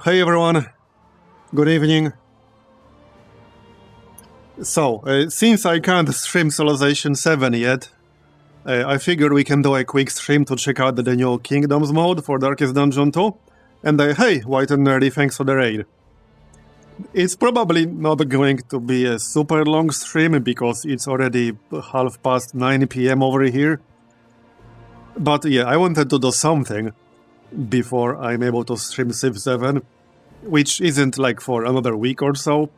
Hey everyone, good evening. So, since I can't stream Civilization 7 yet, I figured we can do a quick stream to check out the new Kingdoms mode for Darkest Dungeon 2. And hey, White and Nerdy, thanks for the raid. It's probably not going to be a super long stream because it's already 9:30 PM over here. But yeah, I wanted to do something before I'm able to stream Civ 7, which isn't like for another week or so.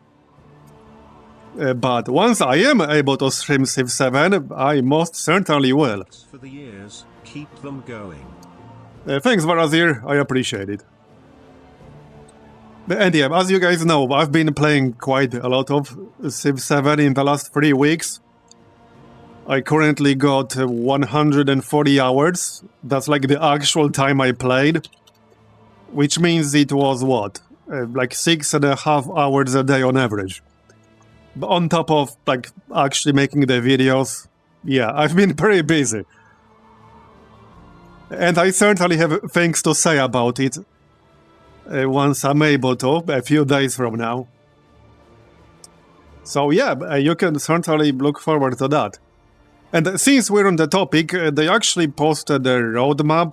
But once I am able to stream Civ 7, I most certainly will. For the years, keep them going. Thanks, Marbozir, I appreciate it. And yeah, as you guys know, I've been playing quite a lot of Civ 7 in the last 3 weeks. I currently got 140 hours. That's like the actual time I played. Which means it was what? Like 6.5 hours a day on average. But on top of like actually making the videos, yeah, I've been pretty busy. And I certainly have things to say about it once I'm able to, a few days from now. So yeah, you can certainly look forward to that. And since we're on the topic, they actually posted a roadmap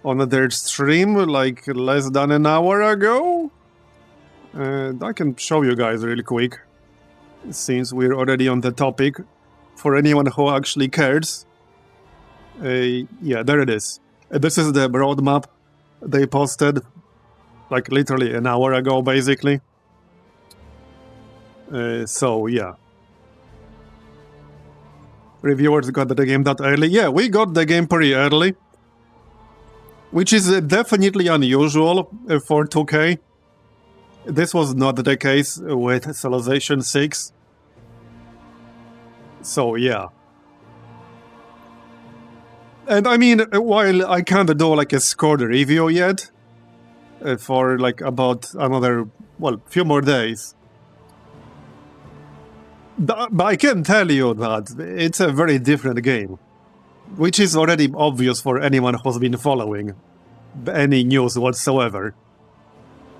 on their stream like less than an hour ago. I can show you guys really quick, since we're already on the topic, for anyone who actually cares. Yeah, there it is. This is the roadmap they posted, like literally an hour ago, basically. So, yeah. Reviewers got the game that early. Yeah, we got the game pretty early, which is definitely unusual for 2K. This was not the case with Civilization 6. So, yeah. And I mean, while I can't do like a scored review yet, for like about another, well, few more days, but I can tell you that it's a very different game, which is already obvious for anyone who's been following any news whatsoever.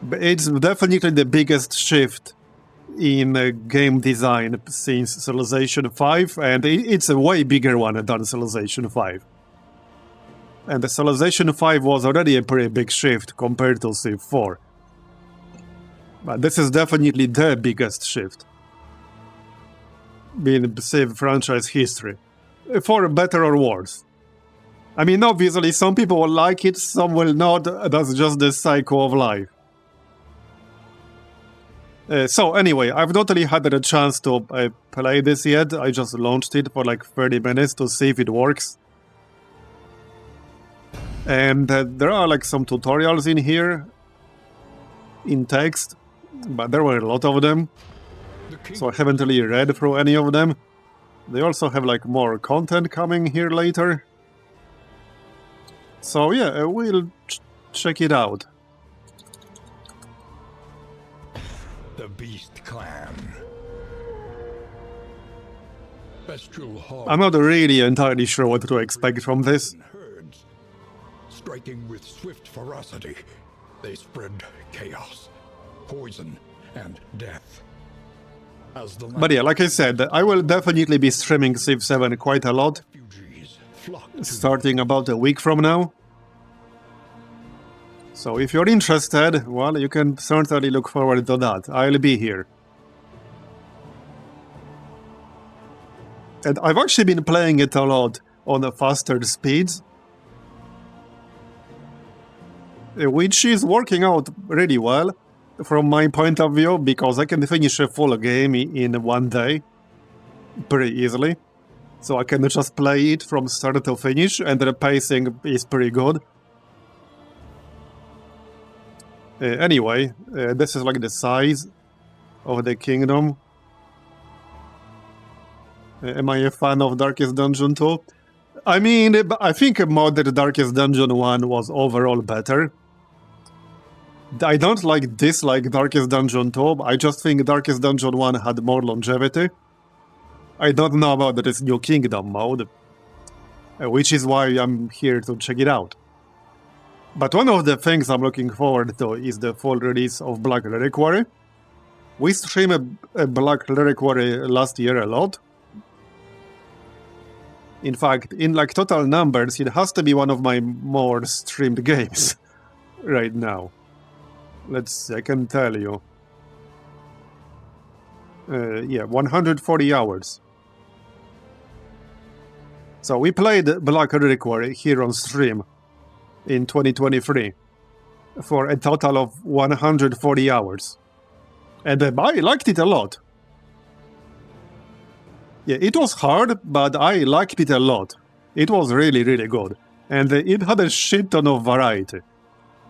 But it's definitely the biggest shift in game design since Civilization 5, and it's a way bigger one than Civilization 5. And the Civilization 5 was already a pretty big shift compared to Civ 4. But this is definitely the biggest shift in Civ franchise history, for better or worse. I mean, obviously, some people will like it, some will not. That's just the cycle of life. So anyway, I've not really had the chance to play this yet. I just launched it for like 30 minutes to see if it works. And there are like some tutorials in here, in text, but there were a lot of them. So I haven't really read through any of them. They also have like more content coming here later. So yeah, we'll check it out. The Beast Clan. Bestial I'm not really entirely sure what to expect from this. herds, striking with swift ferocity, they spread chaos, poison, and death. But yeah, like I said, I will definitely be streaming Civ 7 quite a lot, starting about a week from now. So if you're interested, well, you can certainly look forward to that. I'll be here. And I've actually been playing it a lot on the faster speeds, which is working out really well from my point of view, because I can finish a full game in one day pretty easily. So I can just play it from start to finish, and the pacing is pretty good. Anyway, this is like the size of the kingdom. Am I a fan of Darkest Dungeon 2? I mean, I think modded Darkest Dungeon 1 was overall better. I don't dislike Darkest Dungeon 2, I just think Darkest Dungeon 1 had more longevity. I don't know about this new Kingdom mode, which is why I'm here to check it out. But one of the things I'm looking forward to is the full release of Black Reliquary. We streamed a Black Reliquary last year a lot. In fact, in like total numbers, it has to be one of my more streamed games right now. Let's see, I can tell you. Yeah, 140 hours. So we played Black Reliquary here on stream in 2023 for a total of 140 hours. And I liked it a lot. Yeah, it was hard, but I liked it a lot. It was really, really good. And it had a shit ton of variety.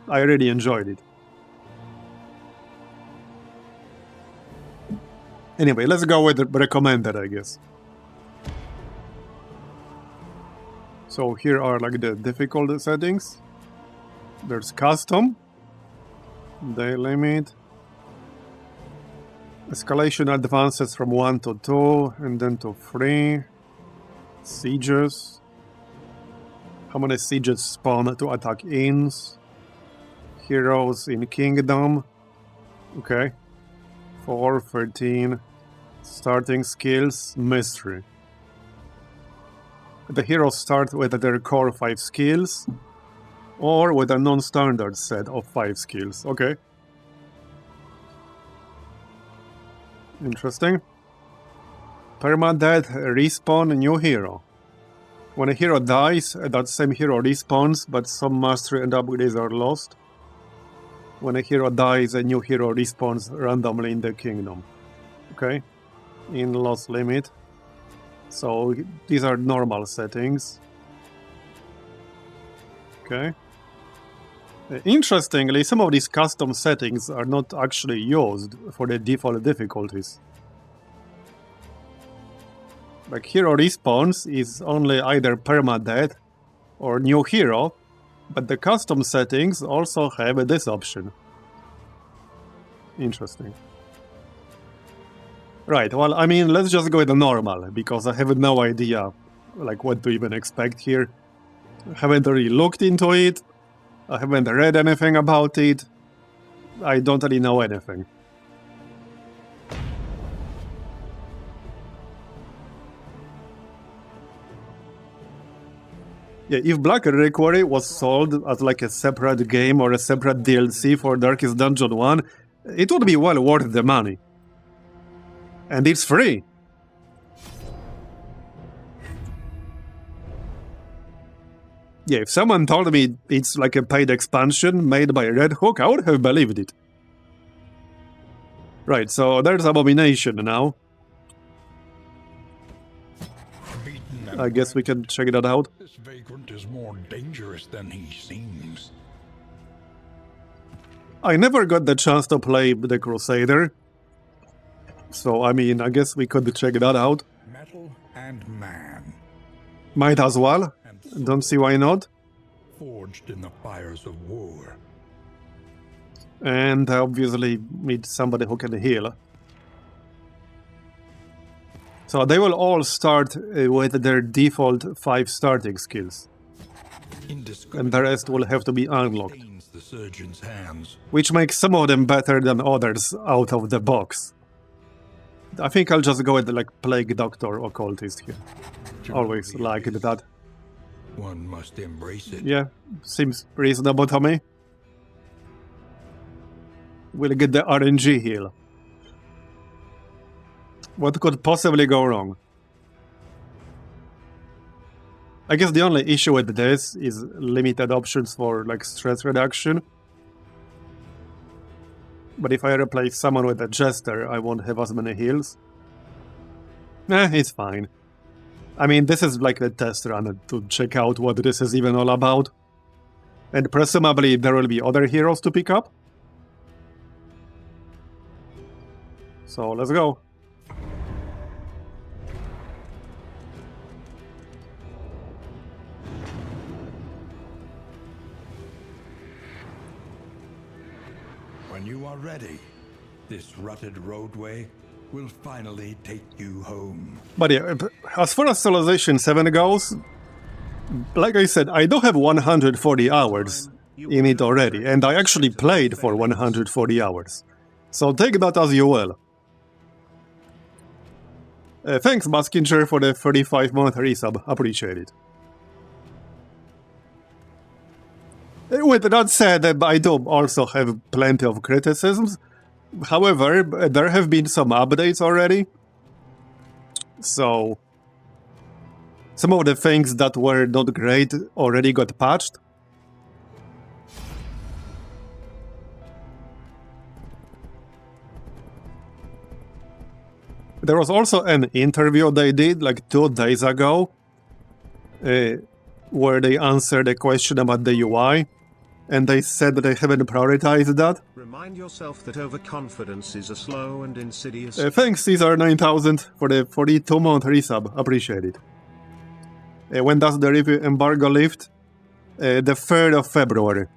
I really enjoyed it. Anyway, let's go with the recommended, I guess. So here are like the difficult settings. There's custom, day limit, escalation advances from 1 to 2 and then to 3, sieges, how many sieges spawn to attack inns, heroes in kingdom, okay, 4, 13, starting skills, mystery. The heroes start with their core 5 skills, or with a non-standard set of 5 skills. Okay. Interesting. Permadeath, respawn, new hero. When a hero dies, that same hero respawns, but some mastery and upgrades are lost. When a hero dies, a new hero respawns randomly in the kingdom. Okay. In loss limit. So these are normal settings. Okay. Interestingly, some of these custom settings are not actually used for the default difficulties. Like hero respawns is only either permadeath or new hero, but the custom settings also have this option. Interesting. Right, well, I mean, let's just go with the normal, because I have no idea like what to even expect here. I haven't really looked into it. I haven't read anything about it. I don't really know anything. Yeah, if Black Reliquary was sold as like a separate game or a separate DLC for Darkest Dungeon 1, it would be well worth the money. And it's free. Yeah, if someone told me it's like a paid expansion made by Red Hook, I would have believed it. Right, so there's Abomination now. I guess we can check that out. This vagrant is more dangerous than he seems. I never got the chance to play the Crusader. So, I mean, I guess we could check that out. Metal and man. Might as well. Don't see why not. Forged in the fires of war. And obviously meet somebody who can heal. So they will all start with their default 5 starting skills. And the rest will have to be unlocked. The surgeon's hands. Which makes some of them better than others out of the box. I think I'll just go with like Plague Doctor Occultist here. Always liked that. One must embrace it. Yeah, seems reasonable to me. We'll get the RNG heal. What could possibly go wrong? I guess the only issue with this is limited options for like stress reduction. But if I replace someone with a Jester, I won't have as many heals. It's fine. I mean, this is like the test run to check out what this is even all about. And presumably there will be other heroes to pick up. So let's go. When you are ready, this rutted roadway will finally take you home. But yeah, as far as Civilization 7 goes, like I said, I do have 140 hours. in it already, and I actually played for 140 hours. So take that as you will. Thanks, Maskinger, for the 35-month resub. Appreciate it. With that said, I do also have plenty of criticisms. However, there have been some updates already. So some of the things that were not great already got patched. There was also an interview they did like 2 days ago where they answered a question about the UI, and they said that they haven't prioritized that. Remind yourself that overconfidence is a slow and insidious... Thanks, Caesar9000, for the 42-month resub. Appreciate it. When does the review embargo lift? The 3rd of February.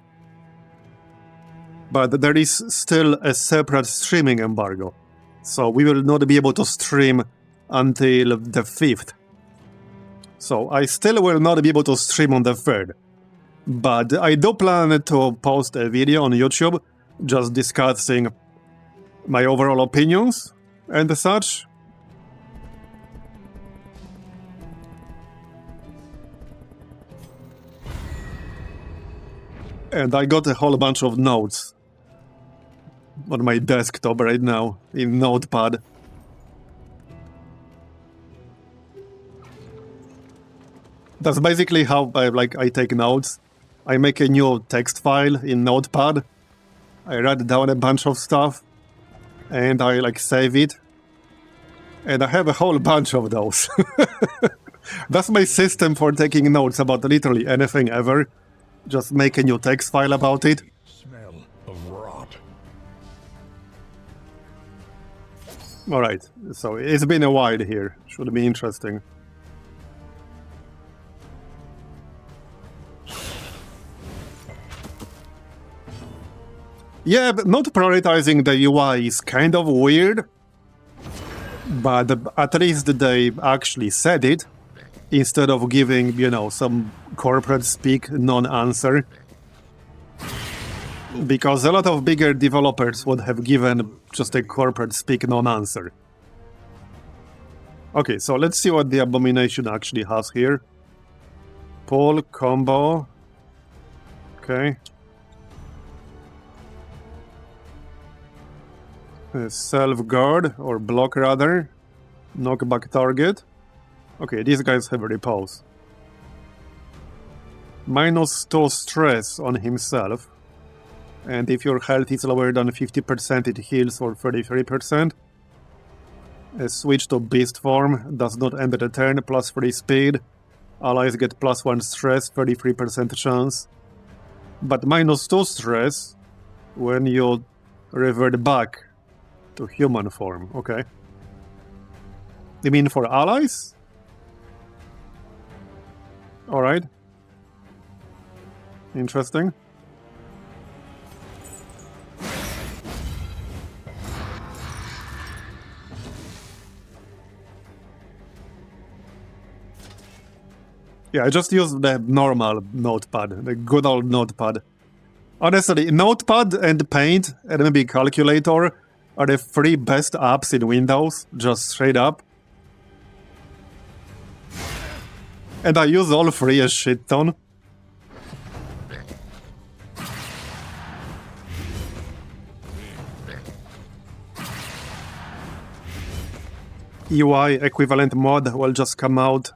But there is still a separate streaming embargo. So we will not be able to stream until the 5th. So I still will not be able to stream on the 3rd. But I do plan to post a video on YouTube just discussing my overall opinions and such. And I got a whole bunch of notes on my desktop right now in Notepad. That's basically how I take notes. I make a new text file in Notepad. I write down a bunch of stuff and I save it. And I have a whole bunch of those. That's my system for taking notes about literally anything ever. Just make a new text file about it. Smell of rot. Alright, so it's been a while here. Should be interesting. Yeah, but not prioritizing the UI is kind of weird. But at least they actually said it, instead of giving, some corporate speak non-answer. Because a lot of bigger developers would have given just a corporate speak non-answer. Okay, so let's see what the Abomination actually has here. Pull, combo. Okay. Self-guard, or block rather. Knockback target. Okay, these guys have repose. -2 stress on himself. And if your health is lower than 50%, it heals for 33%. A switch to beast form does not end the turn, +3 speed. Allies get +1 stress, 33% chance. But -2 stress when you revert back to human form. Okay. You mean for allies? Alright. Interesting. Yeah, I just used the normal notepad, the good old notepad. Honestly, Notepad and Paint and maybe Calculator are the 3 best apps in Windows, just straight up. And I use all 3 a shit ton. UI equivalent mod will just come out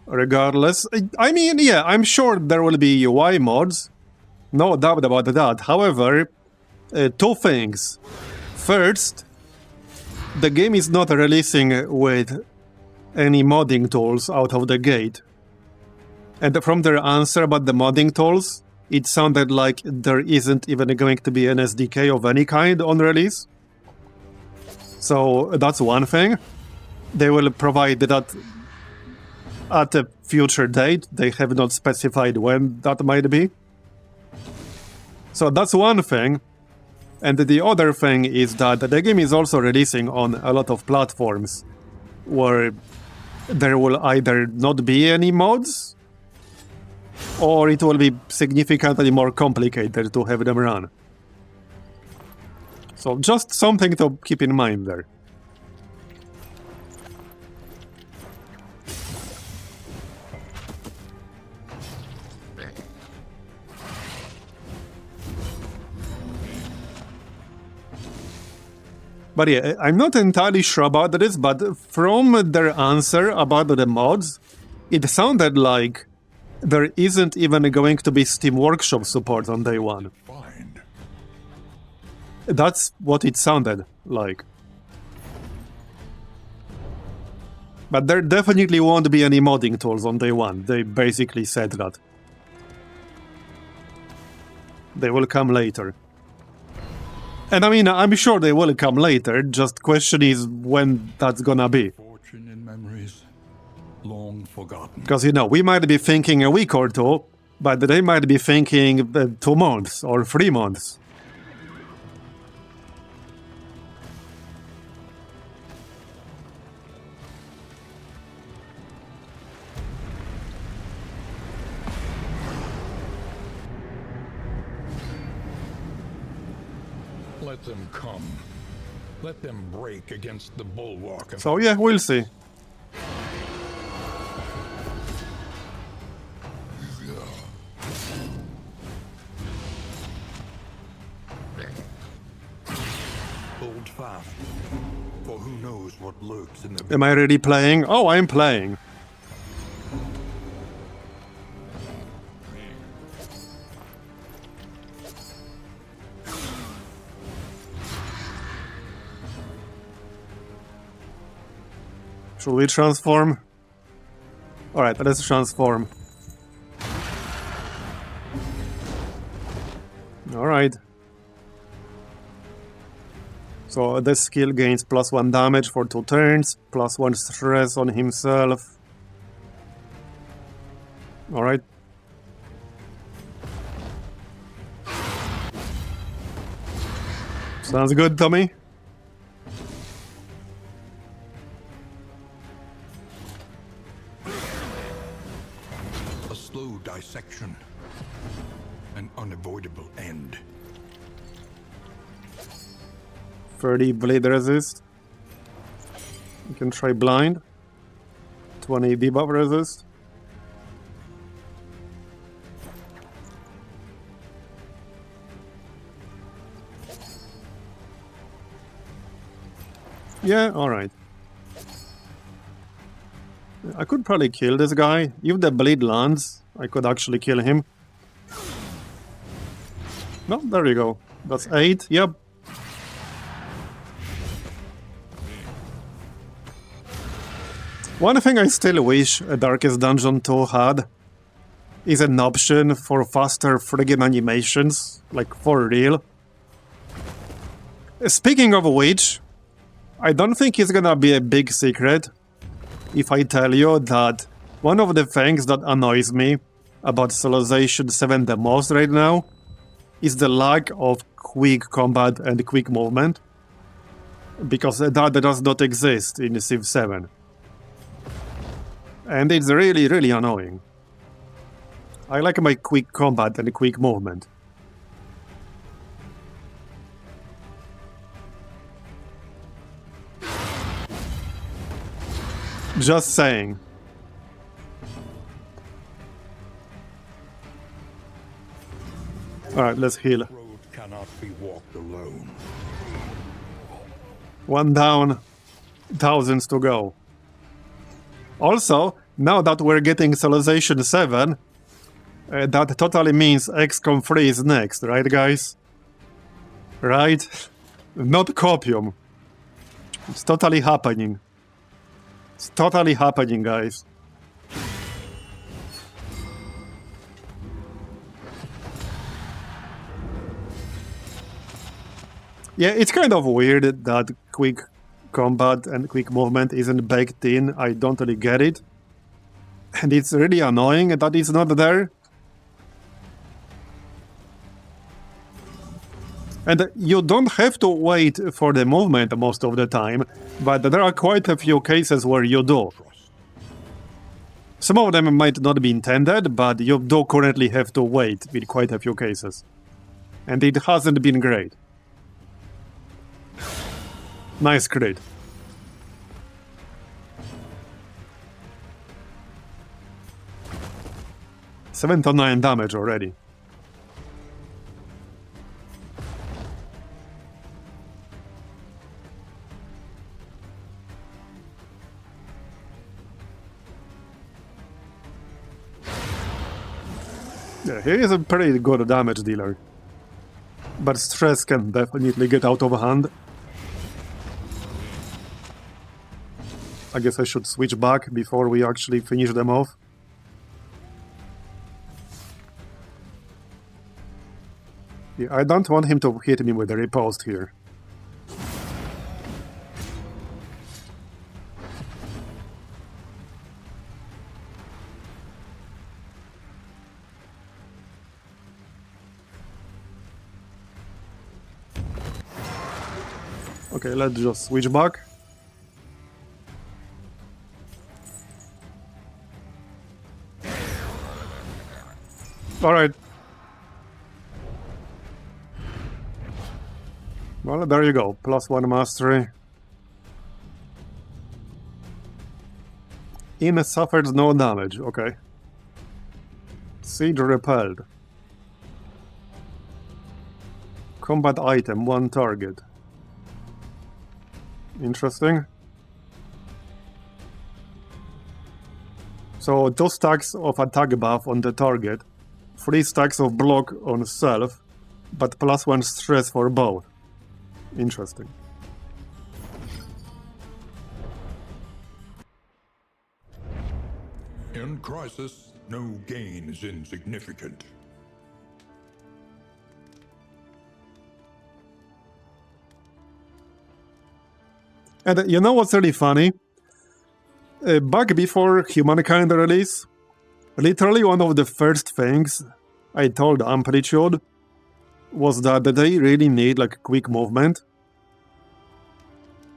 regardless. I mean, yeah, I'm sure there will be UI mods. No doubt about that. However, 2 things. First, the game is not releasing with any modding tools out of the gate. And from their answer about the modding tools, it sounded like there isn't even going to be an SDK of any kind on release. So that's one thing. They will provide that at a future date. They have not specified when that might be. So that's one thing. And the other thing is that the game is also releasing on a lot of platforms where there will either not be any mods or it will be significantly more complicated to have them run. So just something to keep in mind there. But yeah, I'm not entirely sure about this, but from their answer about the mods, it sounded like there isn't even going to be Steam Workshop support on day one. Find. That's what it sounded like. But there definitely won't be any modding tools on day one. They basically said that. They will come later. And I mean, I'm sure they will come later, just question is when that's gonna be. Fortune in memories long forgotten. Because, you know, we might be thinking a week or two, but they might be thinking 2 months or 3 months. Let them come. Let them break against the bulwark of So yeah, we'll see. hold fast. For who knows what lurks in the Am I already playing? Oh, I'm playing. Should we transform? Alright, let's transform. Alright. So this skill gains +1 damage for 2 turns, +1 stress on himself. Alright. Sounds good, Tommy. a slow dissection. An unavoidable end. 30 blade resist. You can try blind. 20 debuff resist. Yeah, alright. I could probably kill this guy. If the blade lands, I could actually kill him. No, there you go. That's 8, yep. One thing I still wish a Darkest Dungeon 2 had is an option for faster friggin' animations, like for real. Speaking of which, I don't think it's gonna be a big secret if I tell you that one of the things that annoys me about Civilization 7 the most right now is the lack of quick combat and quick movement, because that does not exist in Civ 7. And it's really, really annoying. I like my quick combat and quick movement. Just saying. Alright, let's heal. Road cannot be walked alone. 1 down, thousands to go. Also, now that we're getting Civilization 7, that totally means XCOM 3 is next, right guys? Right? Not Copium. It's totally happening. It's totally happening, guys. Yeah, it's kind of weird that quick combat and quick movement isn't baked in. I don't really get it. And it's really annoying that it's not there. And you don't have to wait for the movement most of the time, but there are quite a few cases where you do. Trust. Some of them might not be intended, but you do currently have to wait in quite a few cases. And it hasn't been great. Nice crit. Seven to 9 damage already. Yeah, he is a pretty good damage dealer. But stress can definitely get out of hand. I guess I should switch back before we actually finish them off. Yeah, I don't want him to hit me with a riposte here. Okay, let's just switch back. Alright. Well, there you go. +1 mastery. Inn suffered no damage. Okay. Siege repelled. Combat item, 1 target. Interesting. So 2 stacks of attack buff on the target, 3 stacks of block on self, but +1 stress for both. Interesting. In crisis, no gain is insignificant. And you know what's really funny? Back before Humankind release, literally one of the first things I told Amplitude was that they really need like quick movement.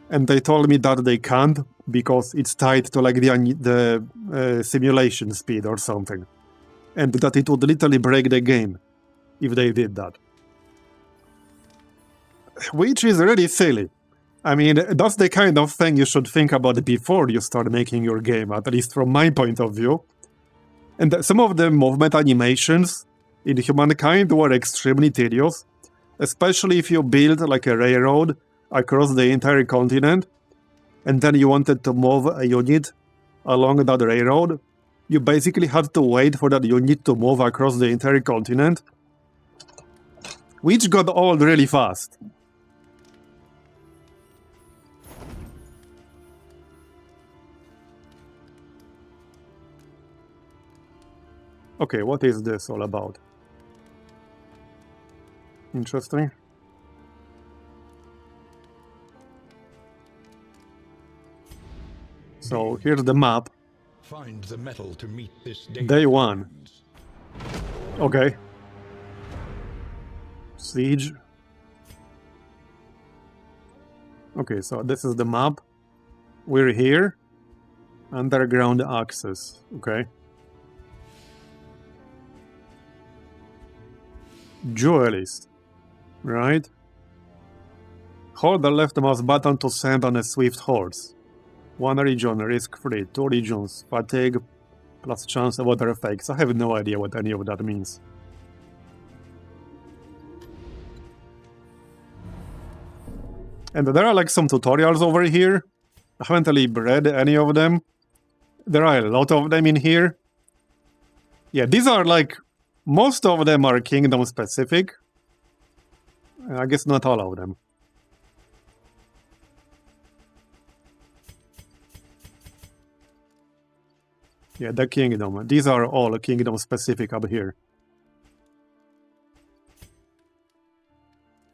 And they told me that they can't because it's tied to like the simulation speed or something. And that it would literally break the game if they did that. Which is really silly. I mean, that's the kind of thing you should think about before you start making your game, at least from my point of view. And some of the movement animations in Humankind were extremely tedious, especially if you build like a railroad across the entire continent, and then you wanted to move a unit along that railroad. You basically had to wait for that unit to move across the entire continent, which got old really fast. Okay, what is this all about? Interesting. So here's the map. Find the metal to meet this Day 1. Okay. Siege. Okay, so this is the map. We're here. Underground access. Okay. Duelist. Right. Hold the left mouse button to send on a swift horse. 1 region, risk-free. 2 regions, fatigue, plus chance of other effects. I have no idea what any of that means. And there are like some tutorials over here. I haven't really read any of them. There are a lot of them in here. Yeah, these are like... most of them are kingdom specific. I guess not all of them. Yeah, the kingdom. These are all kingdom specific up here.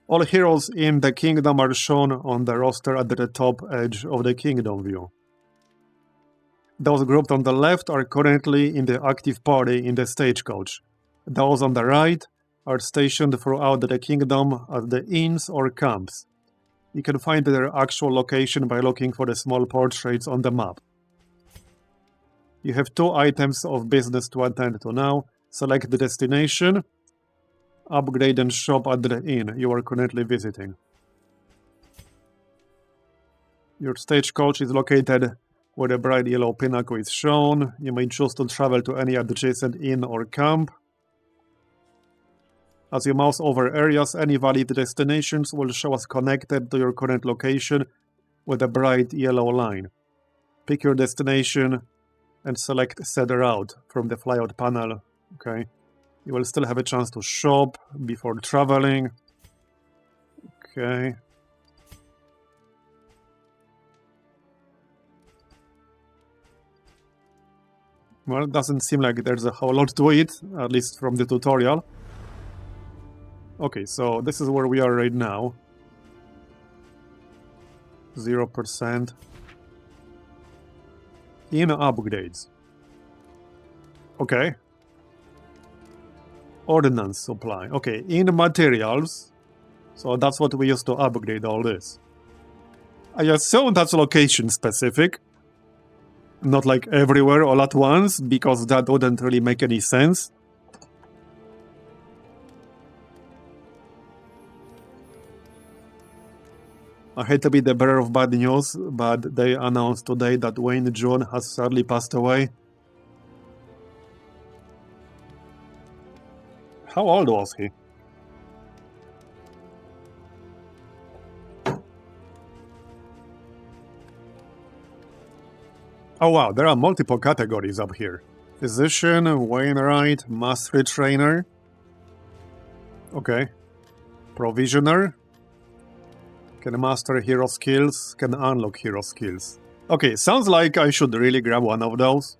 All heroes in the kingdom are shown on the roster at the top edge of the kingdom view. Those grouped on the left are currently in the active party in the stagecoach. Those on the right are stationed throughout the kingdom at the inns or camps. You can find their actual location by looking for the small portraits on the map. You have 2 items of business to attend to now. Select the destination. Upgrade and shop at the inn you are currently visiting. Your stagecoach is located where the bright yellow pinnacle is shown. You may choose to travel to any adjacent inn or camp. As you mouse over areas, any valid destinations will show as connected to your current location with a bright yellow line. Pick your destination and select Set Route from the flyout panel. Okay. You will still have a chance to shop before traveling. Okay. Well, it doesn't seem like there's a whole lot to it, at least from the tutorial. Okay, so this is where we are right now. 0%. In upgrades. Okay. Ordnance supply. Okay, in materials. So that's what we use to upgrade all this. I assume that's location specific. Not like everywhere all at once, because that wouldn't really make any sense. I hate to be the bearer of bad news, but they announced today that Wayne June has sadly passed away. How old was he? Oh wow, there are multiple categories up here. Physician, Wainwright, Mastery Trainer. Okay. Provisioner. Can master hero skills, can unlock hero skills. Okay, sounds like I should really grab one of those.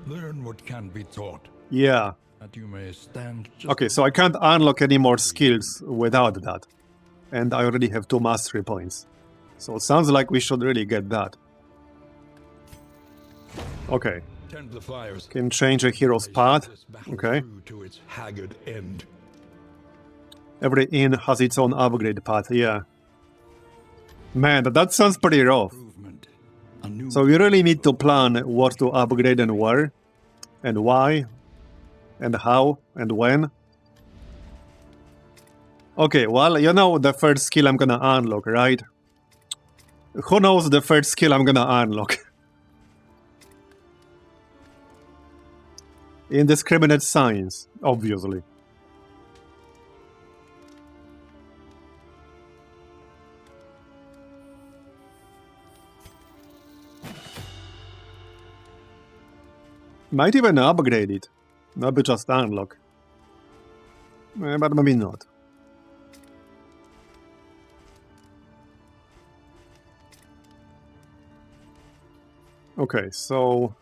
Learn what can be taught. Yeah. That you may stand just Okay, so I can't unlock any more skills without that. And I already have 2 mastery points. So it sounds like we should really get that. Okay. tend the fires. Can change a hero's path. Okay. To its haggard end. Every inn has its own upgrade path, yeah. Man, that sounds pretty rough. So we really need to plan what to upgrade and where, and why, and how, and when. Okay, well, you know the first skill I'm gonna unlock, right? Who knows the first skill I'm gonna unlock? Indiscriminate science, obviously. Might even upgrade it, not just unlock. But maybe not. Okay, so...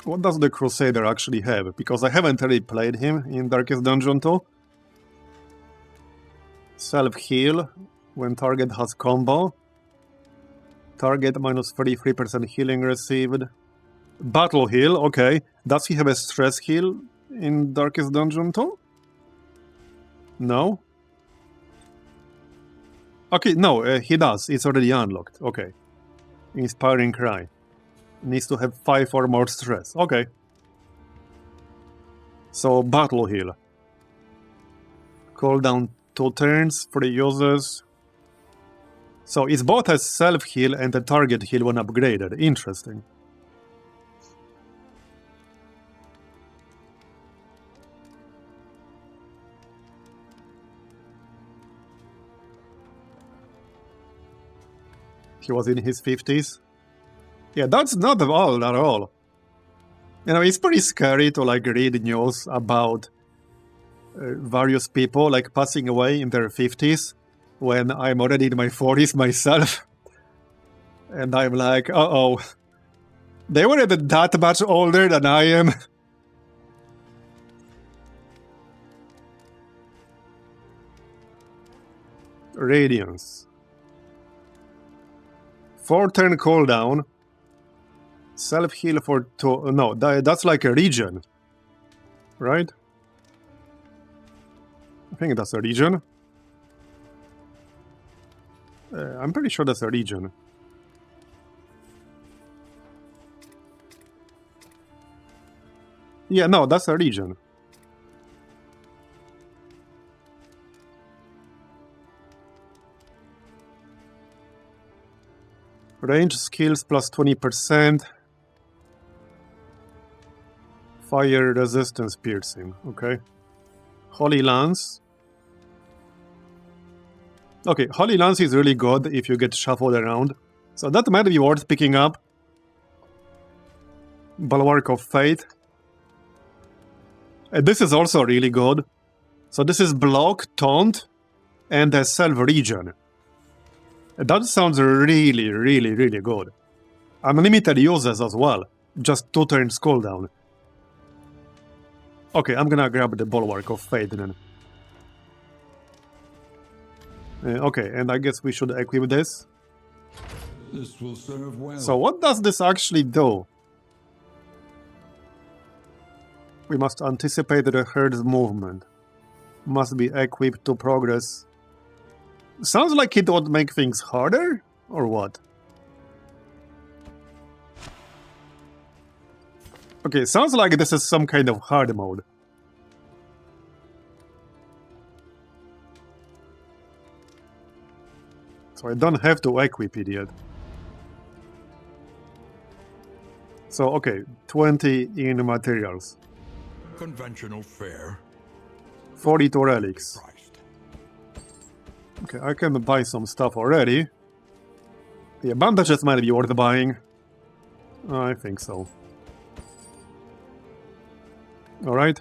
What does the Crusader actually have? Because I haven't really played him in Darkest Dungeon 2. Self-heal when target has combo. Target minus 33% healing received. Battle heal, okay. Does he have a stress heal in Darkest Dungeon 2? No? Okay, no, he does. It's already unlocked. Okay. Inspiring Cry. Needs to have 5 or more stress. Okay. So, Battle Heal. Cooldown 2 turns, 3 uses. So, it's both a self-heal and a target heal when upgraded. Interesting. He was in his 50s. Yeah, that's not all at all. You know, it's pretty scary to like read news about various people like passing away in their 50s when I'm already in my 40s myself. And I'm like, uh-oh. They weren't that much older than I am. Radiance. 4-turn cooldown. Self-heal for 2... No, that's like a regen. Right? I think that's a regen. I'm pretty sure that's a region. Yeah, no, that's a region. Range skills plus 20%. Fire resistance piercing, okay. Holy Lance. Okay, Holy Lance is really good if you get shuffled around. So that might be worth picking up. Bulwark of Fate. This is also really good. So this is block, taunt, and a self-regen. That sounds really, really, really good. Unlimited uses as well. Just 2 turns cooldown. Okay, I'm gonna grab the Bulwark of Fate then. Okay, and I guess we should equip this. This will serve well. So what does this actually do? We must anticipate the herd's movement. Must be equipped to progress. Sounds like it would make things harder? Or what? Okay, sounds like this is some kind of hard mode. So I don't have to equip it yet. So, okay, 20 in materials. Conventional fare. 42 relics. Priced. Okay, I can buy some stuff already. The bandages might be worth buying. I think so. Alright.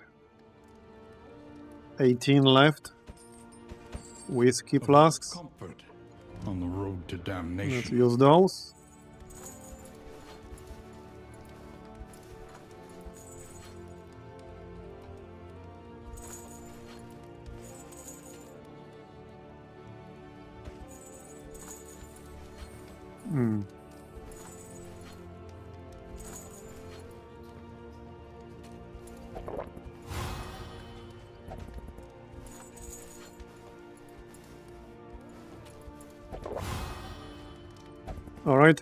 18 left. Whiskey flasks. Comfort on the road to Let's damnation. use those. All right.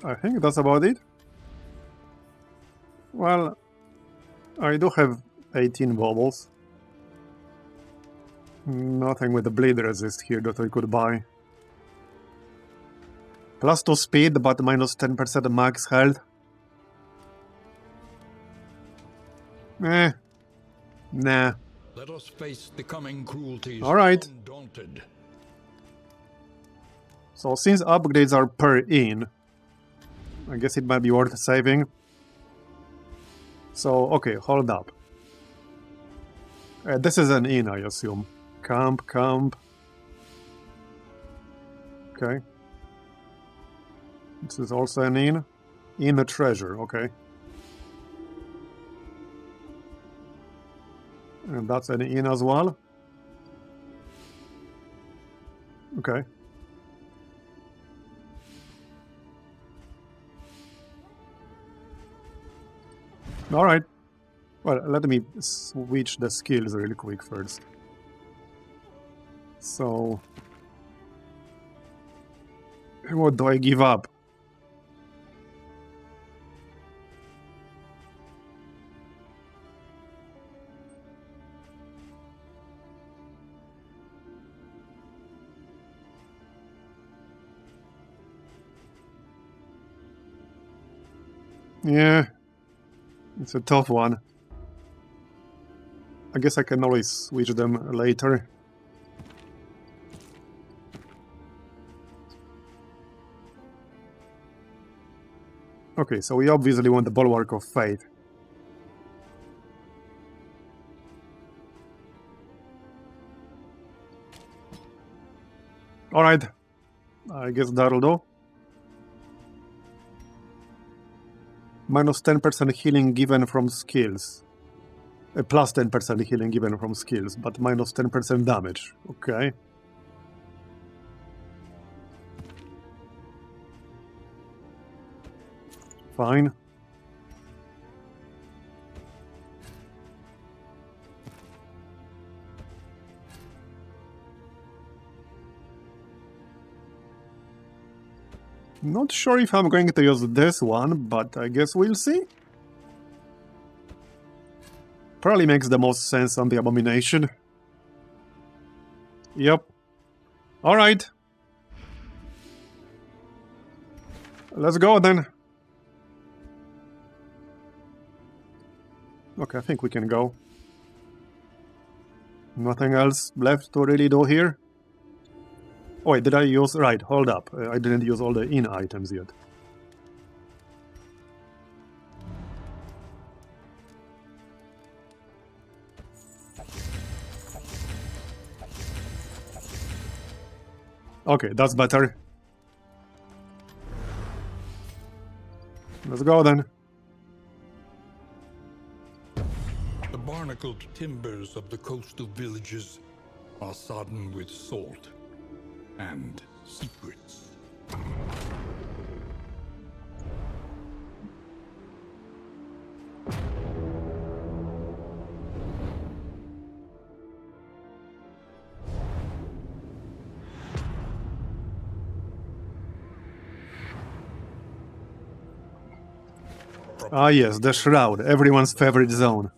I think that's about it. Well, I do have 18 baubles. Nothing with the bleed resist here that I could buy. Plus 2 speed, but minus 10% max health. Nah. Let us face the coming cruelties. All right. Undaunted. So since upgrades are per inn, I guess it might be worth saving. So, okay, hold up. This is an inn, I assume. Camp. Okay. This is also an inn. Inn a treasure, okay. And that's an inn as well. Okay. Alright. Well, let me switch the skills really quick first. So... what do I give up? Yeah, it's a tough one. I guess I can always switch them later. Okay, so we obviously want the Bulwark of Fate. Alright, I guess that'll do. Minus 10% healing given from skills. Plus 10% healing given from skills, but minus 10% damage. Okay. Fine. Not sure if I'm going to use this one, but I guess we'll see. Probably makes the most sense on the Abomination. Yep. Alright. Let's go then. Okay, I think we can go. Nothing else left to really do here. Oh, wait, did I use... Right, hold up. I didn't use all the in items yet. Okay, that's better. Let's go then. The barnacled timbers of the coastal villages are sodden with salt and secrets. Ah yes, the Shroud, everyone's favorite zone.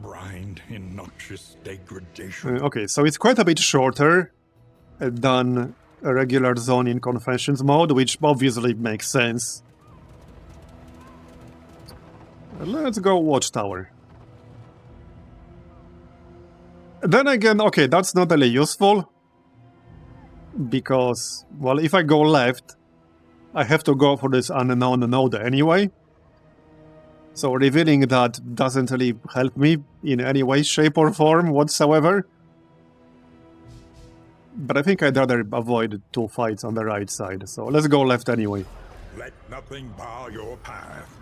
Brined in noxious degradation. Okay, so it's quite a bit shorter than a regular zone in Confessions mode, which obviously makes sense. Let's go Watchtower. Then again, okay, that's not really useful. Because, well, if I go left, I have to go for this unknown node anyway. So revealing that doesn't really help me in any way, shape or form whatsoever. But I think I'd rather avoid two fights on the right side, so let's go left anyway. Let nothing bar your path.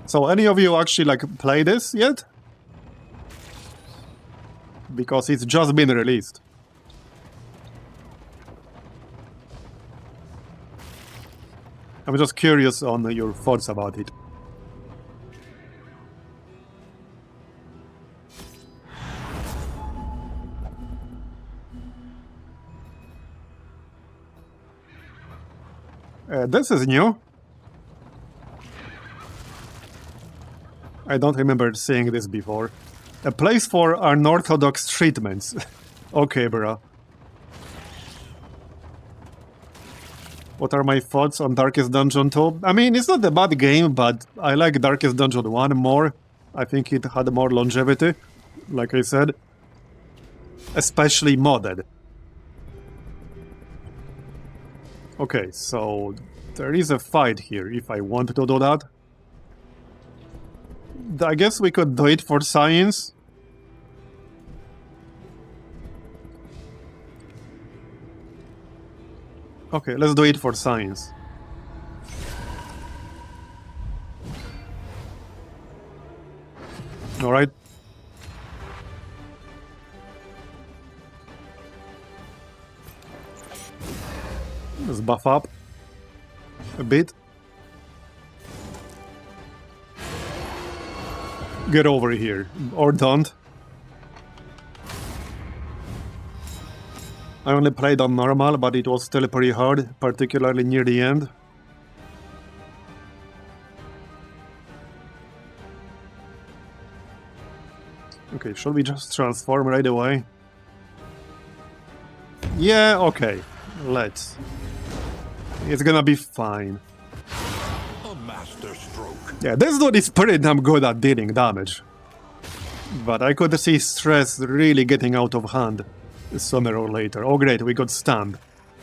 So any of you actually like play this yet? Because it's just been released. I'm just curious on your thoughts about it. This is new. I don't remember seeing this before. A place for unorthodox treatments. Okay, bro. What are my thoughts on Darkest Dungeon 2? I mean, it's not a bad game, but I like Darkest Dungeon 1 more. I think it had more longevity, like I said. Especially modded. Okay, so there is a fight here, if I want to do that. I guess we could do it for science. Okay, let's do it for science. Alright. Let's buff up a bit. Get over here, or don't. I only played on normal, but it was still pretty hard, particularly near the end. Okay, should we just transform right away? Yeah, okay. Let's. It's gonna be fine. A master stroke. Yeah, this dude is pretty damn good at dealing damage. But I could see stress really getting out of hand sooner or later. Oh great, we got stunned.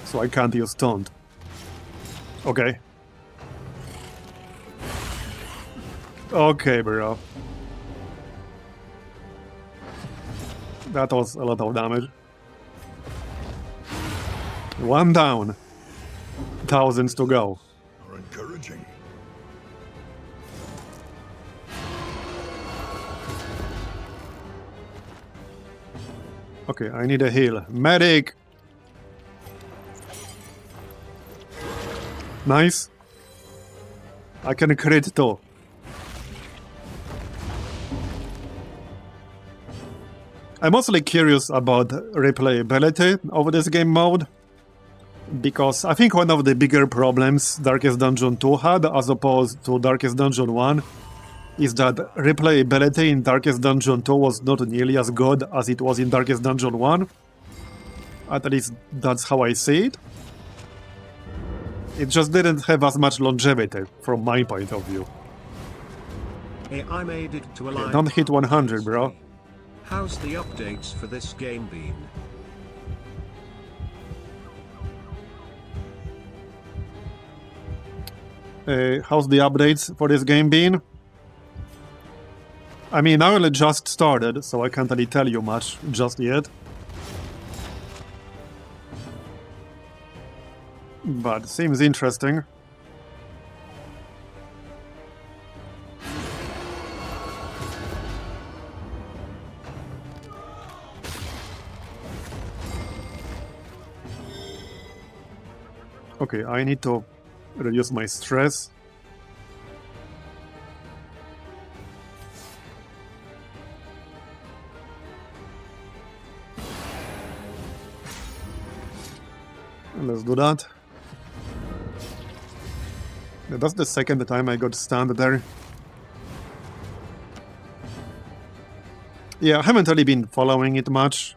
So I can't use taunt. Okay. Okay, bro. That was a lot of damage. One down. Thousands to go. Are encouraging. Okay, I need a heal. Medic! Nice. I can crit too. I'm mostly curious about replayability of this game mode, because I think one of the bigger problems Darkest Dungeon 2 had, as opposed to Darkest Dungeon 1, is that replayability in Darkest Dungeon 2 was not nearly as good as it was in Darkest Dungeon 1. At least that's how I see it. It just didn't have as much longevity, from my point of view. Hey, I made it to a live Don't hit 100, bro. How's the updates for this game been? How's the updates for this game been? I mean, I only just started, so I can't really tell you much just yet. But seems interesting. Okay, I need to reduce my stress. Let's do that. That's the second time I got stunned there. Yeah, I haven't really been following it much.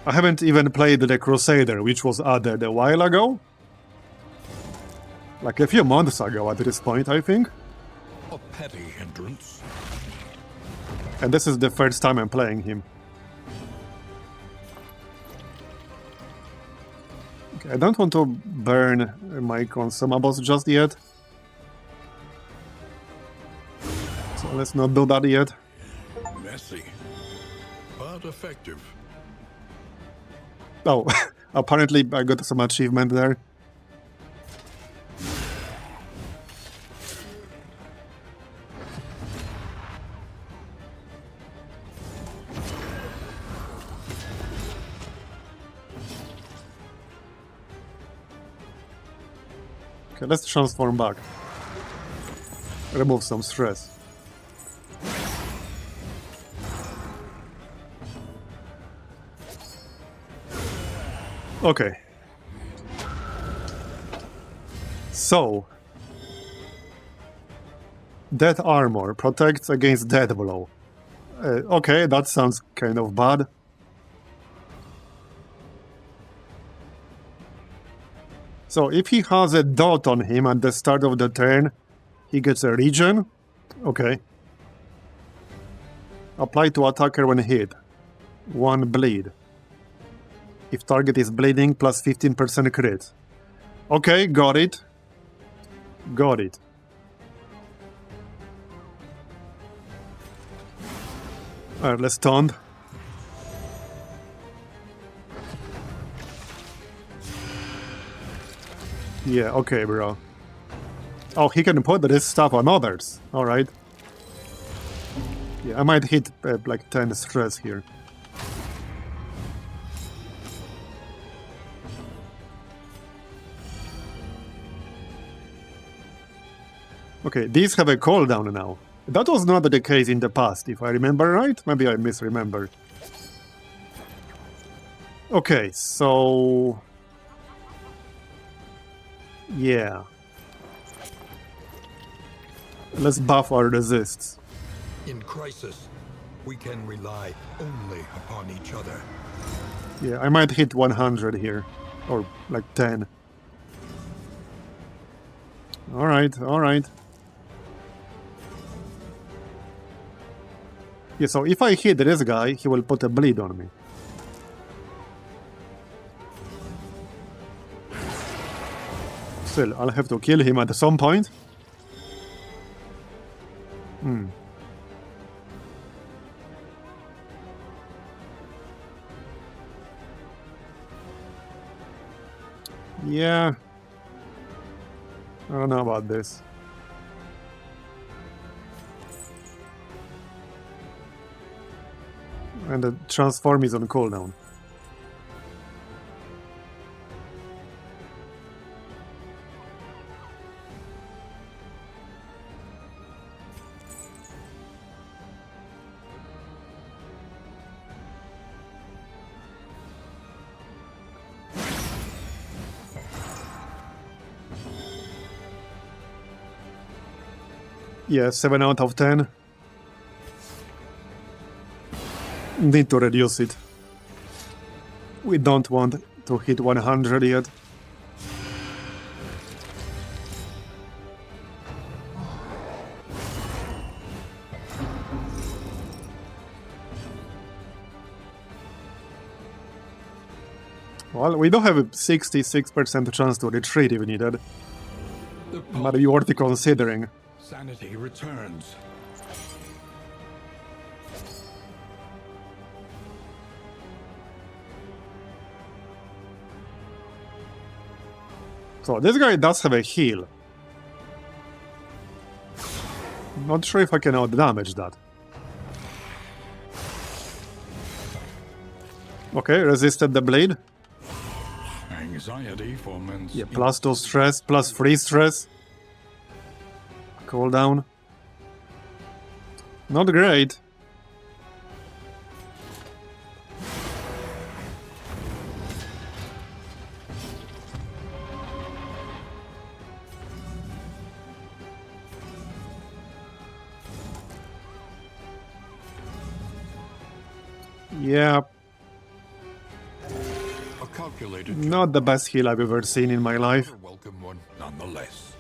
I haven't even played the Crusader, which was added a while ago. Like a few months ago at this point, I think. A petty hindrance. And this is the first time I'm playing him. Okay, I don't want to burn my consumables just yet. So let's not do that yet. Messy, but effective. Oh, apparently I got some achievement there. Okay, let's transform back. Remove some stress. Okay. So, Death Armor protects against Death Blow. Okay, that sounds kind of bad. So if he has a dot on him at the start of the turn, he gets a regen. Okay. Apply to attacker when hit. 1 bleed. If target is bleeding, plus 15% crit. Okay, got it. Got it. Alright, let's taunt. Yeah, okay, bro. Oh, he can put this stuff on others. Alright. Yeah, I might hit like 10 stress here. Okay, these have a cooldown now. That was not the case in the past, if I remember right. Maybe I misremember. Okay, so... yeah. Let's buff our resists. In crisis, we can rely only upon each other. Yeah, I might hit 100 here. Or like 10. Alright, alright. Yeah, so if I hit this guy, he will put a bleed on me. Still, I'll have to kill him at some point. Yeah. I don't know about this. And the transform is on cooldown. Yeah, 7 out of 10. Need to reduce it. We don't want to hit 100 yet. Well, we don't have a 66% chance to retreat if needed. Might be worth considering. Sanity returns. So this guy does have a heal. Not sure if I can outdamage that. Okay, resisted the blade. Anxiety foments. Yeah, plus 2 stress, plus 3 stress. Cooldown. Not great. Yeah, A calculated not the best heal I've ever seen in my life. a welcome one, nonetheless.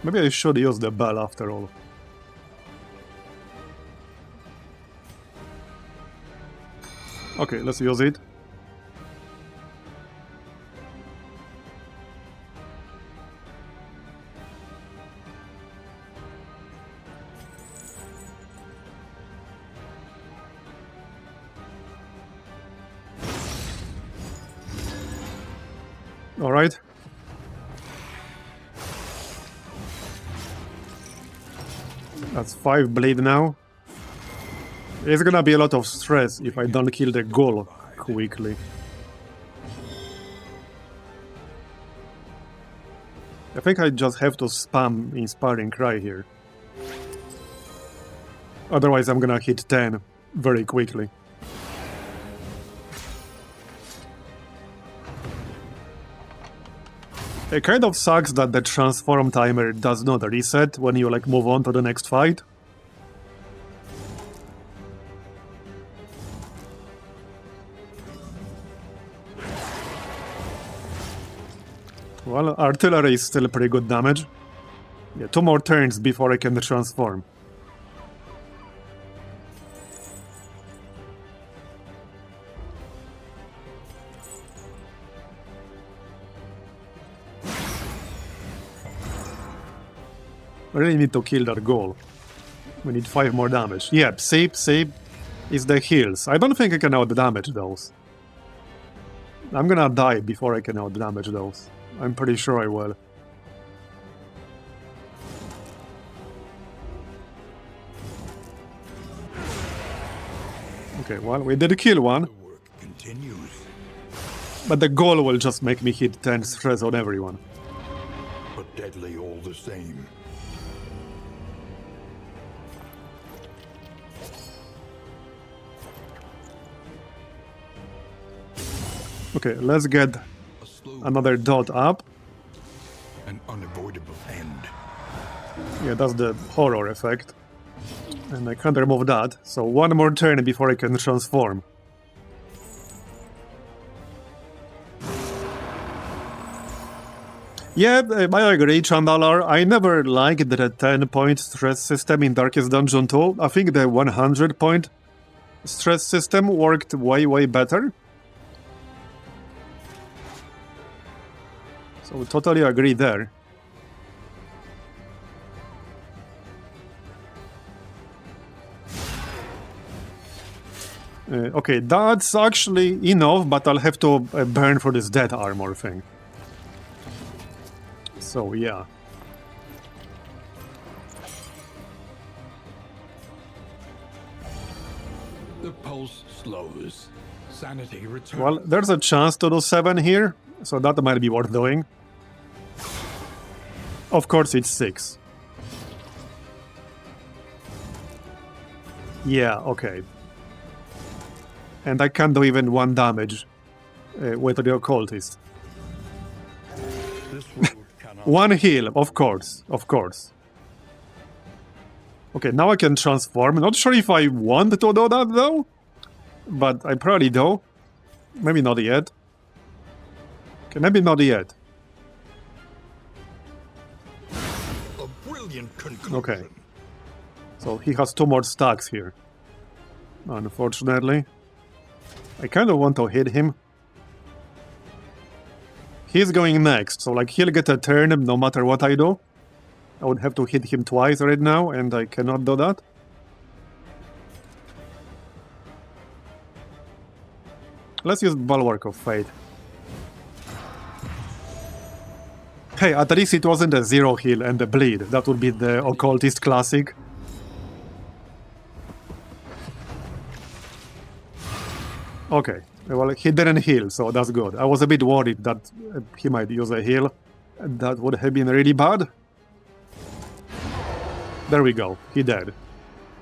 Maybe I should use the bell after all. Okay, let's use it. All right. That's 5 bleed now. It's gonna be a lot of stress if I don't kill the ghoul quickly. I think I just have to spam Inspiring Cry here. Otherwise I'm gonna hit 10 very quickly. It kind of sucks that the transform timer does not reset when you like move on to the next fight. Well, artillery is still pretty good damage. Yeah, 2 more turns before I can transform. I really need to kill that ghoul. We need 5 more damage. Yep, save is the heals. I don't think I can outdamage those. I'm gonna die before I can outdamage those. I'm pretty sure I will. Okay, well, we did kill one. The work continues. But the goal will just make me hit 10 stress on everyone. But deadly all the same. Okay, let's get A slow another dot up. an unavoidable end. Yeah, that's the horror effect. And I can't remove that, so 1 more turn before I can transform. Yeah, I agree, Chandalar. I never liked the 10-point stress system in Darkest Dungeon 2. I think the 100-point stress system worked way better. So we totally agree there. Okay, that's actually enough, but I'll have to burn for this death armor thing. So, yeah. The pulse slows. Sanity returns. Well, there's a chance to do 7 here, so that might be worth doing. Of course, it's 6. Yeah, okay. And I can't do even 1 damage with the occultist. This road cannot. One heal, of course, of course. Okay, now I can transform. Not sure if I want to do that though, but I probably do. Maybe not yet. Okay, maybe not yet. A brilliant conclusion. Okay. So he has 2 more stacks here. Unfortunately. I kind of want to hit him. He's going next, so like he'll get a turn no matter what I do. I would have to hit him twice right now, and I cannot do that. Let's use Bulwark of Fate. Hey, at least it wasn't a 0 heal and a bleed. That would be the Occultist classic. Okay, well, he didn't heal, so that's good. I was a bit worried that he might use a heal. That would have been really bad. There we go, he dead.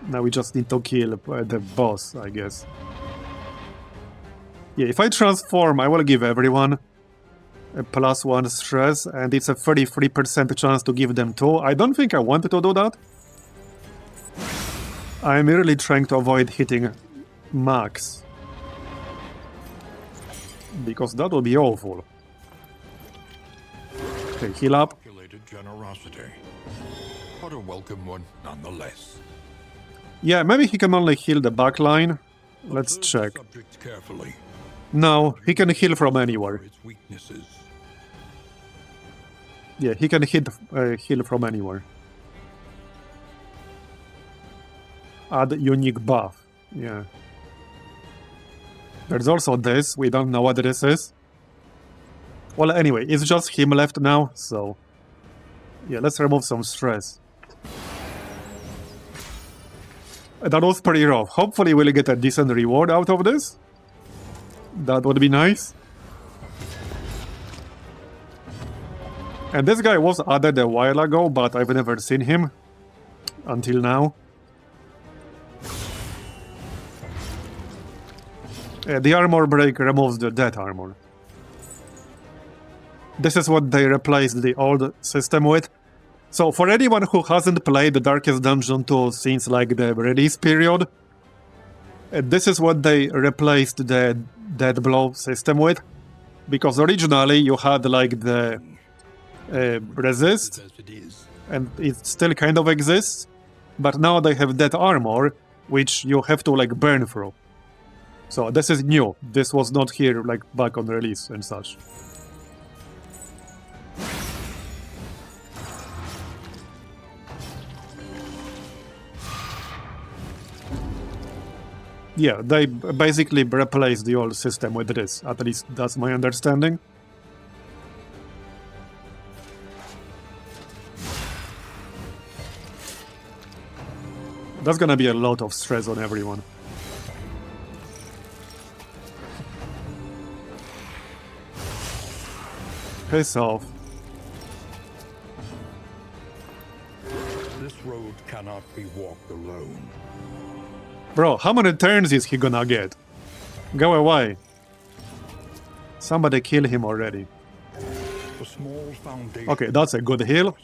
Now we just need to kill the boss, I guess. Yeah, if I transform, I will give everyone a +1 stress, and it's a 33% chance to give them 2. I don't think I wanted to do that. I'm really trying to avoid hitting max, because that would be awful. Okay, heal up. Calculated generosity, but a welcome one nonetheless. Yeah, maybe he can only heal the back line. Let's Observe the check. subject carefully. No, he can heal from anywhere. For its weaknesses. Yeah, he can heal from anywhere. Add unique buff. Yeah. There's also this. We don't know what this is. Well, anyway, it's just him left now, so... Yeah, let's remove some stress. That was pretty rough. Hopefully we'll get a decent reward out of this. That would be nice. And this guy was added a while ago, but I've never seen him until now. The armor break removes the death armor. This is what they replaced the old system with. So for anyone who hasn't played the Darkest Dungeon 2 since like the release period, this is what they replaced the Death Blow system with. Because originally you had like the resist, As it is. and it still kind of exists, but now they have that armor, which you have to like burn through. So this is new. This was not here like back on release and such. Yeah, they basically replaced the old system with this. At least that's my understanding. That's gonna be a lot of stress on everyone. Piss off. This road cannot be walked alone. Bro, how many turns is he gonna get? Go away. Somebody kill him already. A small foundation. Okay, that's a good heal.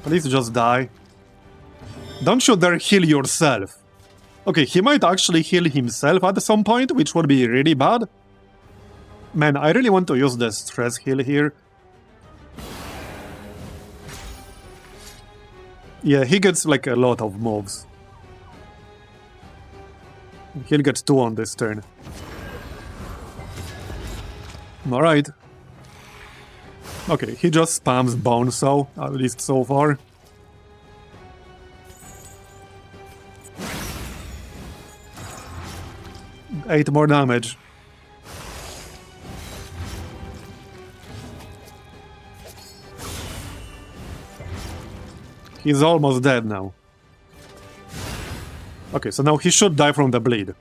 Please just die. Don't you dare heal yourself. Okay, he might actually heal himself at some point, which would be really bad. Man, I really want to use the stress heal here. Yeah, he gets like a lot of moves. He'll get 2 on this turn. Alright. Okay, he just spams Bone Saw, at least so far. Eight more damage. He's almost dead now. Okay, so now he should die from the bleed.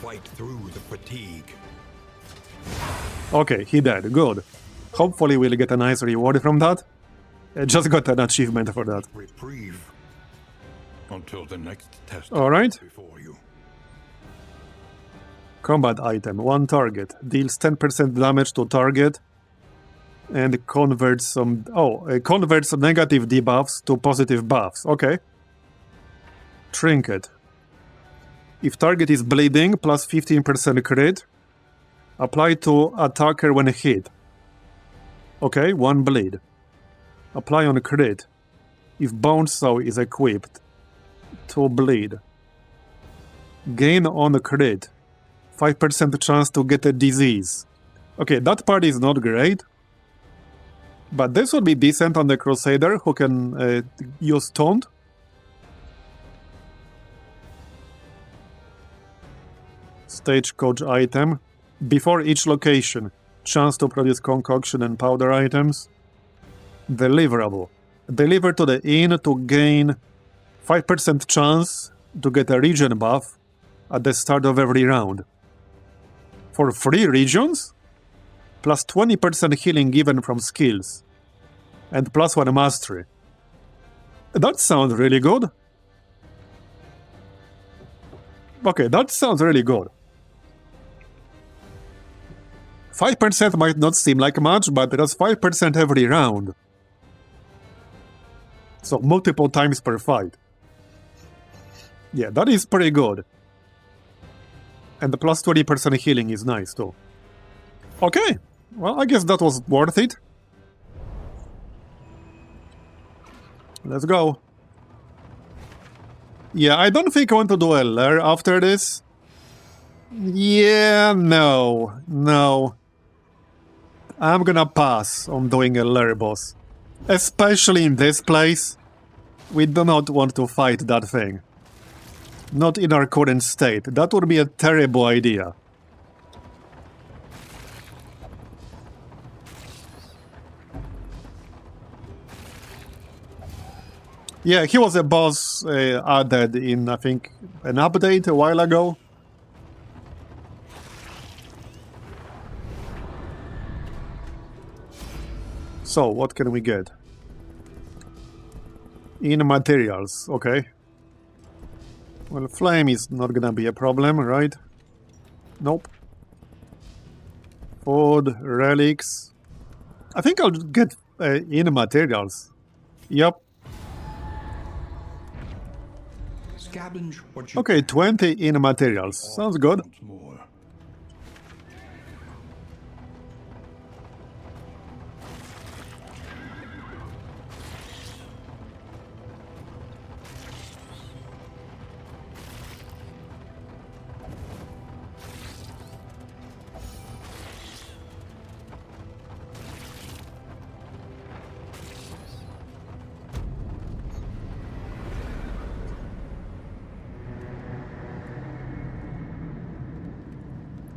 Fight through the fatigue. Okay, he dead. Good. Hopefully we'll get a nice reward from that. I just got an achievement for that. Reprieve. Until the next test. Alright. Before you. Combat item, one target. Deals 10% damage to target and converts some... converts negative debuffs to positive buffs. Okay. Trinket. If target is bleeding, plus 15% crit. Apply to attacker when hit. Okay, 1 bleed. Apply on crit. If Bone Saw is equipped. 2 bleed. Gain on crit. 5% chance to get a disease. Okay, that part is not great. But this would be decent on the Crusader who can use Taunt. Stagecoach item. Before each location. Chance to produce concoction and powder items. Deliverable. Deliver to the inn to gain 5% chance to get a region buff at the start of every round. For 3 regions? Plus 20% healing given from skills. And plus 1 mastery. That sounds really good. Okay, that sounds really good. 5% might not seem like much, but that's 5% every round. So multiple times per fight. Yeah, that is pretty good. And the plus 20% healing is nice too. Okay, well, I guess that was worth it. Let's go. Yeah, I don't think I want to do a lair after this. Yeah, no. I'm gonna pass on doing a lair boss. Especially in this place. We do not want to fight that thing. Not in our current state. That would be a terrible idea. Yeah, he was a boss added in, I think, an update a while ago. So, what can we get? In materials, okay. Well, flame is not gonna be a problem, right? Nope. Food, relics. I think I'll get in materials. Yep. Scavenge what you Okay, 20 in materials. Sounds good. more.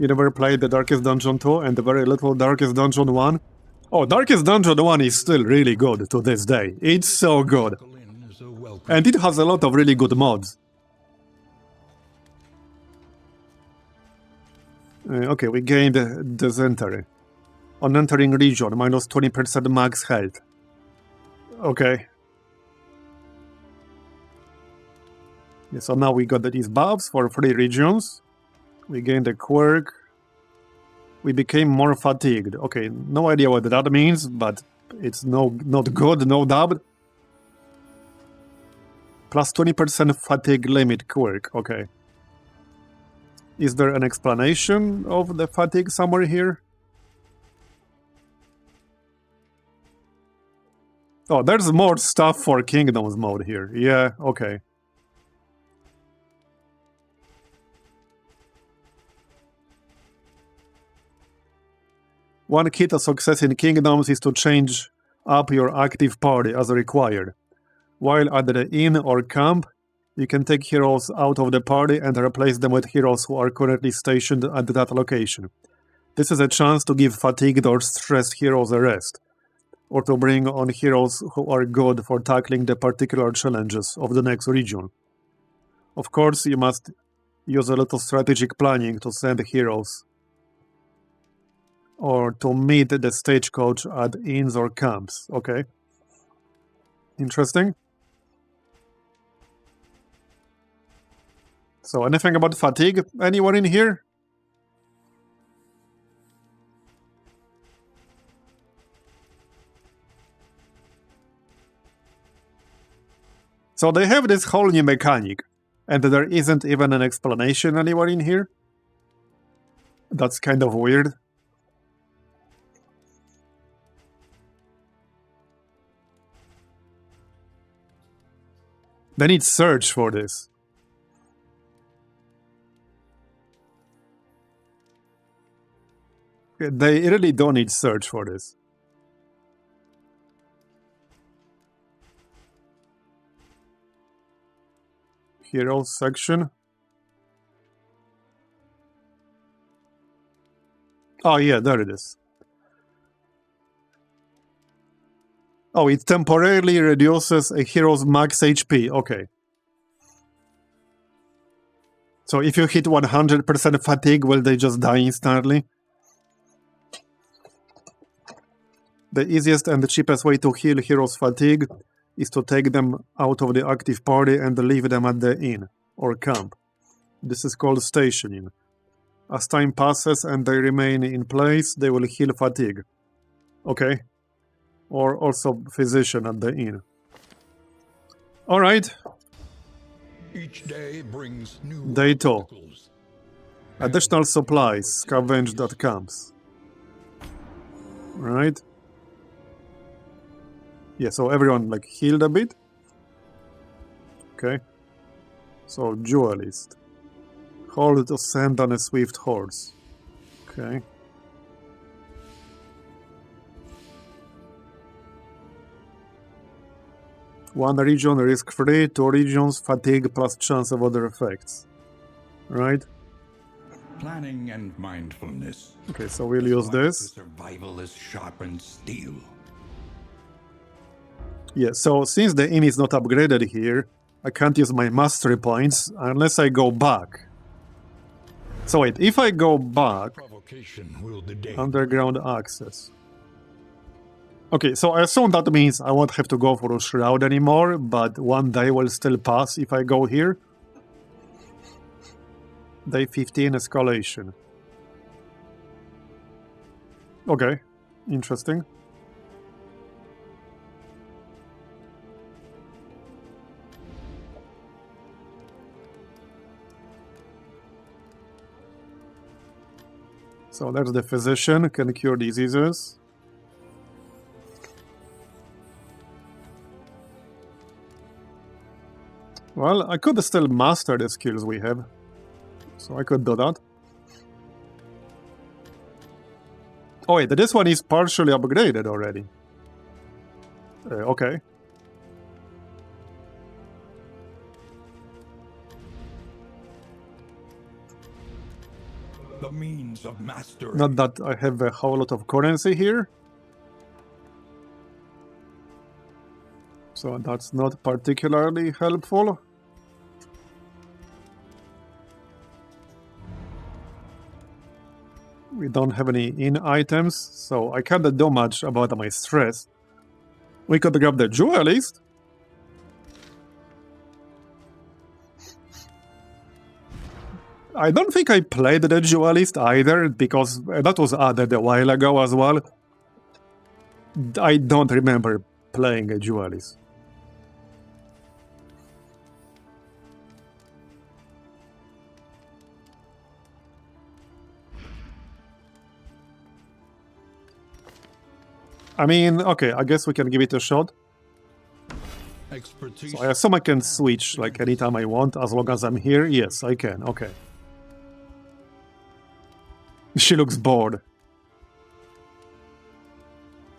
You never played the Darkest Dungeon 2 and the very little Darkest Dungeon 1? Oh, Darkest Dungeon 1 is still really good to this day. It's so good. And it has a lot of really good mods. Okay, we gained Dysentery. On entering region, minus 20% max health. Okay. Yeah, so now we got these buffs for 3 regions. We gained a quirk. We became more fatigued. Okay, no idea what that means, but it's not good, no doubt. Plus 20% fatigue limit quirk, okay. Is there an explanation of the fatigue somewhere here? Oh, there's more stuff for Kingdoms mode here. Yeah, okay. One key to success in Kingdoms is to change up your active party as required. While at the inn or camp, you can take heroes out of the party and replace them with heroes who are currently stationed at that location. This is a chance to give fatigued or stressed heroes a rest, or to bring on heroes who are good for tackling the particular challenges of the next region. Of course, you must use a little strategic planning to send heroes or to meet the stagecoach at inns or camps. Okay. Interesting. So, anything about fatigue? Anyone in here? So they have this whole new mechanic, and there isn't even an explanation anywhere in here. That's kind of weird. They need search for this. They really don't need search for this. Heroes section. Oh yeah, there it is. Oh, it temporarily reduces a hero's max HP. Okay. So if you hit 100% fatigue, will they just die instantly? The easiest and the cheapest way to heal heroes' fatigue is to take them out of the active party and leave them at the inn or camp. This is called stationing. As time passes and they remain in place, they will heal fatigue. Okay. Or also physician at the inn. Alright. Each day brings new Day 2. obstacles. Additional supplies scavenged at camps. Right. Yeah, so everyone like healed a bit. Okay. So duelist. Hold to send on a swift horse. Okay. One region risk-free, 2 regions fatigue plus chance of other effects. Right? Planning and mindfulness. Okay, so we'll use this. Survival is sharpened steel. Yeah, so since the inn is not upgraded here, I can't use my mastery points unless I go back. So wait, if I go back, Provocation will the day. underground access. Okay, so I assume that means I won't have to go for a shroud anymore, but one day will still pass if I go here. Day 15 escalation. Okay, interesting. So there's the physician, can cure diseases. Well, I could still master the skills we have. So I could do that. Oh wait, this one is partially upgraded already. Okay. The means of mastery. Not that I have a whole lot of currency here. So that's not particularly helpful. We don't have any in items, so I can't do much about my stress. We could grab the duelist. I don't think I played the duelist either, because that was added a while ago as well. I don't remember playing a duelist. I mean, okay, I guess we can give it a shot. Expertise. So I assume I can switch like anytime I want, as long as I'm here. Yes, I can, okay. She looks bored.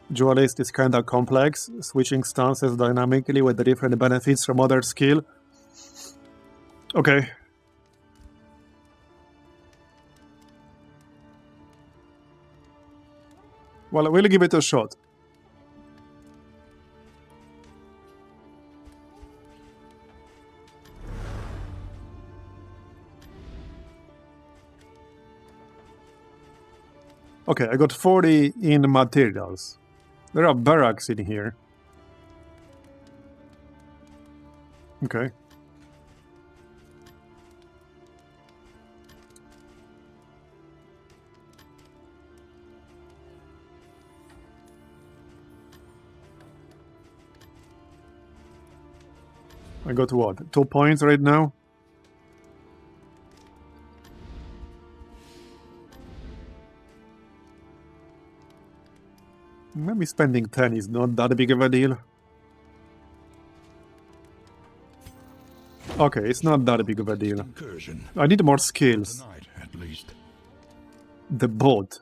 Duelist is kinda complex, switching stances dynamically with the different benefits from other skill. Okay. Well, we'll give it a shot. Okay, I got 40 in materials. There are barracks in here. Okay. I got what? 2 points right now? Maybe spending 10 is not that big of a deal. Okay, it's not that big of a deal. Incursion. I need more skills. Tonight, at least. The boat.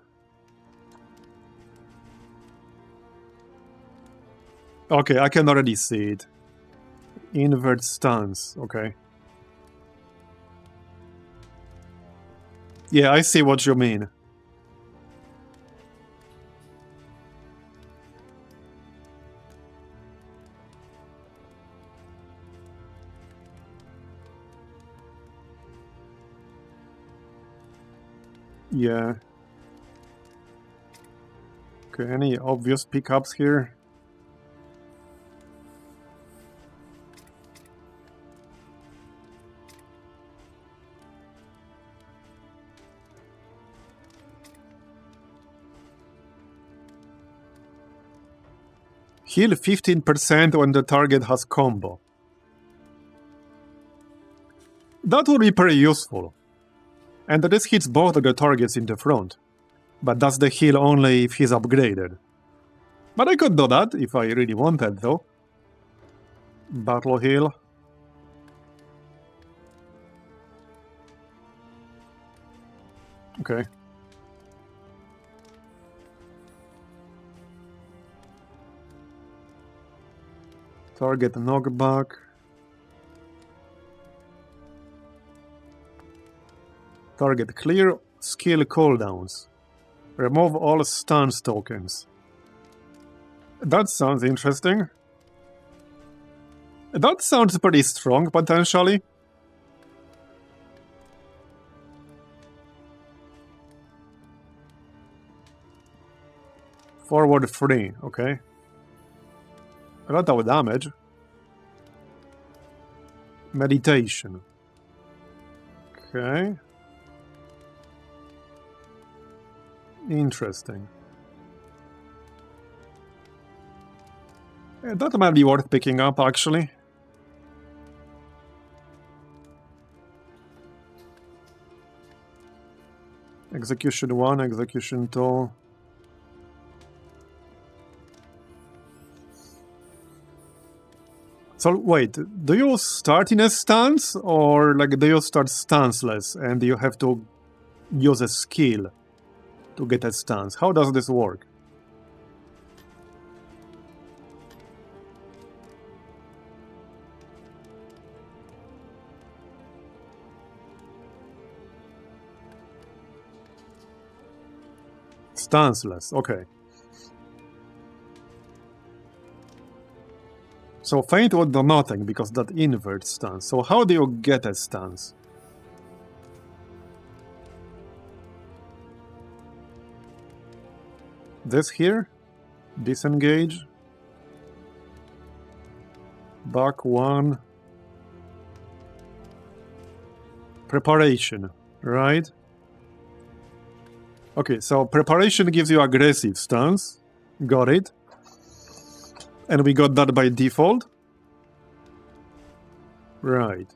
Okay, I can already see it. Invert stance, okay. Yeah, I see what you mean. Yeah. Okay, any obvious pickups here? Heal 15% when the target has combo. That would be pretty useful. And this hits both of the targets in the front. But that's the heal only if he's upgraded. But I could do that if I really wanted, though. Battle heal. Okay. Target knockback. Target clear. Skill cooldowns. Remove all stance tokens. That sounds interesting. That sounds pretty strong, potentially. Forward 3, okay. A lot of damage. Meditation. Okay. Interesting. Yeah, that might be worth picking up, actually. Execution 1, Execution 2. So wait, do you start in a stance, or like do you start stanceless and you have to use a skill to get a stance? How does this work? Stanceless, okay. So faint would do nothing because that inverts stance. So how do you get a stance? This here? Disengage. Back 1. Preparation, right? Okay, so preparation gives you aggressive stance. Got it. And we got that by default. Right.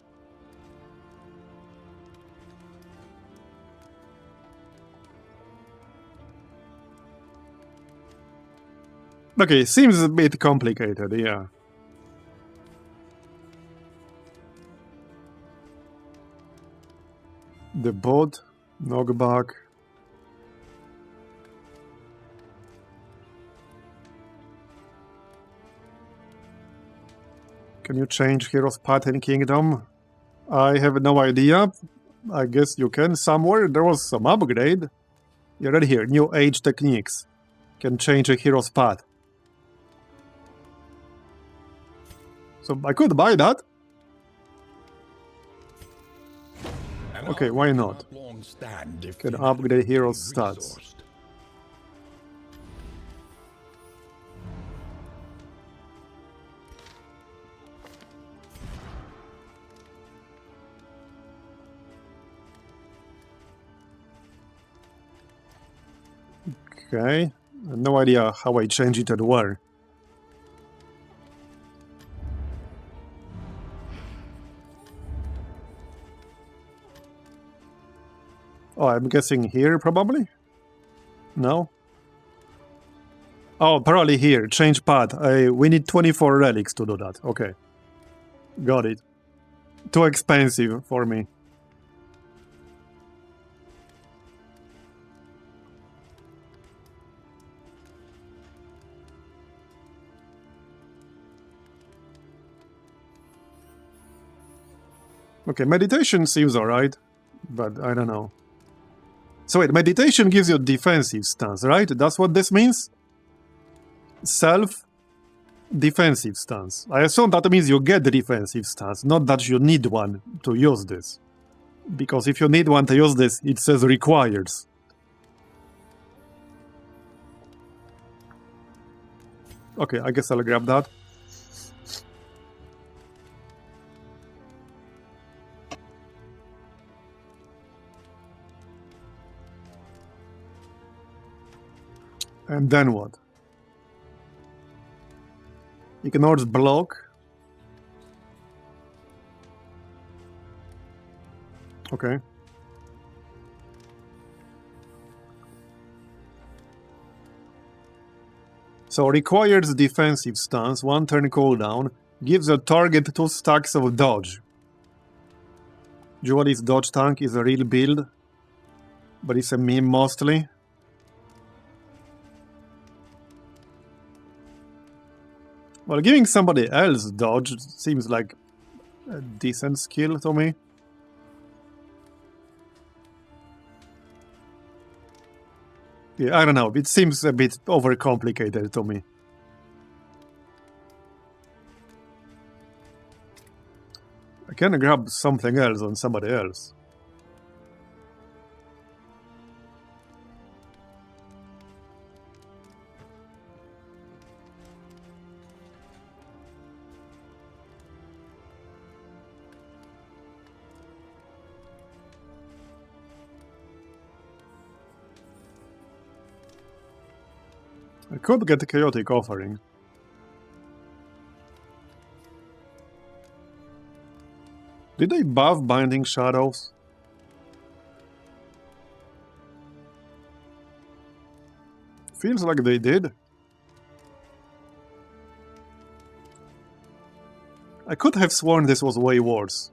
Okay, seems a bit complicated, yeah. The boat, knockback. Can you change hero's path in Kingdom? I have no idea. I guess you can somewhere. There was some upgrade. Yeah, right here. New age techniques. Can change a hero's path. So I could buy that. Okay, why not? Can upgrade hero's stats. Okay, no idea how I change it and where. Oh, I'm guessing here, probably? No? Oh, probably here. Change path. We need 24 relics to do that. Okay. Got it. Too expensive for me. Okay, meditation seems alright, but I don't know. So wait, meditation gives you a defensive stance, right? That's what this means? Self-defensive stance. I assume that means you get the defensive stance, not that you need one to use this. Because if you need one to use this, it says requires. Okay, I guess I'll grab that. And then what? Ignores block. Okay. So requires defensive stance, 1 turn cooldown, gives a target 2 stacks of dodge. Juwali's dodge tank is a real build, but it's a meme mostly. Well, giving somebody else dodge seems like a decent skill to me. Yeah, I don't know, it seems a bit overcomplicated to me. I can grab something else on somebody else. I could get a chaotic offering. Did they buff Binding Shadows? Feels like they did. I could have sworn this was way worse.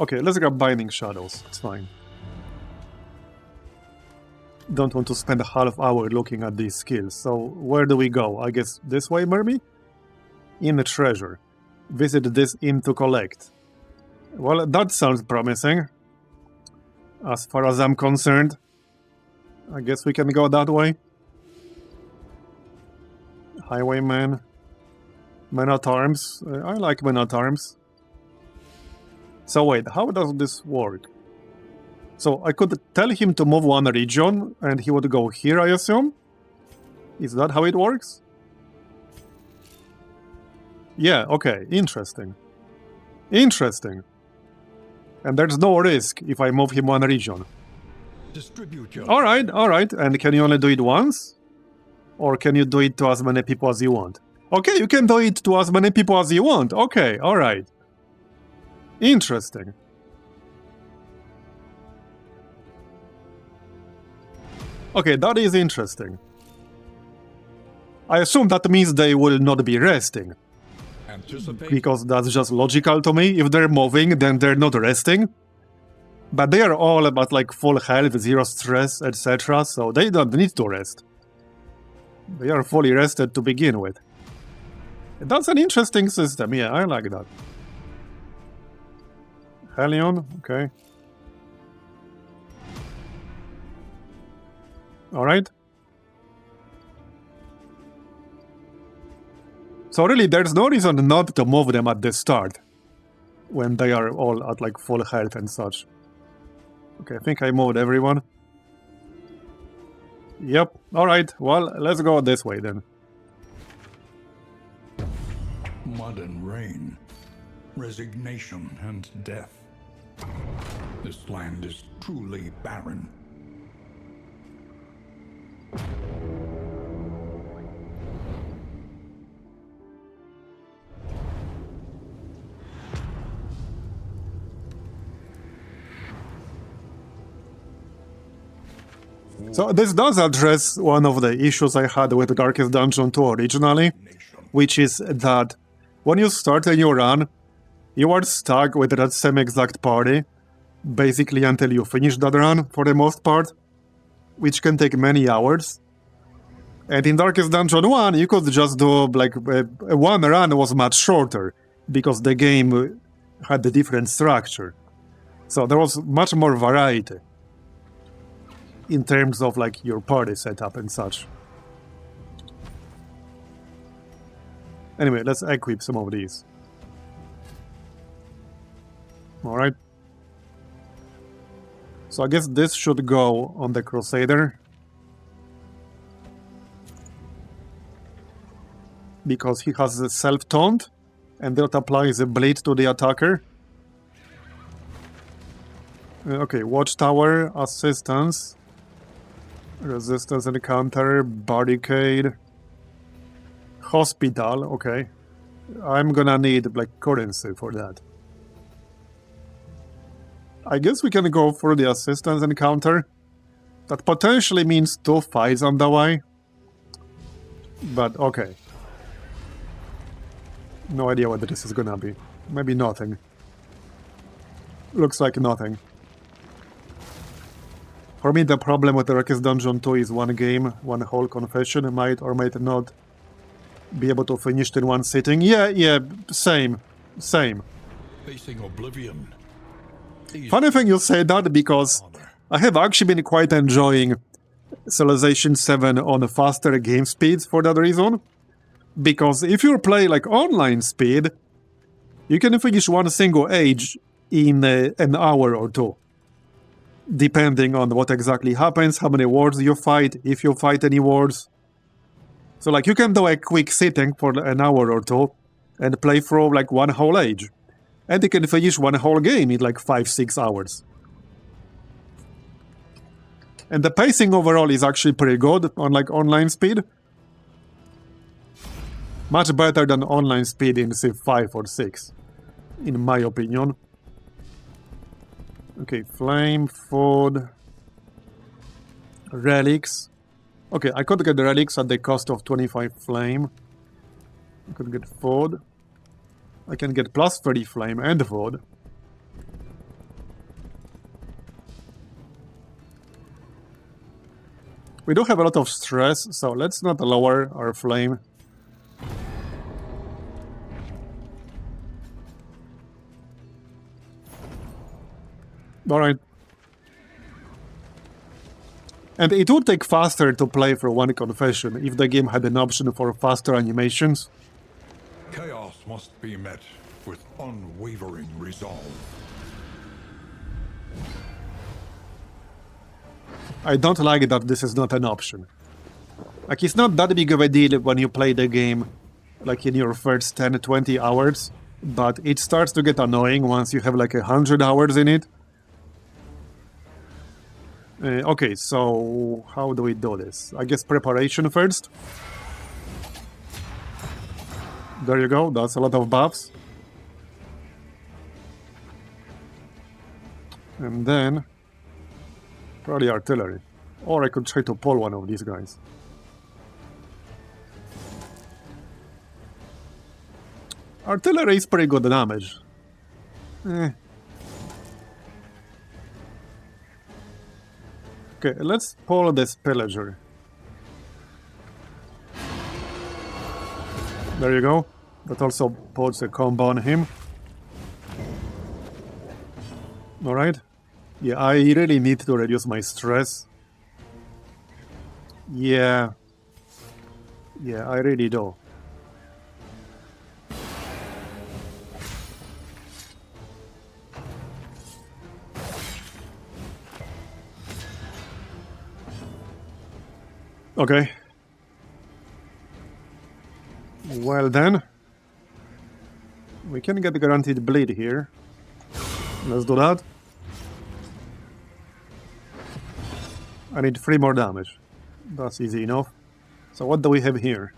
Okay, let's grab Binding Shadows. It's fine. Don't want to spend a half hour looking at these skills. So, where do we go? I guess this way, maybe? In the treasure. Visit this inn to collect. Well, that sounds promising. As far as I'm concerned. I guess we can go that way. Highwayman. Men-at-Arms. I like Men-at-Arms. So wait, how does this work? So I could tell him to move one region, and he would go here, I assume? Is that how it works? Yeah, okay, interesting. Interesting. And there's no risk if I move him one region. Alright, and can you only do it once? Or can you do it to as many people as you want? Okay, you can do it to as many people as you want. Okay, alright. Interesting. Okay, that is interesting. I assume that means they will not be resting. Because that's just logical to me. If they're moving, then they're not resting. But they are all about like full health, 0 stress, etc. So they don't need to rest. They are fully rested to begin with. That's an interesting system, yeah, I like that. Helion, okay. Alright. So really, there's no reason not to move them at the start. When they are all at like full health and such. Okay, I think I moved everyone. Yep, alright, well, let's go this way then. Mud and rain, resignation and death. This land is truly barren. So this does address one of the issues I had with Darkest Dungeon 2 originally, which is that when you start a new run, you are stuck with that same exact party, basically until you finish that run for the most part, which can take many hours. And in Darkest Dungeon 1, you could just do, like, one run was much shorter, because the game had a different structure. So there was much more variety in terms of, like, your party setup and such. Anyway, let's equip some of these. Alright. So I guess this should go on the Crusader, because he has a self-taunt, and that applies a bleed to the attacker. Okay, Watchtower, Assistance, Resistance and Counter, Barricade, Hospital, okay. I'm gonna need, like, currency for that. I guess we can go for the Assistance and Counter. That potentially means 2 fights on the way. But, okay. No idea what this is gonna be. Maybe nothing. Looks like nothing. For me, the problem with the Darkest Dungeon 2 is one game, one whole confession. Might or might not be able to finish it in one sitting. Yeah, same. Facing oblivion. Funny thing you say that, because I have actually been quite enjoying Civilization 7 on faster game speeds for that reason. Because if you play, like, online speed, you can finish one single age in an hour or two. Depending on what exactly happens, how many wards you fight, if you fight any wards. So, like, you can do a quick sitting for an hour or two and play through, like, one whole age. And you can finish one whole game in, like, 5-6 hours. And the pacing overall is actually pretty good on, like, online speed. Much better than online speed in Civ 5 or 6, in my opinion. Okay, flame, food, relics. Okay, I could get the relics at the cost of 25 flame. I could get food. I can get plus 30 flame and food. We do have a lot of stress, so let's not lower our flame. Alright. And it would take faster to play for one confession if the game had an option for faster animations. Chaos must be met with unwavering resolve. I don't like that this is not an option. Like, it's not that big of a deal when you play the game, like, in your first 10-20 hours, but it starts to get annoying once you have, like, 100 hours in it. Okay, so how do we do this? I guess preparation first. There you go, that's a lot of buffs. And then probably artillery. Or I could try to pull one of these guys. Artillery is pretty good damage. Okay, let's pull this pillager. There you go. That also puts a combo on him. Alright. Yeah, I really need to reduce my stress. Yeah, I really do. Okay. Well then, we can get guaranteed bleed here. Let's do that. I need 3 more damage. That's easy enough. So what do we have here?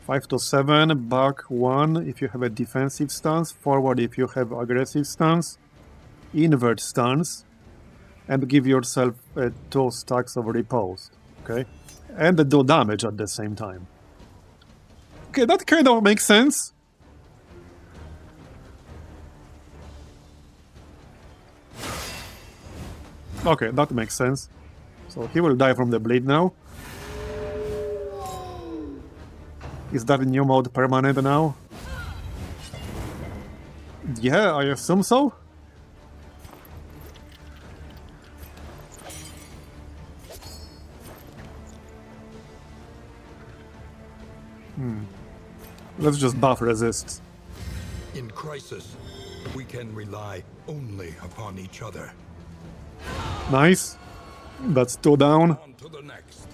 5 to 7, back 1 if you have a defensive stance, forward if you have aggressive stance, invert stance. and give yourself 2 stacks of riposte, okay? And do damage at the same time. Okay, that kind of makes sense. Okay, that makes sense. So he will die from the bleed now. Is that new mode permanent now? Yeah, I assume so. Let's just buff resist. In crisis, we can rely only upon each other. Nice. That's 2 down. On to the next.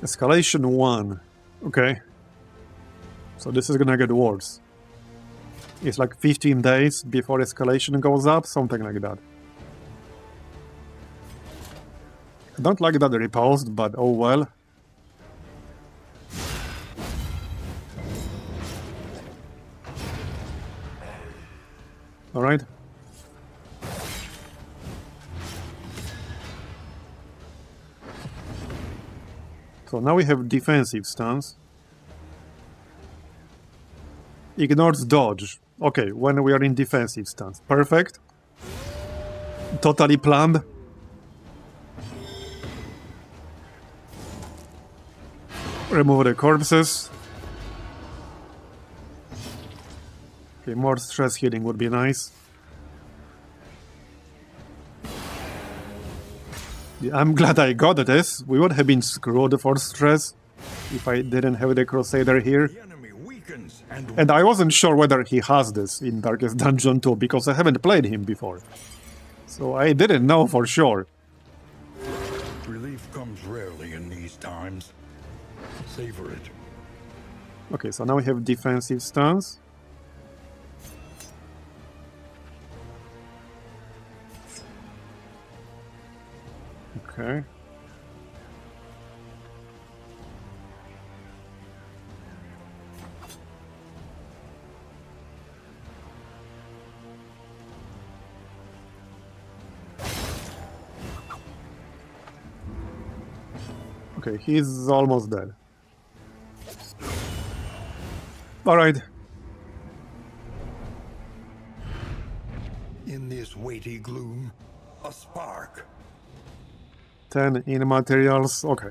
Escalation 1. Okay. So this is gonna get worse. It's like 15 days before escalation goes up, something like that. I don't like that riposte, but oh well. Alright. So now we have defensive stance. Ignores dodge. Okay, when we are in defensive stance. Perfect. Totally planned. Remove the corpses. Okay, more stress healing would be nice. Yeah, I'm glad I got this. We would have been screwed for stress if I didn't have the Crusader here. The enemy weakens and And I wasn't sure whether he has this in Darkest Dungeon 2 because I haven't played him before. So I didn't know for sure. relief comes rarely in these times. Savor it. Okay, so now we have defensive stance. Okay. Okay, he's almost dead. Alright. In this weighty gloom, a spark. 10 in materials, okay.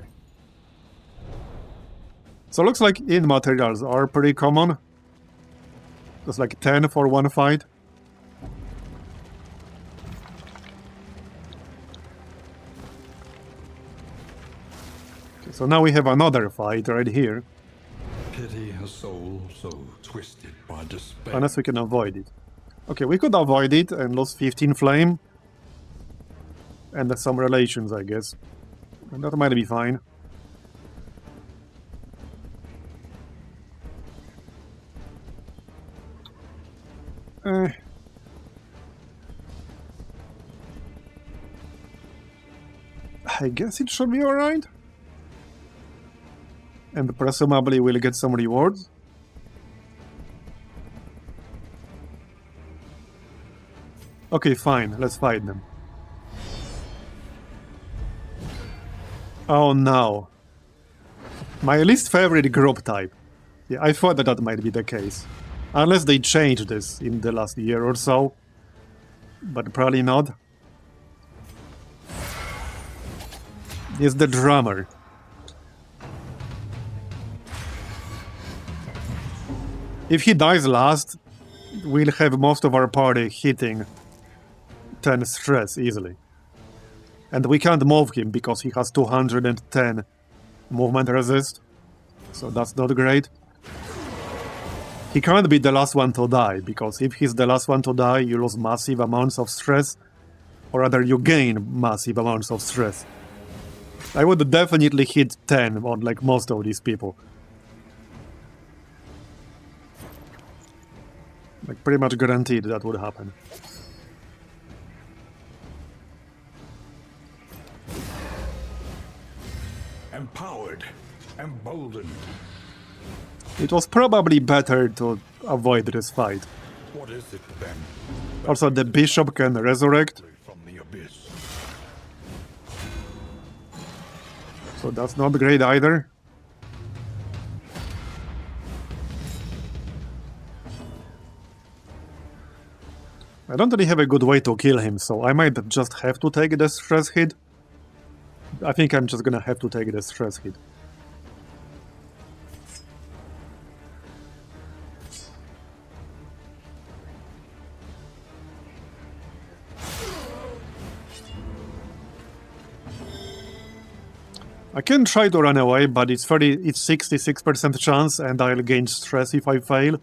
So looks like in materials are pretty common. Just like 10 for one fight. Okay, so now we have another fight right here. Pity a soul so twisted by despair. Unless we can avoid it. Okay, we could avoid it and lose 15 flame. And some relations, I guess. And that might be fine. I guess it should be alright. And presumably we'll get some rewards. Okay, fine, let's fight them. Oh no. My least favorite group type. Yeah, I thought that that might be the case. Unless they changed this in the last year or so. But probably not. It's the drummer. If he dies last, we'll have most of our party hitting 10 stress easily. And we can't move him because he has 210 movement resist. So that's not great. He can't be the last one to die, because if he's the last one to die, you lose massive amounts of stress. Or rather, you gain massive amounts of stress. I would definitely hit 10 on like most of these people. Like pretty much guaranteed that would happen. Empowered, emboldened. It was probably better to avoid this fight. What is it then? Also, the bishop can resurrect, from the abyss. so that's not great either. I don't really have a good way to kill him, so I might just have to take the stress hit. I think I'm just gonna have to take the stress hit. I can try to run away, but it's 66% chance, and I'll gain stress if I fail.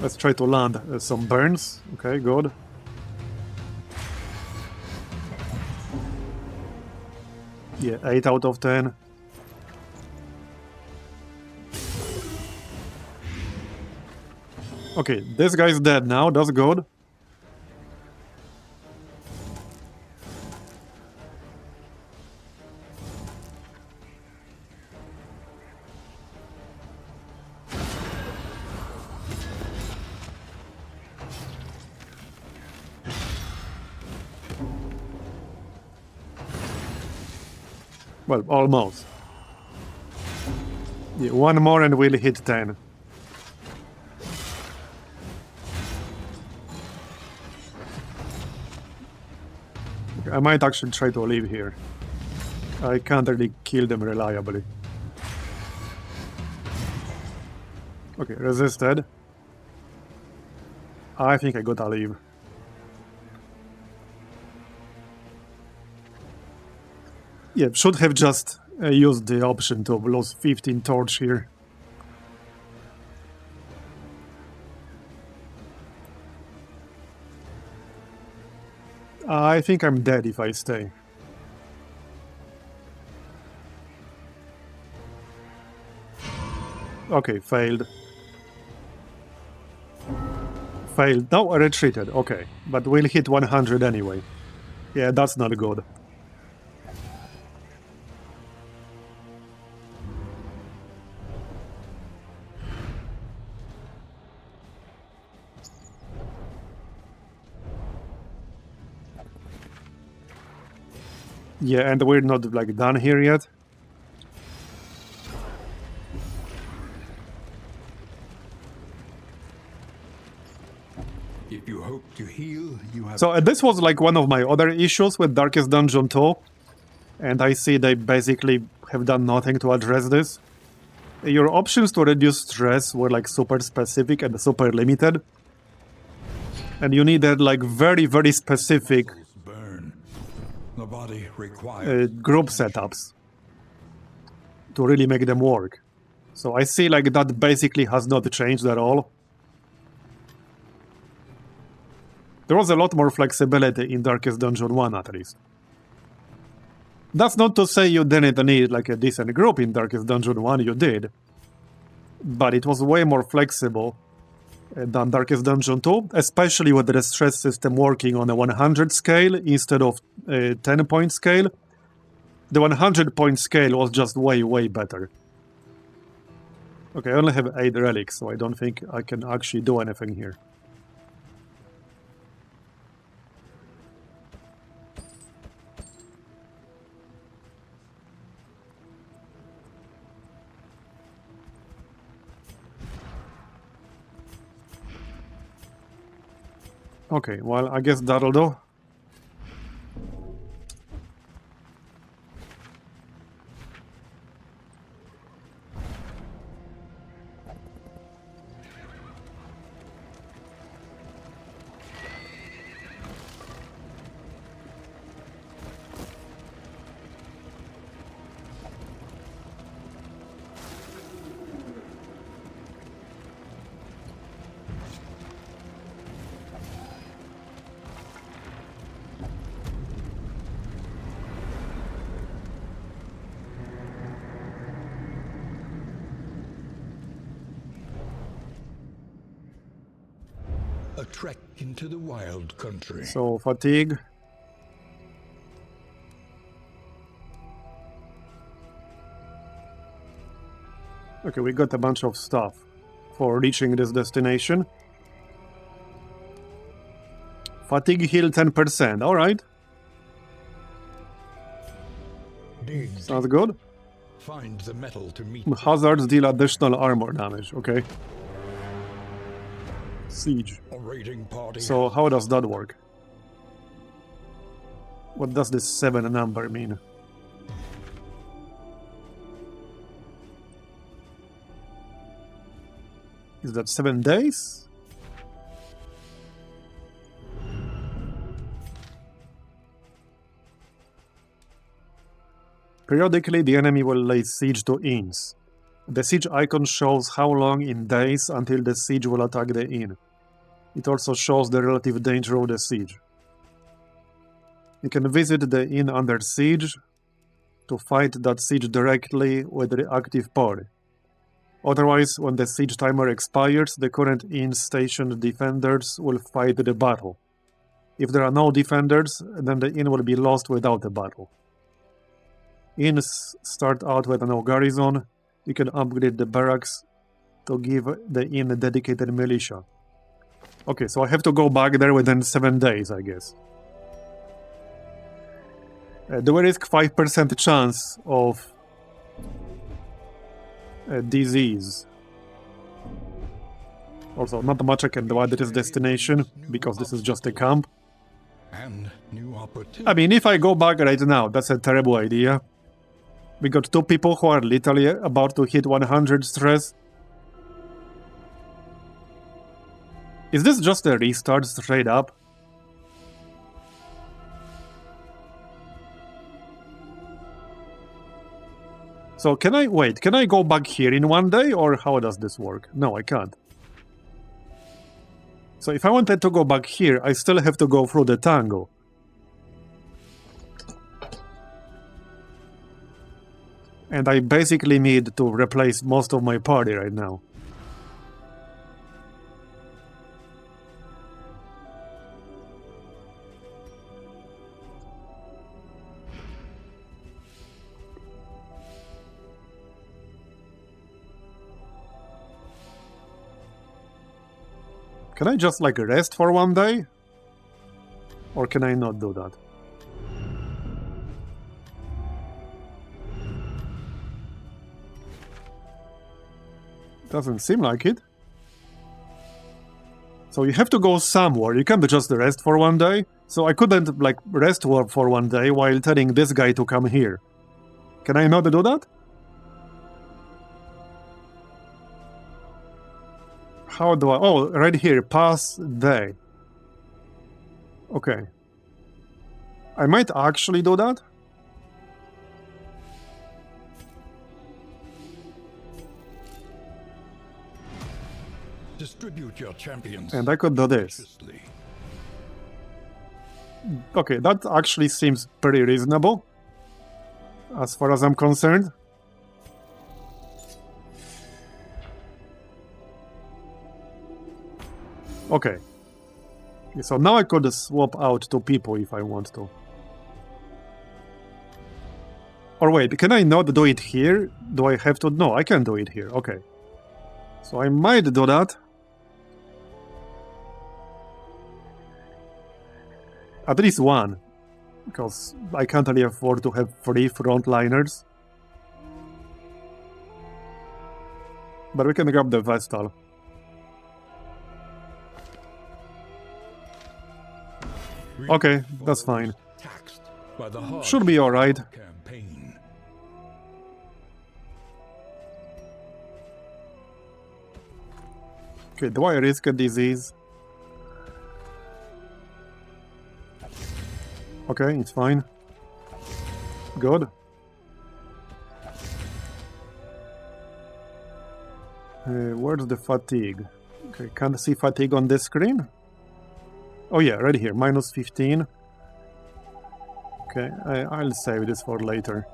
Let's try to land some burns. Okay, good. Yeah, 8 out of 10. Okay, this guy's dead now, that's good. Well, almost. Yeah, one more and we'll hit 10. Okay, I might actually try to leave here. I can't really kill them reliably. Okay, resisted. I think I gotta leave. Yeah, should have just used the option to lose 15 torch here. I think I'm dead if I stay. Okay, failed. Failed. No, I retreated. Okay, but we'll hit 100 anyway. Yeah, that's not good. Yeah, and we're not like done here yet. If you hope to heal, you have... So this was like one of my other issues with Darkest Dungeon 2, and I see they basically have done nothing to address this. Your options to reduce stress were like super specific and super limited, and you needed like very specific burn. The body requires... group setups to really make them work. So I see like that basically has not changed at all. There was a lot more flexibility in Darkest Dungeon 1 at least. That's not to say you didn't need like a decent group in Darkest Dungeon 1, you did. But it was way more flexible than Darkest Dungeon 2, especially with the stress system working on a 100 scale instead of a 10-point scale. The 100-point scale was just way better. Okay, I only have 8 relics, so I don't think I can actually do anything here. Okay, well, I guess that'll do. A trek into the wild country. So, fatigue. Okay, we got a bunch of stuff for reaching this destination. Fatigue heal 10%, alright. Sounds good. Find the metal to meet. Hazards deal additional armor damage, okay. Siege. A raiding party. So how does that work? What does this 7 number mean? Is that 7 days? Periodically, the enemy will lay siege to inns. The siege icon shows how long in days until the siege will attack the inn. It also shows the relative danger of the siege. You can visit the inn under siege to fight that siege directly with the active party. Otherwise, when the siege timer expires, the current inn's stationed defenders will fight the battle. If there are no defenders, then the inn will be lost without a battle. Inns start out with no garrison. You can upgrade the barracks to give the inn a dedicated militia. Okay, so I have to go back there within 7 days, I guess. Do we risk 5% chance of disease? Also, not much I can do at this destination, because this is just a camp. And new opportunity. I mean, if I go back right now, that's a terrible idea. We got 2 people who are literally about to hit 100 stress. Is this just a restart straight up? So can I go back here in 1 day, or how does this work? No, I can't. So if I wanted to go back here, I still have to go through the tango. And I basically need to replace most of my party right now. Can I just like rest for 1 day? Or can I not do that? Doesn't seem like it. So you have to go somewhere. You can't just rest for 1 day. So I couldn't like rest for 1 day while telling this guy to come here. Can I not do that? How do I... Oh, right here. Pass day. Okay. I might actually do that. Distribute your champions. And I could do this. Okay, that actually seems pretty reasonable, as far as I'm concerned. Okay. So now I could swap out 2 people if I want to. Or wait, can I not do it here? Do I have to? No, I can do it here. Okay. So I might do that. At least 1. Because I can't really afford to have 3 frontliners. But we can grab the Vestal. Okay, that's fine. Should be alright. Okay, do I risk a disease? Okay, it's fine. Good. Where's the fatigue? Okay, can't see fatigue on this screen. Oh yeah, right here, minus 15. Okay, I'll save this for later.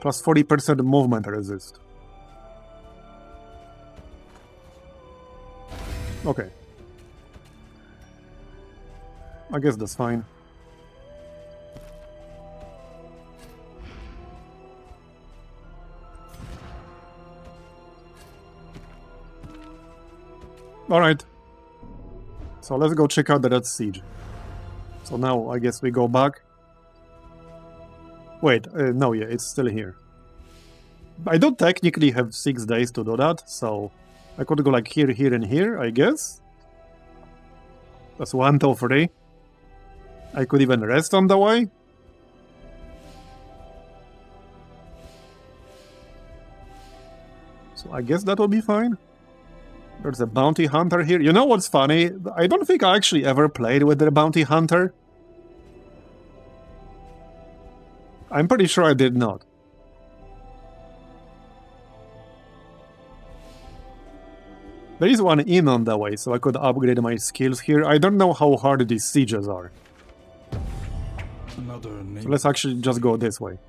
Plus 40% movement resist. Okay. I guess that's fine. Alright. So let's go check out that siege. So now I guess we go back. Wait, no, yeah, it's still here. I don't technically have 6 days to do that, so I could go like here, here, and here, I guess. That's 1, 2, 3. I could even rest on the way. So I guess that will be fine. There's a bounty hunter here. You know what's funny? I don't think I actually ever played with the bounty hunter. I'm pretty sure I did not. There is one inn on the way, so I could upgrade my skills here. I don't know how hard these sieges are. So let's actually just go this way.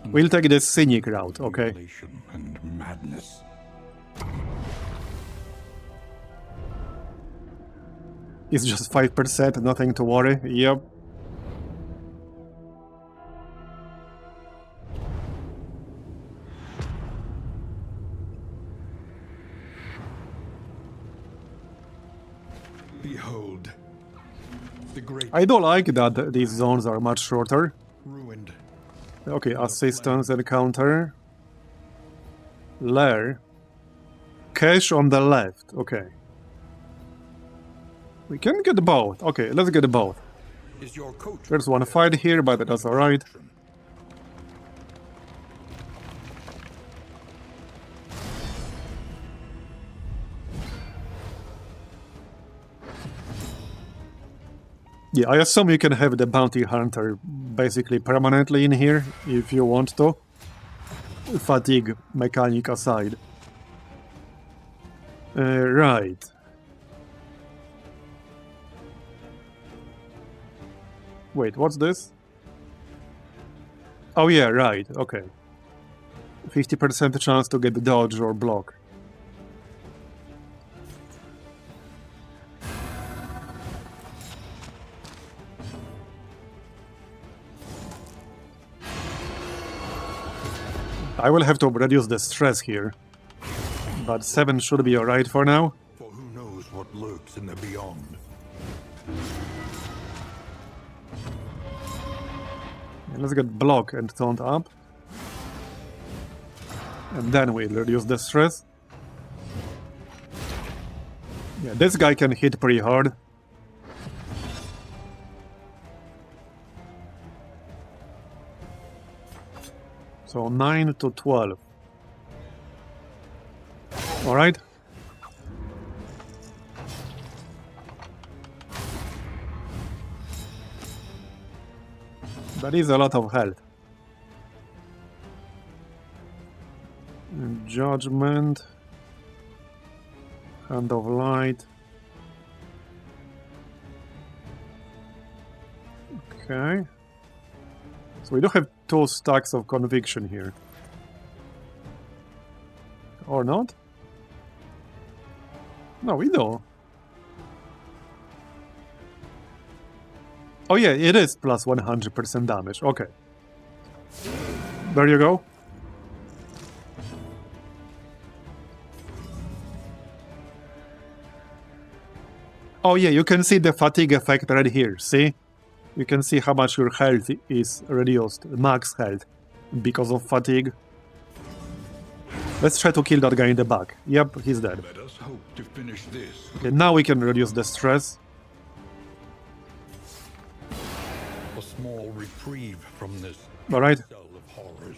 We'll take the scenic route, okay? And madness. It's just 5%, nothing to worry. Yep. Behold, the great I do like that these zones are much shorter. ruined. Okay, assistance encounter. Lair. Cache on the left, okay. We can get both. Okay, let's get both. Is your coach? There's one fight here, but that's alright. Yeah, I assume you can have the bounty hunter basically permanently in here, if you want to. Fatigue mechanic aside. Right. Wait, what's this? Oh yeah, right, okay. 50% chance to get dodge or block. I will have to reduce the stress here. But 7 should be alright for now. For who knows what lurks in the beyond. Let's get block and taunt up. And then we'll reduce the stress. Yeah, this guy can hit pretty hard. So 9 to 12. Alright. That is a lot of health. Judgment. Hand of Light. Okay. So we do have 2 stacks of conviction here. Or not? No, we do. Oh yeah, it is plus 100% damage. Okay. There you go. Oh yeah, you can see the fatigue effect right here, see? You can see how much your health is reduced, max health, because of fatigue. Let's try to kill that guy in the back. Yep, he's dead. Let us hope to finish this. Okay, now we can reduce the stress. A small reprieve from this Alright. cell of horrors.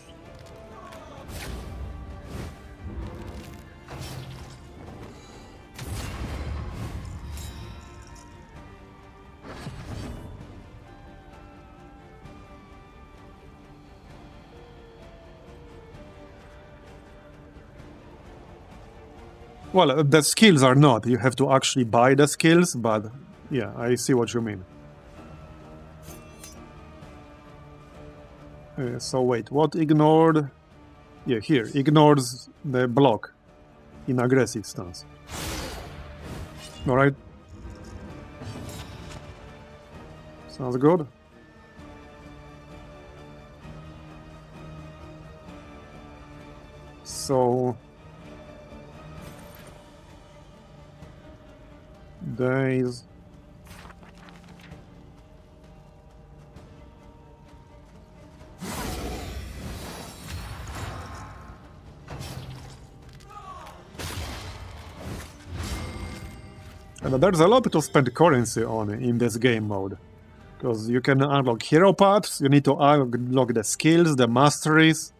Well, the skills are not. You have to actually buy the skills, but yeah, I see what you mean. So wait, what ignored? Yeah, here, ignores the block in aggressive stance. Alright. Sounds good. So... days. And there's a lot to spend currency on in this game mode. Because you can unlock hero paths, you need to unlock the skills, the masteries,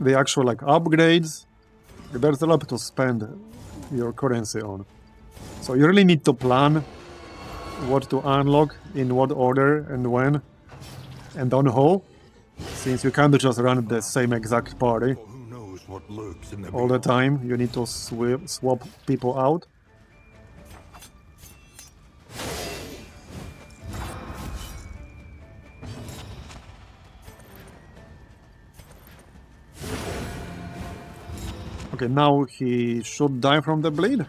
the actual like upgrades. There's a lot to spend your currency on. So you really need to plan what to unlock, in what order and when, and on who, since you can't just run the same exact party Who knows what lurks in the all the time. You need to swap people out. Okay, now he should die from the bleed.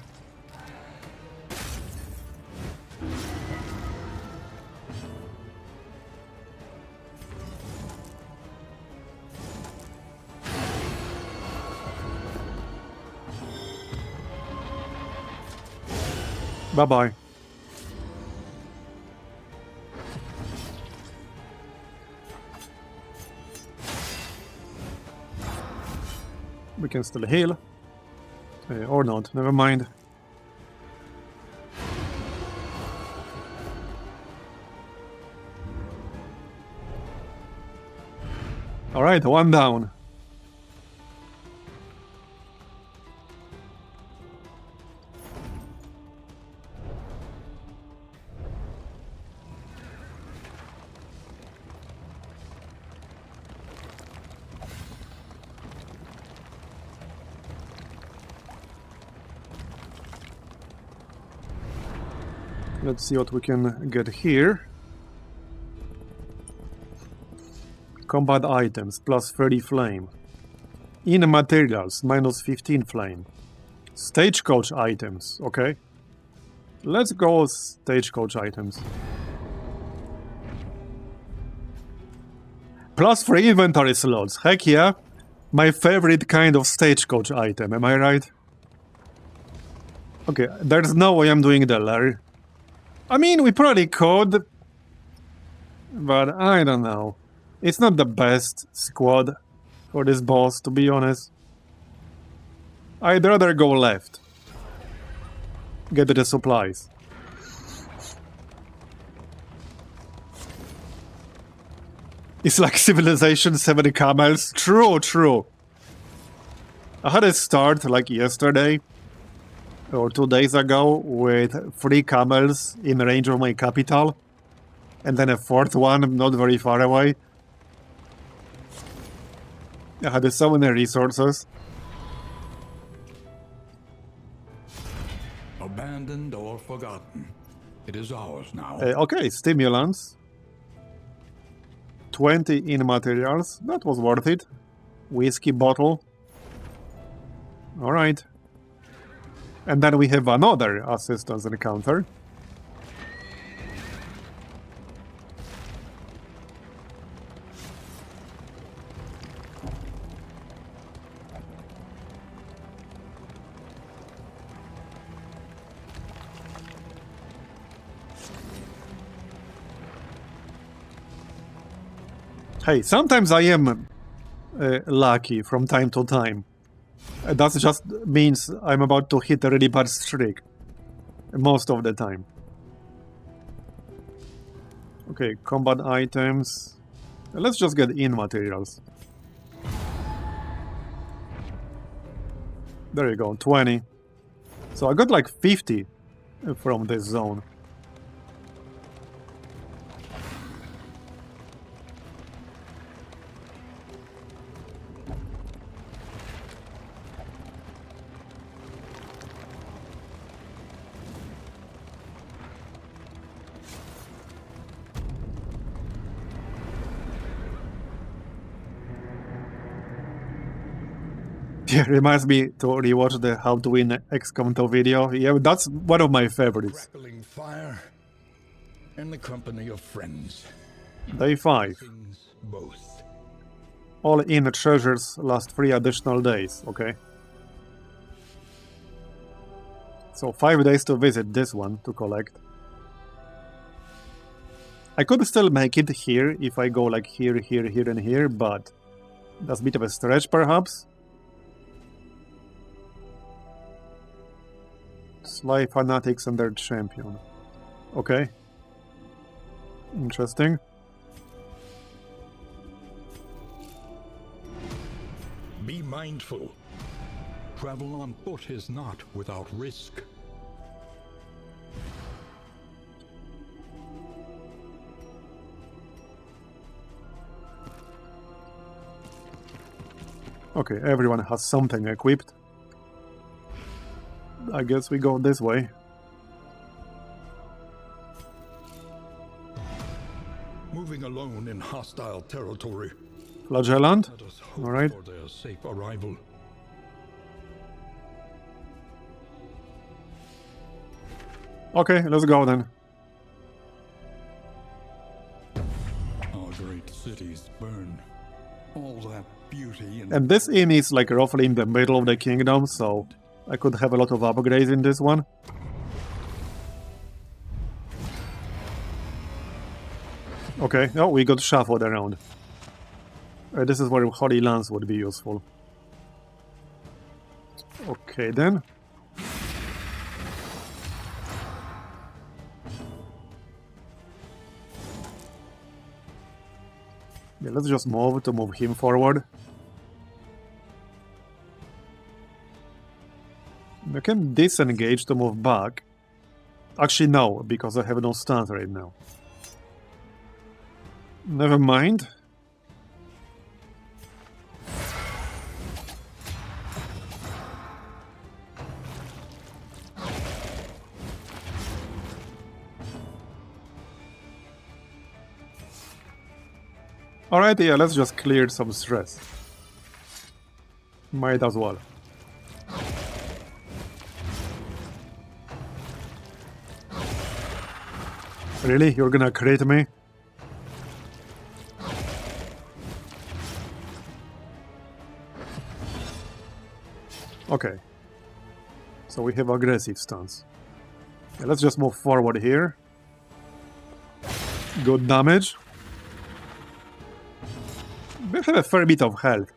Bye-bye. We can still heal. Or not, never mind. Alright, one down. Let's see what we can get here. Combat items, plus 30 flame. In materials, minus 15 flame. Stagecoach items, okay. Let's go stagecoach items. Plus 3 inventory slots, heck yeah. My favorite kind of stagecoach item, am I right? Okay, there's no way I'm doing the Larry. I mean, we probably could, but I don't know. It's not the best squad for this boss, to be honest. I'd rather go left. Get the supplies. It's like Civilization 7 camels. True, true. I had a start like yesterday or 2 days ago with 3 camels in range of my capital, and then a 4th one not very far away. I had so many resources. Abandoned or forgotten. It is ours now. Okay, stimulants. 20 in materials. That was worth it. Whiskey bottle. Alright. And then we have another assistance encounter. Hey, sometimes I am lucky from time to time. That just means I'm about to hit a really bad streak. Most of the time. Okay, combat items. Let's just get in materials. There you go, 20. So I got like 50 from this zone. Yeah, reminds me to rewatch the How to Win XCOM 2 video. Yeah, that's one of my favorites. Crackling fire in the company of friends. Day 5. Things both. All in treasures last 3 additional days, okay. So 5 days to visit this one to collect. I could still make it here if I go like here, here, here, and here, but that's a bit of a stretch perhaps. Sly fanatics and their champion. Okay. Interesting. Be mindful. Travel on foot is not without risk. Okay, everyone has something equipped. I guess we go this way. Moving alone in hostile territory. Flagellant? Let us hope Alright. for their safe arrival. Okay, let's go then. Our great cities burn. All that beauty And this inn is like roughly in the middle of the kingdom, so I could have a lot of upgrades in this one. Okay, oh, we got shuffled around. This is where Holy Lance would be useful. Okay then. Yeah, let's just move to move him forward. I can disengage to move back. Actually, no, because I have no stance right now. Never mind. Alright, yeah, let's just clear some stress. Might as well. Really? You're gonna crit me? Okay. So we have aggressive stance. Yeah, let's just move forward here. Good damage. We have a fair bit of health.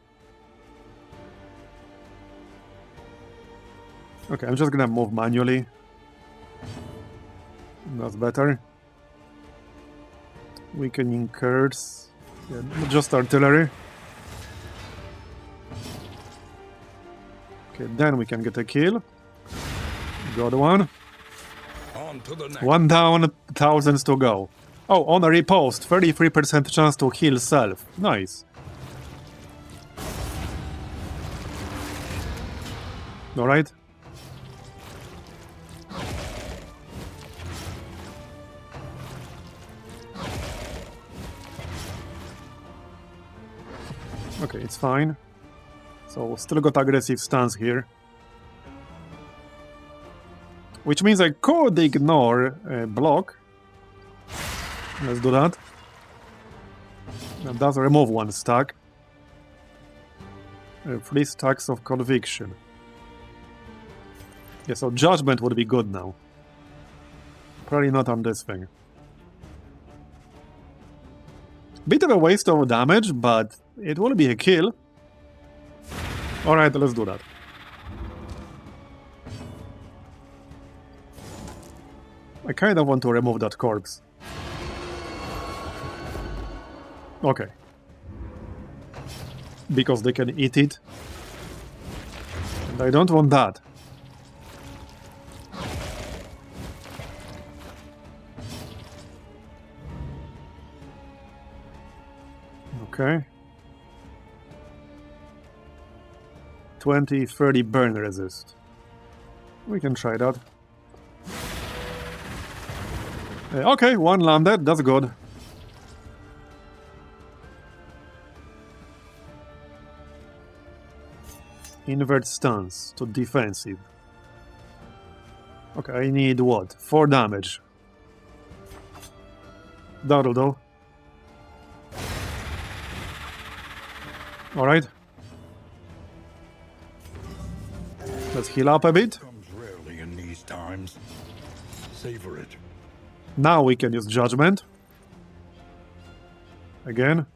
Okay, I'm just gonna move manually. That's better. Weakening curse. Yeah, just artillery. Okay, then we can get a kill. Got one. on to the next. One down, thousands to go. Oh, on a riposte, 33% chance to heal self. Nice. Alright. Okay, it's fine. So, still got aggressive stance here. Which means I could ignore a block. Let's do that. That does remove one stack. 3 stacks of conviction. Yeah, so judgment would be good now. Probably not on this thing. Bit of a waste of damage, but it will be a kill. Alright, let's do that. I kind of want to remove that corpse. Okay. Because they can eat it. And I don't want that. Okay. 20-30 burn resist. We can try that. Okay, one landed, that's good. Invert stance to defensive. Okay, I need what? 4 damage. That'll do. Alright. Let's heal up a bit. Comes rarely in these times. sometimes. Savor it. Now we can use judgment. Again.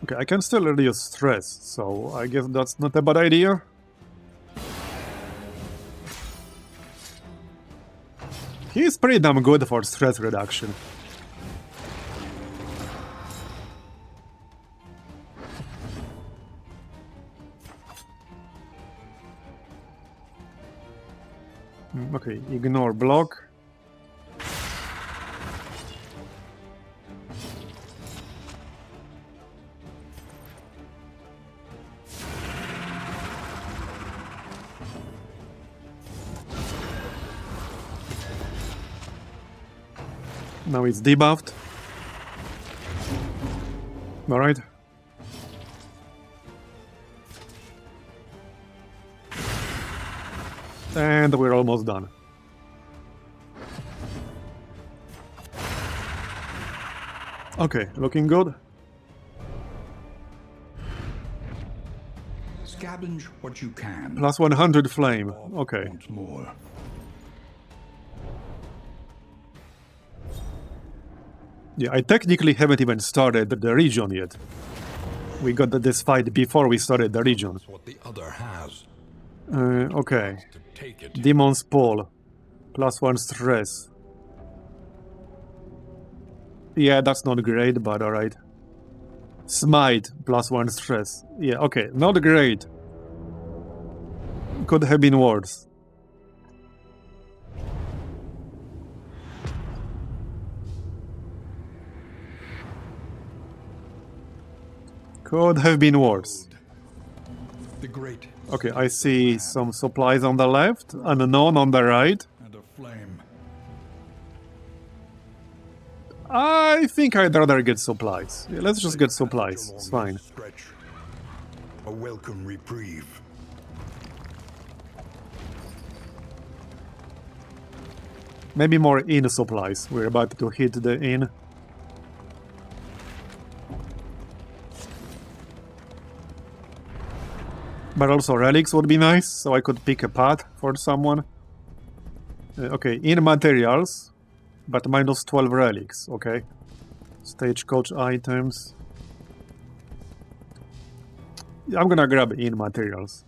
Okay, I can still reduce stress, so I guess that's not a bad idea. He's pretty damn good for stress reduction. Okay, ignore block. Now it's debuffed. Alright. And we're almost done. Okay, looking good. Scavenge what you can. Plus 100 flame. Okay. Want more. Yeah, I technically haven't even started the region yet. We got this fight before we started the region. That's what the other has. Okay. To take it. Demon's Paul. Plus 1 stress. Yeah, that's not great, but alright. Smite. Plus 1 stress. Yeah, okay. Not great. Could have been worse. Could have been worse. The great. Okay, I see some supplies on the left, unknown on the right. And a flame. I think I'd rather get supplies. Yeah, let's just get supplies. It's fine. Stretch. A welcome reprieve. Maybe more inn supplies. We're about to hit the inn. But also relics would be nice, so I could pick a path for someone. Okay, inn materials, but minus 12 relics, okay. Stagecoach items. Yeah, I'm gonna grab inn materials.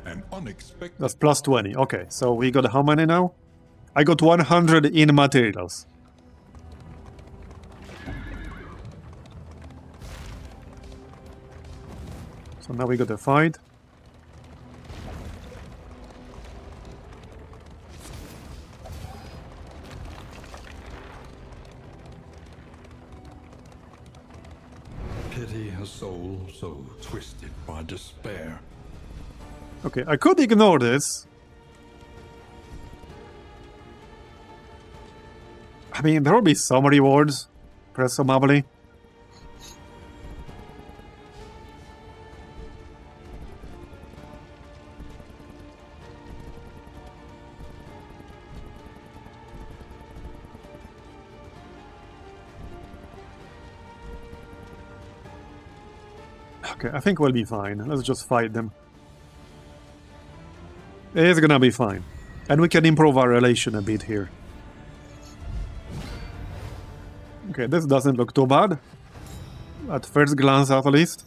An unexpected. That's plus 20, okay. So we got how many now? I got 100 inn materials. So now we got a fight. Pity a soul so twisted by despair. Okay, I could ignore this. I mean, there will be some rewards, presumably. Okay, I think we'll be fine. Let's just fight them. It's gonna be fine. And we can improve our relation a bit here. Okay, this doesn't look too bad. At first glance, at least.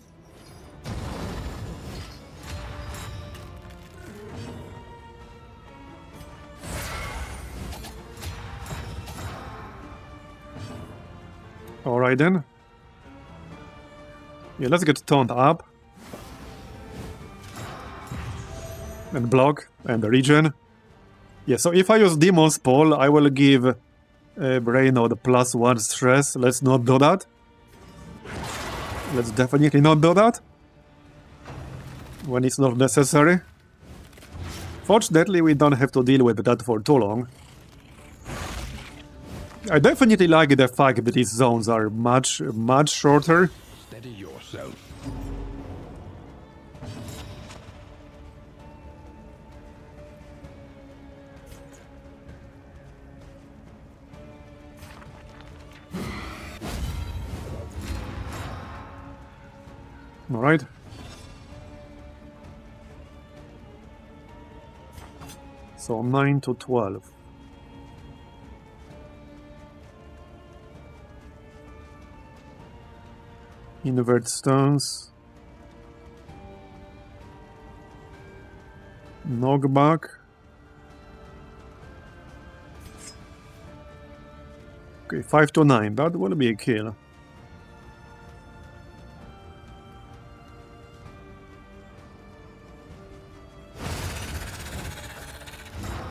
Alright then. Yeah, let's get toned up. And block, and regen. Yeah, so if I use Demon's Paul, I will give Brainode plus 1 stress. Let's not do that. Let's definitely not do that. When it's not necessary. Fortunately, we don't have to deal with that for too long. I definitely like the fact that these zones are much shorter. Steady yourself. Alright. So 9 to 12. Invert stones. Knockback. Okay, 5 to 9. That will be a kill.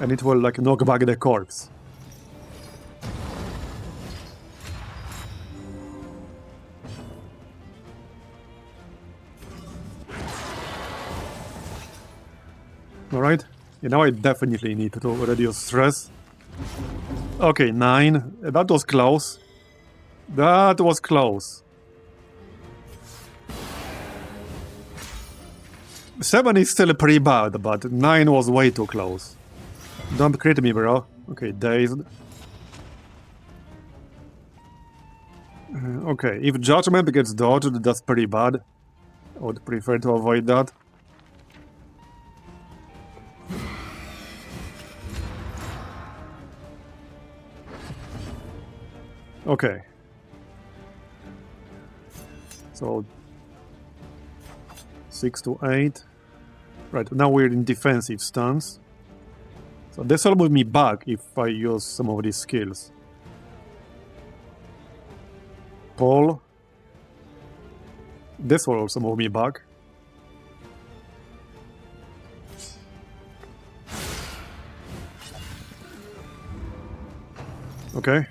And it will like knock back the corpse. Alright, now I definitely need to reduce stress. Okay, 9. That was close. That was close. 7 is still pretty bad, but 9 was way too close. Don't crit me, bro. Okay, dazed. Okay, if Judgment gets dodged, that's pretty bad. I would prefer to avoid that. Okay. So 6 to 8. Right, now we're in defensive stance. So this will move me back if I use some of these skills. Pull. This will also move me back. Okay.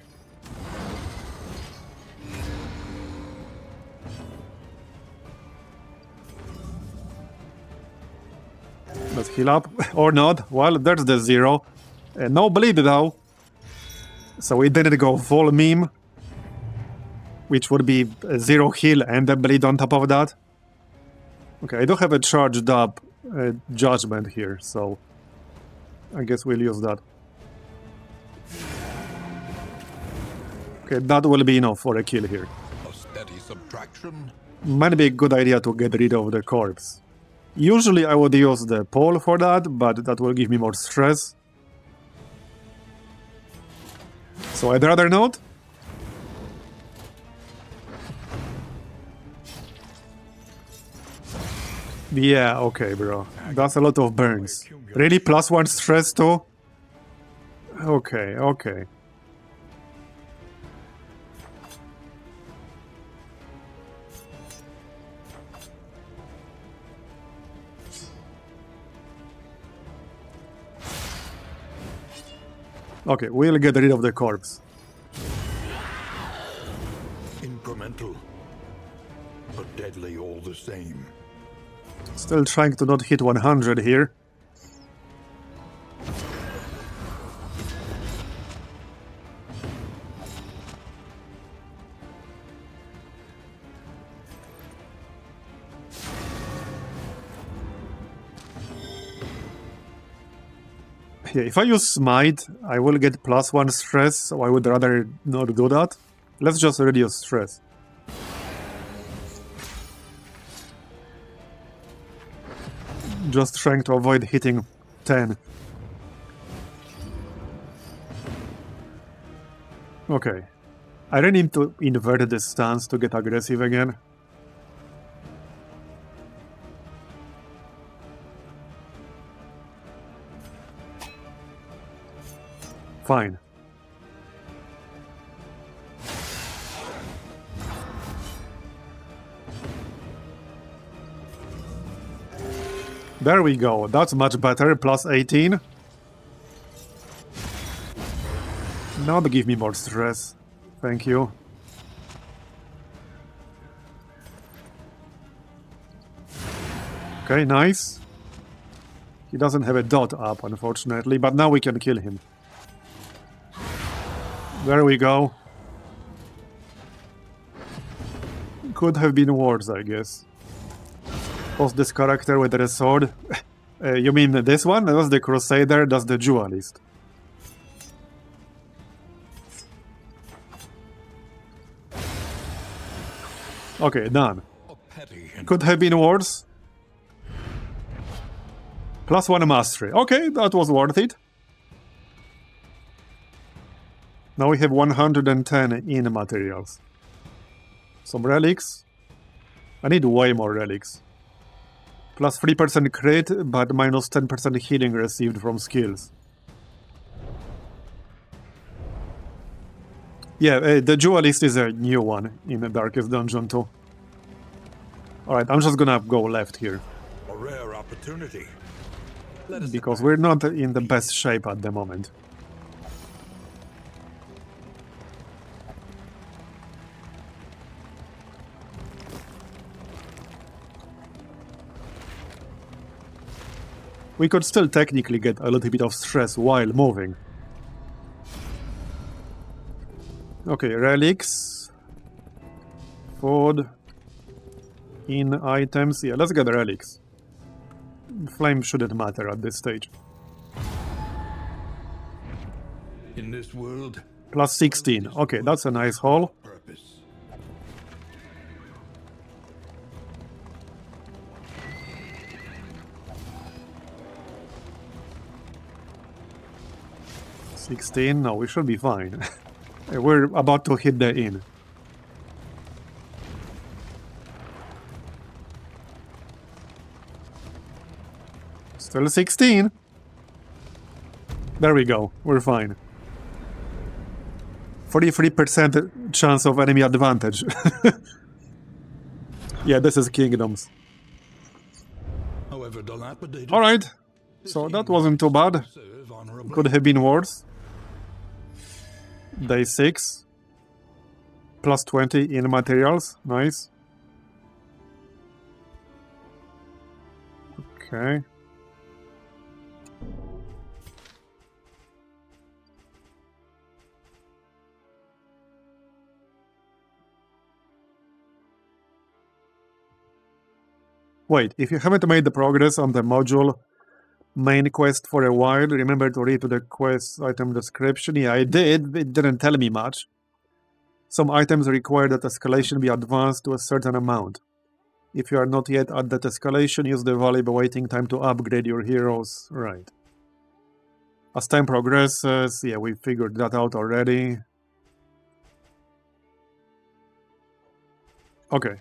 Let's heal up. Or not. Well, there's the 0. No bleed though. So we didn't go full meme. Which would be a 0 heal and a bleed on top of that. Okay, I do have a charged up judgment here, so I guess we'll use that. Okay, that will be enough for a kill here. A steady subtraction. Might be a good idea to get rid of the corpse. Usually I would use the pole for that, but that will give me more stress. So I'd rather not. Yeah, okay, bro. That's a lot of burns. Really? +1 stress too? Okay, okay. Okay, we'll get rid of the corpse. Incremental, but deadly all the same. Still trying to not hit 100 here. Yeah, if I use Smite, I will get +1 stress, so I would rather not do that. Let's just reduce stress. Just trying to avoid hitting 10. Okay. I really need to invert the stance to get aggressive again. Fine. There we go. That's much better. +18. Now to give me more stress. Thank you. Okay, nice. He doesn't have a dot up, unfortunately, but now we can kill him. There we go. Could have been worse, I guess. Post this character with a sword. You mean this one? That's the Crusader, that's the Duelist. Okay, done. petty and Could have been worse. +1 mastery. Okay, that was worth it. Now we have 110 in materials. Some relics. I need way more relics. +3% crit, but -10% healing received from skills. Yeah, the dualist is a new one in the Darkest Dungeon too. Alright, I'm just gonna go left here. a rare opportunity. Let us Because we're not in the best shape at the moment. We could still technically get a little bit of stress while moving. Okay, relics. Food. In items. Yeah, let's get relics. Flame shouldn't matter at this stage. in this world. +16. Okay, that's a nice haul. Purpose. $16. No, we should be fine. We're about to hit the inn. Still 16. There we go. We're fine. 43% chance of enemy advantage. Yeah, this is Kingdoms. However dilapidated. Alright. So that wasn't too bad. Serve honorably. Could have been worse. Day 6. +20 in materials. Nice. Okay. Wait, if you haven't made the progress on the module main quest for a while, remember to read the quest item description. Yeah, I did. It didn't tell me much. Some items require that escalation be advanced to a certain amount. If you are not yet at that escalation, use the valuable waiting time to upgrade your heroes. Right. As time progresses, yeah, we figured that out already. Okay.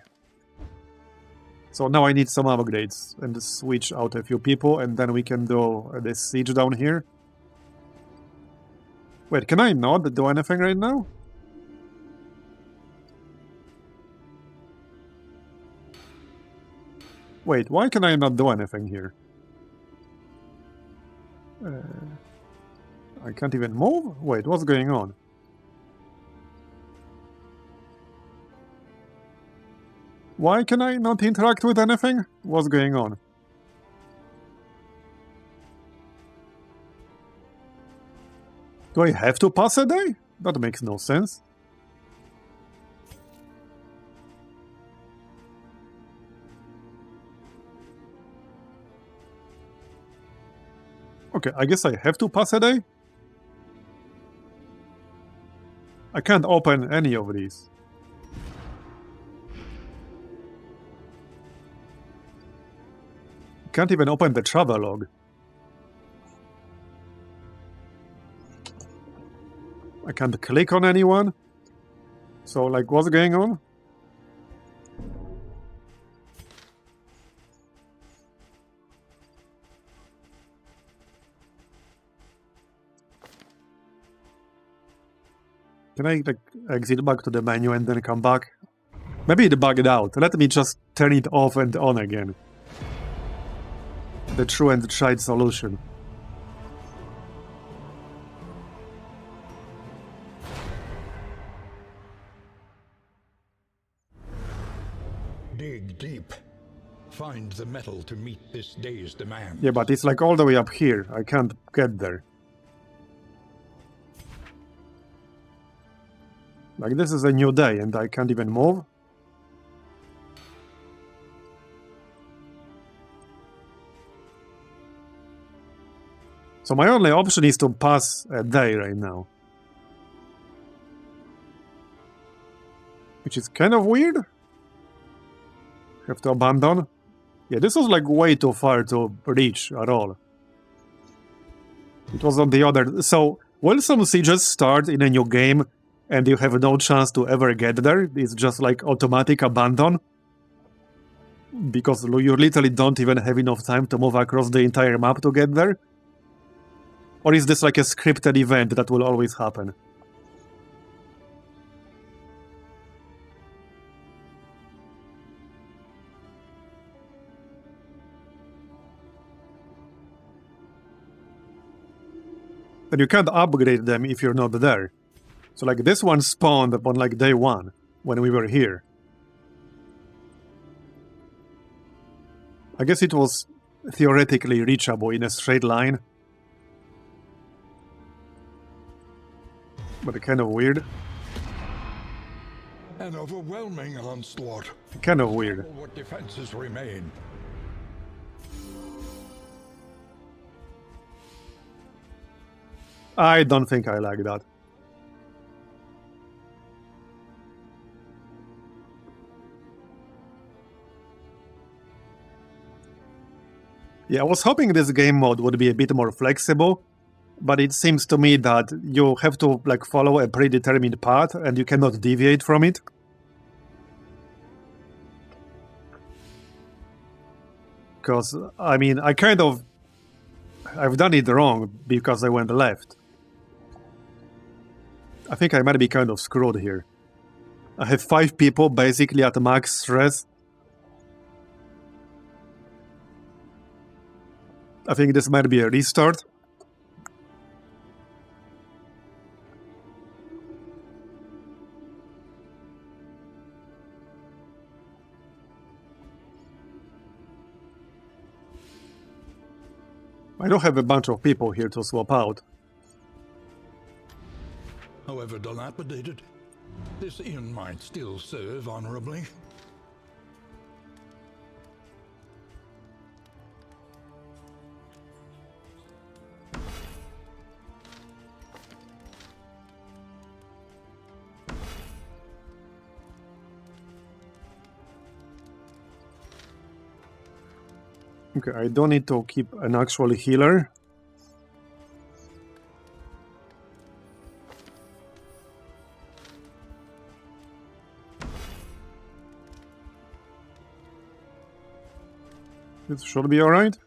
So now I need some upgrades and switch out a few people, and then we can do this siege down here. Wait, can I not do anything right now? Wait, why can I not do anything here? I can't even move? Wait, what's going on? Why can I not interact with anything? What's going on? Do I have to pass a day? That makes no sense. Okay, I guess I have to pass a day? I can't open any of these. Can't even open the travelogue. I can't click on anyone. So, like, what's going on? Can I, like, exit back to the menu and then come back? Maybe it bugged out. Let me just turn it off and on again. The true and tried solution. Dig deep. Find the metal to meet this day's demand. Yeah, but it's like all the way up here. I can't get there. Like, this is a new day and I can't even move. So my only option is to pass a day right now. Which is kind of weird. Have to abandon? Yeah, this was like way too far to reach at all. It was on the other... So, will some sieges start in a new game and you have no chance to ever get there? It's just like automatic abandon? Because you literally don't even have enough time to move across the entire map to get there? Or is this like a scripted event that will always happen? And you can't upgrade them if you're not there. So like this one spawned upon like day 1, when we were here. I guess it was theoretically reachable in a straight line. But kind of weird. An overwhelming onslaught. Kind of weird. What defenses remain? I don't think I like that. Yeah, I was hoping this game mode would be a bit more flexible, but it seems to me that you have to like follow a predetermined path and you cannot deviate from it. Because, I mean, I've done it wrong because I went left. I think I might be kind of screwed here. I have 5 people basically at max stress. I think this might be a restart. I don't have a bunch of people here to swap out. However dilapidated, this inn might still serve honorably. Okay, I don't need to keep an actual healer. This should be alright.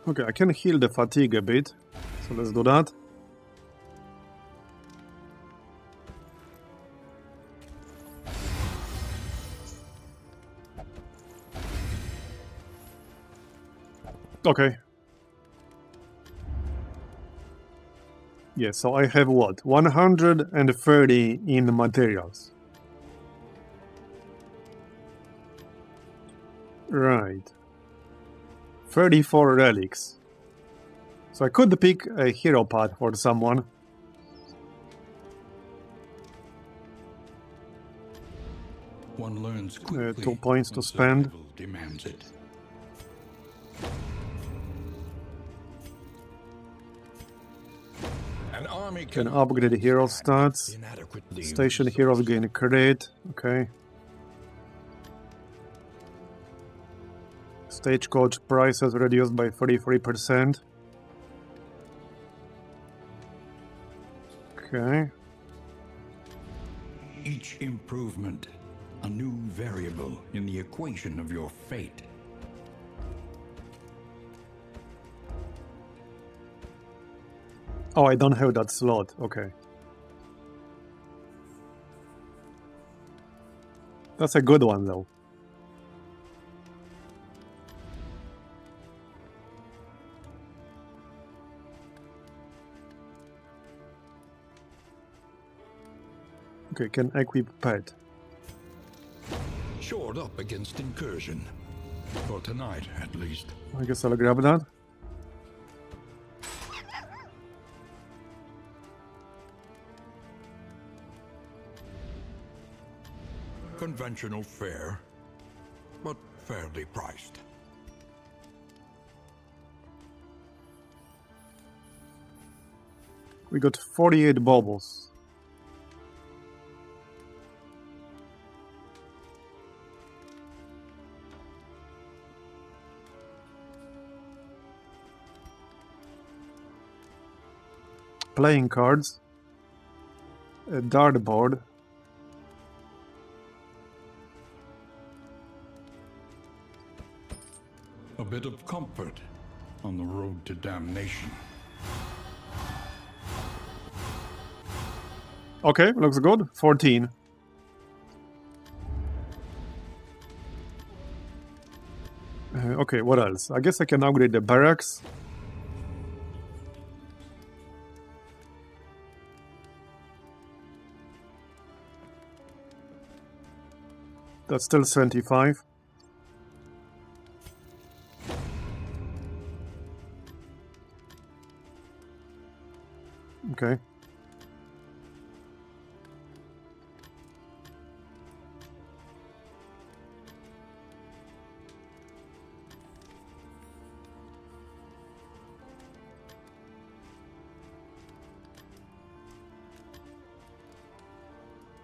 Okay, I can heal the fatigue a bit, so let's do that. Okay. Yeah, so I have what? 130 in materials. Right. 34 relics. So I could pick a hero path for someone. One learns quickly 2 points to when spend. survival demands it. An army Can upgrade hero stats. inadequately Station heroes gain credit. Okay. Stagecoach prices reduced by 33%. Okay. Each improvement, a new variable in the equation of your fate. Oh, I don't have that slot. Okay. That's a good one, though. Okay, can equip pet. Shored up against incursion. For tonight, at least. I guess I'll grab that. Conventional fare, but fairly priced. We got 48 baubles. Playing cards. A dartboard. A bit of comfort on the road to damnation. Okay, looks good. 14. Okay, what else? I guess I can upgrade the barracks. That's still 75. Okay.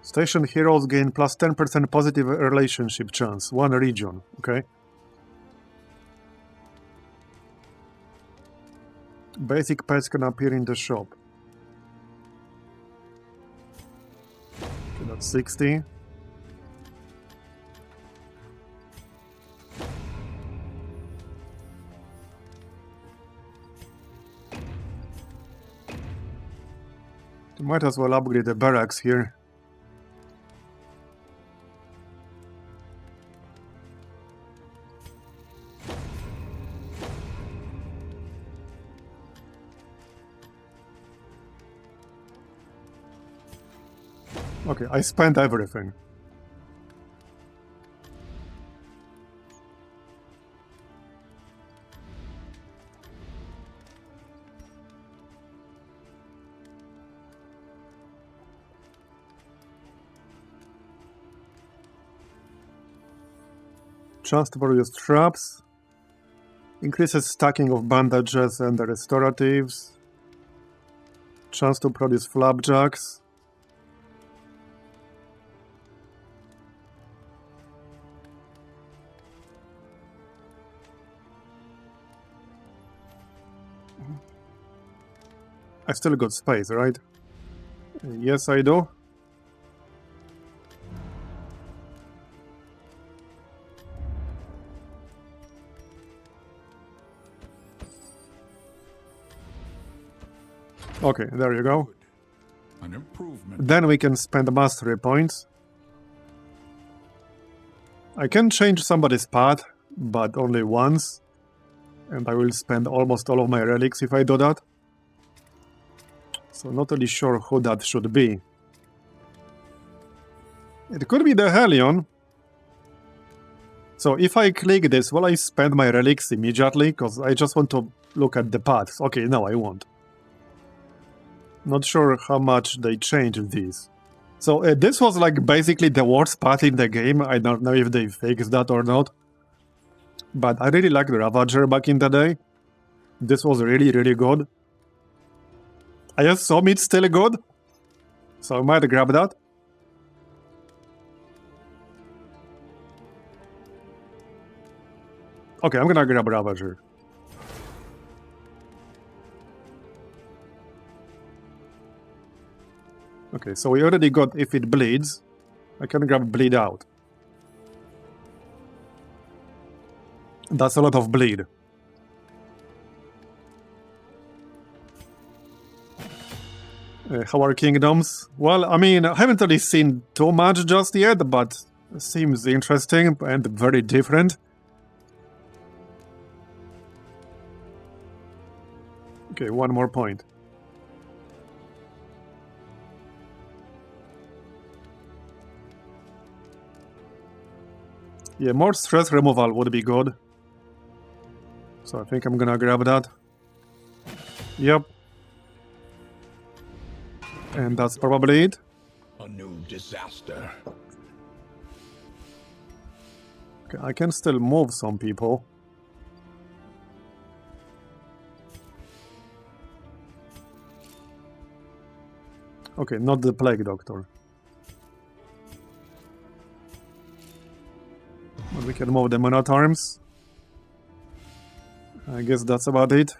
Station heroes gain plus 10% positive relationship chance. One region. Okay. Basic pets can appear in the shop. Okay, that's 60. You might as well upgrade the barracks here. Okay, I spent everything. Chance to produce traps. Increases stacking of bandages and the restoratives. Chance to produce flapjacks. I still got space, right? Yes, I do. Okay, there you go. An improvement. Then we can spend mastery points. I can change somebody's path, but only once. And I will spend almost all of my relics if I do that. So not really sure who that should be. It could be the Hellion. So if I click this, will I spend my relics immediately? Because I just want to look at the paths. Okay, no, I won't. Not sure how much they changed these. So this was like basically the worst path in the game. I don't know if they fixed that or not. But I really liked the Ravager back in the day. This was really, really good. I assume it's still good. So I might grab that. Okay, I'm gonna grab Ravager. Okay, so we already got if it bleeds. I can grab bleed out. That's a lot of bleed. How are kingdoms? Well, I mean, I haven't really seen too much just yet, but it seems interesting and very different. Okay, one more point. Yeah, more stress removal would be good. So I think I'm gonna grab that. Yep. And that's probably it. A new disaster. Okay, I can still move some people. Okay, not the Plague Doctor. But we can move the Men at Arms. I guess that's about it.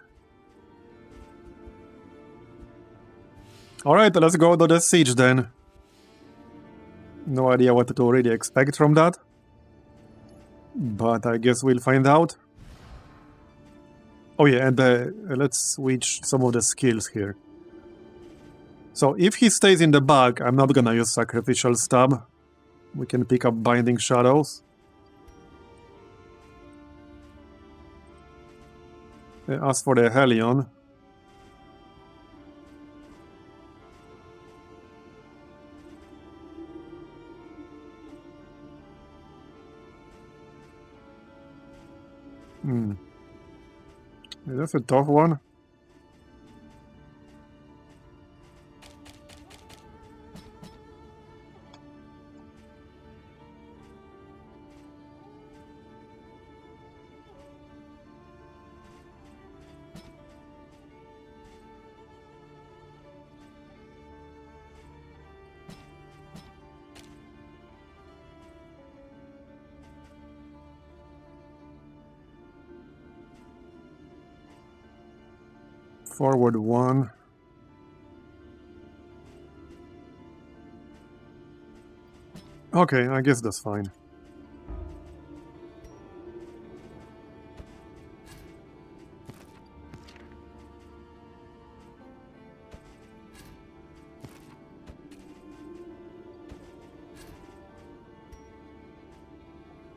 Alright, let's go to the siege then. No idea what to really expect from that. But I guess we'll find out. Oh yeah, and let's switch some of the skills here. So if he stays in the back, I'm not gonna use Sacrificial Stab. We can pick up Binding Shadows. As for the Hellion... Yeah, that's a tough one. Forward 1. Okay, I guess that's fine.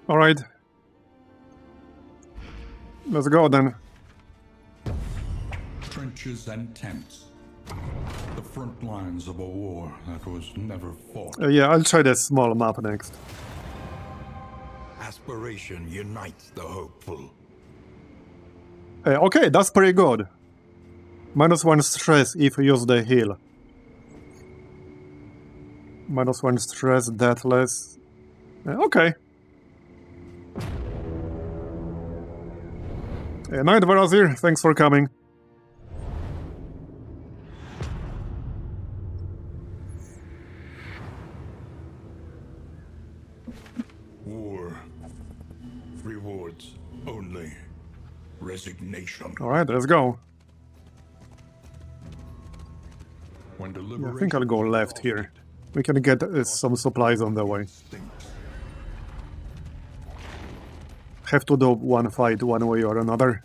Alright. Let's go then. Trenches and tents. The front lines of a war that was never fought. Yeah, I'll try the small map next. Aspiration unites the hopeful. Okay, that's pretty good. -1 stress if you use the heal. -1 stress, deathless. Okay. Night, Marbozir. Thanks for coming. War. Rewards only. Resignation. Alright, let's go. When Yeah, I think I'll go left here. We can get some supplies on the way. Have to do one fight one way or another.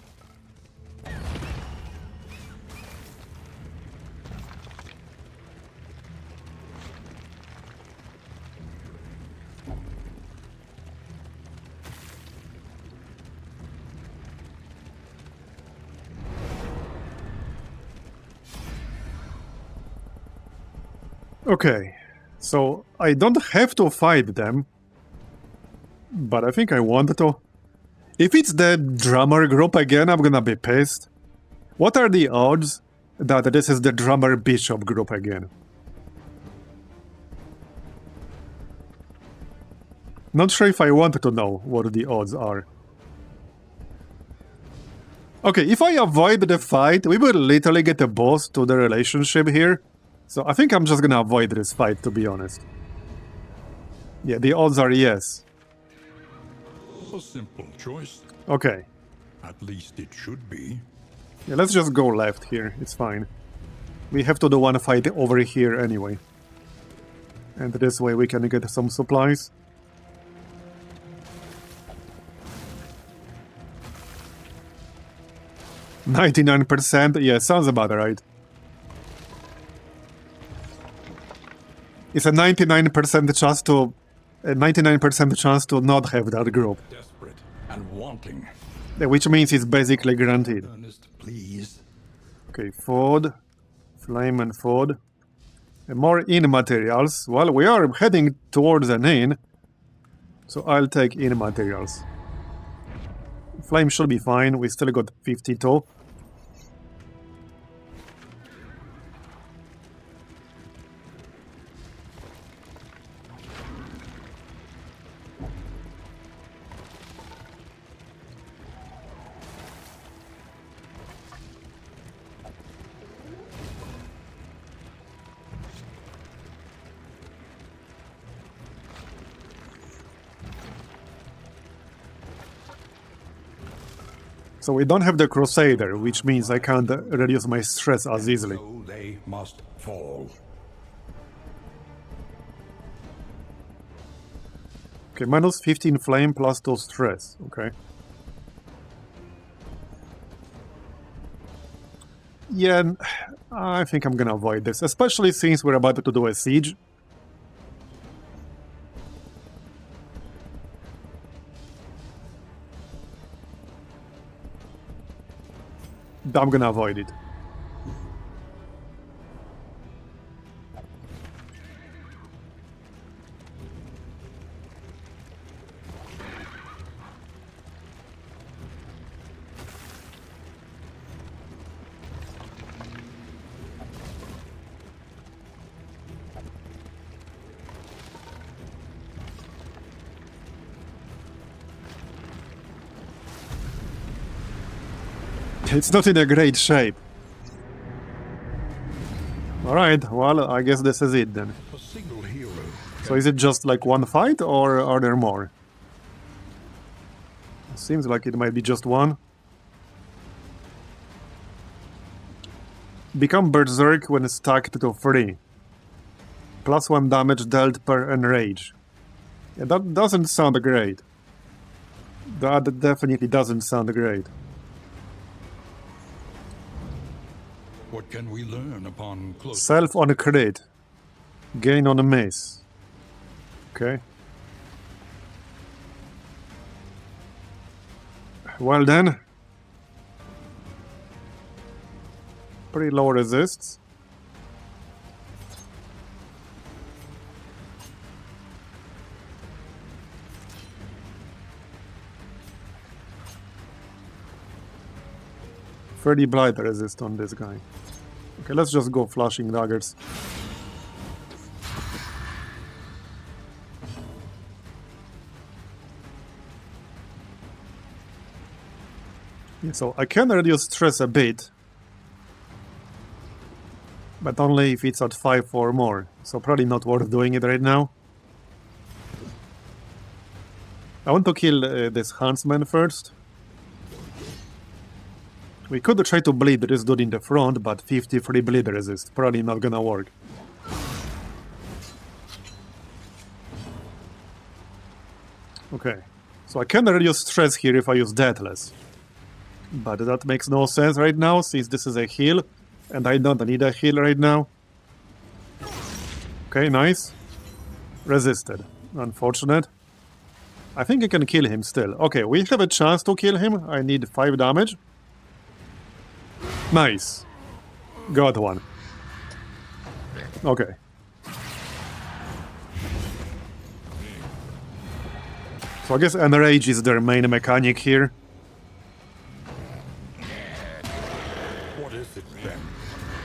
Okay, so I don't have to fight them, but I think I want to. If it's the drummer group again, I'm gonna be pissed. What are the odds that this is the drummer bishop group again? Not sure if I want to know what the odds are. Okay, if I avoid the fight, we will literally get a boss to the relationship here. So I think I'm just gonna avoid this fight, to be honest. Yeah, the odds are yes. A simple choice. Okay. At least it should be. Yeah, let's just go left here. It's fine. We have to do one fight over here anyway. And this way we can get some supplies. %. Yeah, sounds about right. It's a 99% chance to... a 99% chance to not have that group. Desperate and wanting. Which means it's basically guaranteed. Ernest, please. Okay, food. Flame and food. And more in materials. Well, we are heading towards an inn. So I'll take in materials. Flame should be fine. We still got 52. So we don't have the Crusader, which means I can't reduce my stress as easily. So they must fall. Okay, minus 15 flame plus 2 stress. Okay. Yeah, I think I'm gonna avoid this, especially since we're about to do a siege. I'm gonna avoid it. It's not in a great shape. Alright, well, I guess this is it then. A single hero. So is it just like one fight, or are there more? Seems like it might be just one. Become Berserk when stacked to 3. Plus 1 damage dealt per enrage. Yeah, that doesn't sound great. That definitely doesn't sound great. What can we learn upon close? Self on a crit. Gain on a miss. Okay. Well then. Pretty low resists. $30 blight resist on this guy. Okay, let's just go flashing daggers. Yeah, so I can reduce stress a bit, but only if it's at 5 or more, so probably not worth doing it right now. I want to kill this Huntsman first. We could try to bleed this dude in the front, but 53 bleed resist, probably not gonna work. Okay, so I can reduce stress here if I use Deathless. But that makes no sense right now, since this is a heal, and I don't need a heal right now. Okay, nice. Resisted. Unfortunate. I think I can kill him still. Okay, we have a chance to kill him. I need 5 damage. Nice. Got one. Okay. So I guess Enrage is their main mechanic here. What is it then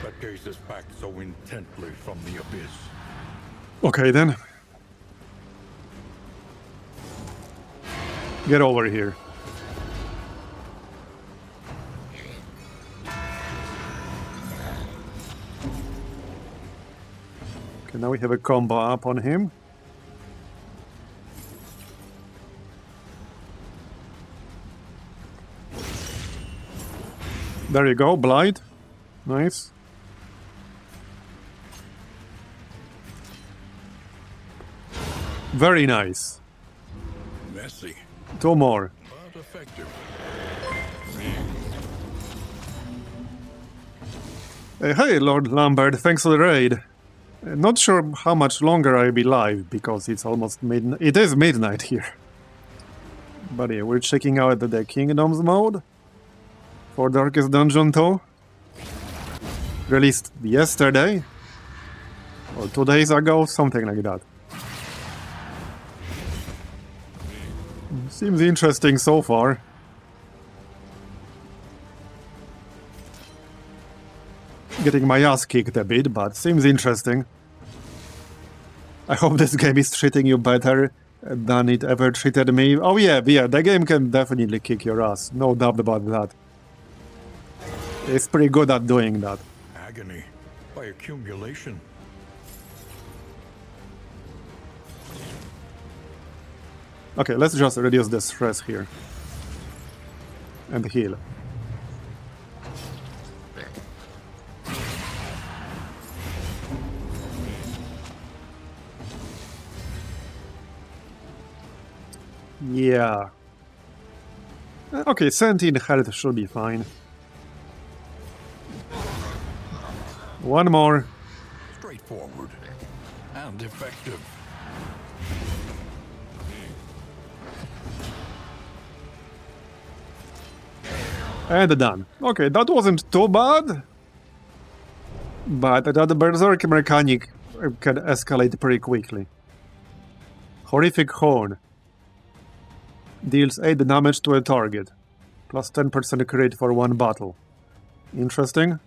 that gazes back so intently from the abyss? Okay then. Get over here. Okay, now we have a combo up on him. There you go, Blight. Nice. Very nice. Messy, 2 more. but effective. Hey, Lord Lambert, thanks for the raid. Not sure how much longer I'll be live, because it's almost midnight. It is midnight here. But yeah, we're checking out the Kingdoms mode for Darkest Dungeon 2. Released yesterday, or 2 days ago, something like that. Seems interesting so far. Getting my ass kicked a bit, but seems interesting. I hope this game is treating you better than it ever treated me. Oh yeah, the game can definitely kick your ass, no doubt about that. It's pretty good at doing that. Agony by accumulation. Okay, let's just reduce the stress here. And heal. Yeah. Okay, 17 health should be fine. One more. Straightforward and effective. And done. Okay, that wasn't too bad. But that Berserk mechanic can escalate pretty quickly. Horrific Horn. Deals 8 damage to a target. Plus 10% crit for one battle. Interesting.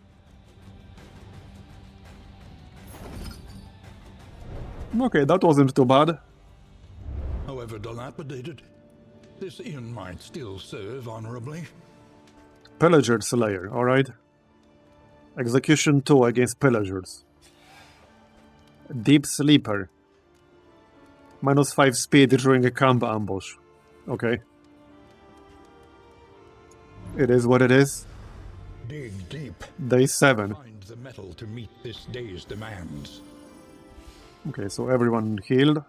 Okay, that wasn't too bad. However dilapidated, this inn might still serve honorably. Pillager Slayer, alright. Execution 2 against Pillagers. Deep Sleeper. Minus 5 speed during a camp ambush. Okay. It is what it is. Dig deep. Day 7. Find the metal to meet this day's demands. Okay, so everyone healed.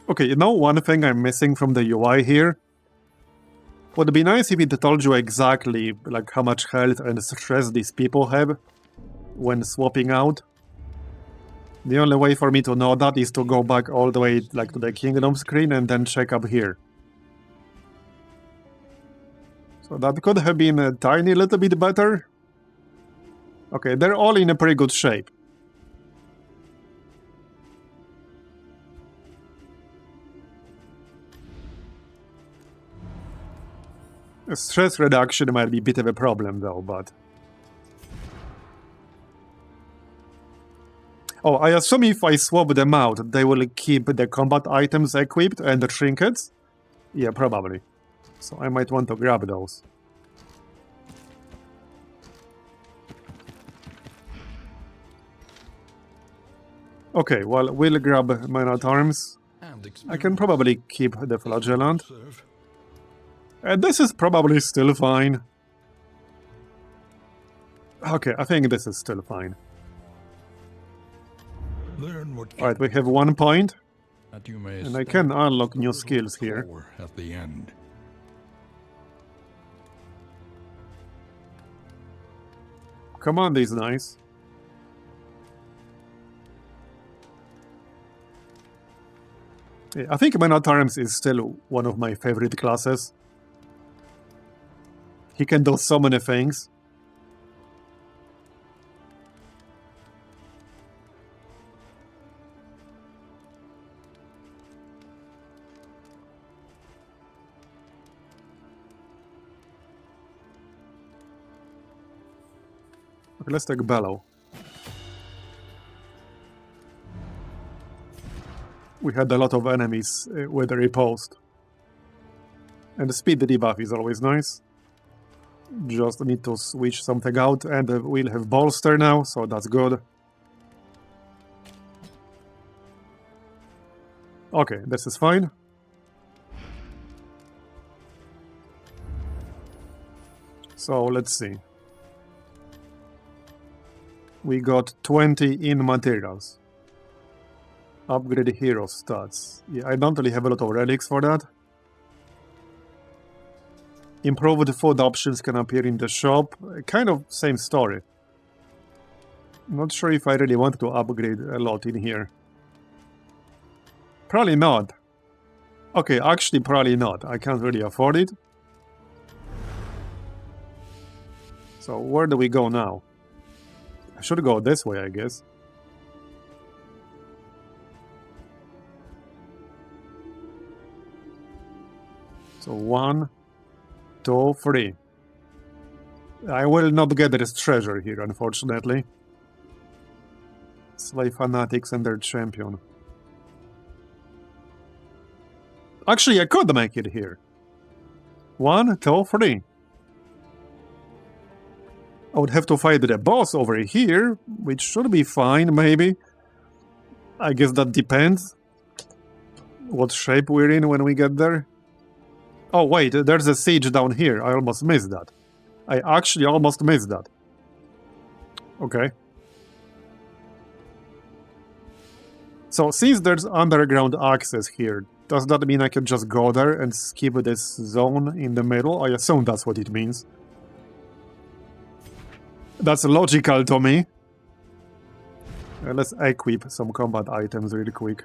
Okay, you know one thing I'm missing from the UI here? Would be nice if it told you exactly like how much health and stress these people have when swapping out. The only way for me to know that is to go back all the way like to the kingdom screen and then check up here. So that could have been a tiny little bit better. Okay, they're all in a pretty good shape. Stress reduction might be a bit of a problem though, but... Oh, I assume if I swap them out, they will keep the combat items equipped and the trinkets? Yeah, probably. So I might want to grab those. Okay, well, we'll grab Man-at-Arms. I can probably keep the Flagellant. And this is probably still fine. Okay, I think this is still fine. Alright, we have 1 point. And I can unlock new skills here. At the end. Come on, these dice. Yeah, I think Man-at-Arms is still one of my favorite classes. He can do so many things. Okay, let's take Bellow. We had a lot of enemies with the riposte. And the speed debuff is always nice. Just need to switch something out, and we'll have Bolster now, so that's good. Okay, this is fine. So, let's see. We got 20 in materials. Upgrade hero stats. Yeah, I don't really have a lot of relics for that. Improved food options can appear in the shop. Kind of same story. Not sure if I really want to upgrade a lot in here. Probably not. Okay, actually probably not. I can't really afford it. So where do we go now? I should go this way, I guess. So 1, 2, 3. I will not get this treasure here, unfortunately. Slave fanatics and their champion. Actually, I could make it here. 1, 2, 3. I would have to fight the boss over here, which should be fine, maybe. I guess that depends what shape we're in when we get there. Oh wait, there's a siege down here. I almost missed that. I actually almost missed that. Okay. So since there's underground access here, does that mean I can just go there and skip this zone in the middle? I assume that's what it means. That's logical to me. Let's equip some combat items really quick.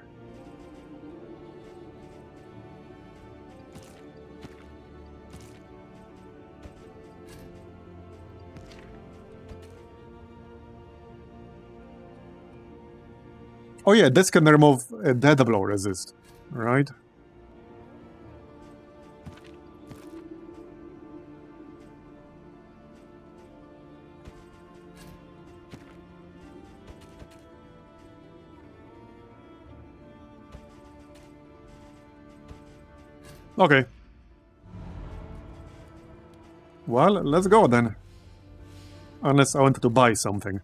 Oh yeah, this can remove a dead blow resist, right? Okay. Well, let's go then. Unless I wanted to buy something.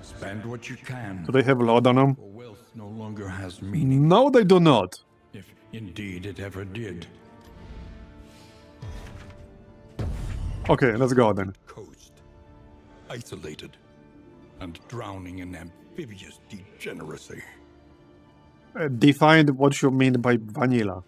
Spend what you can. Do they have load on them? For wealth no longer has meaning, No, they do not. if indeed it ever did. Okay, let's go then. Coast, isolated, and drowning in amphibious degeneracy. Define what you mean by vanilla.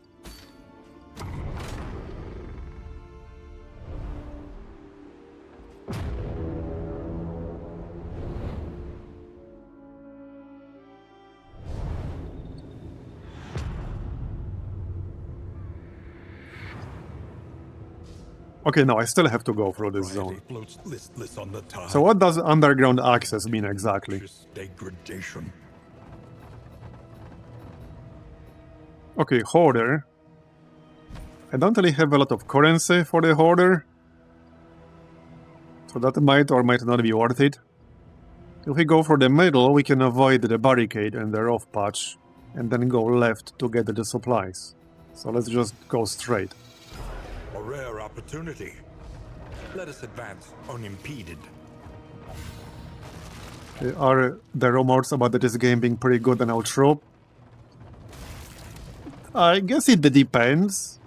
Okay, no, I still have to go through this zone. Floats listless on the tide. So what does underground access mean exactly? Just degradation. Okay, hoarder. I don't really have a lot of currency for the hoarder. So that might or might not be worth it. If we go for the middle, we can avoid the barricade and the rough patch, and then go left to get the supplies. So let's just go straight. A rare opportunity. Let us advance unimpeded. Are the rumors about this game being pretty good and out true? I guess it depends.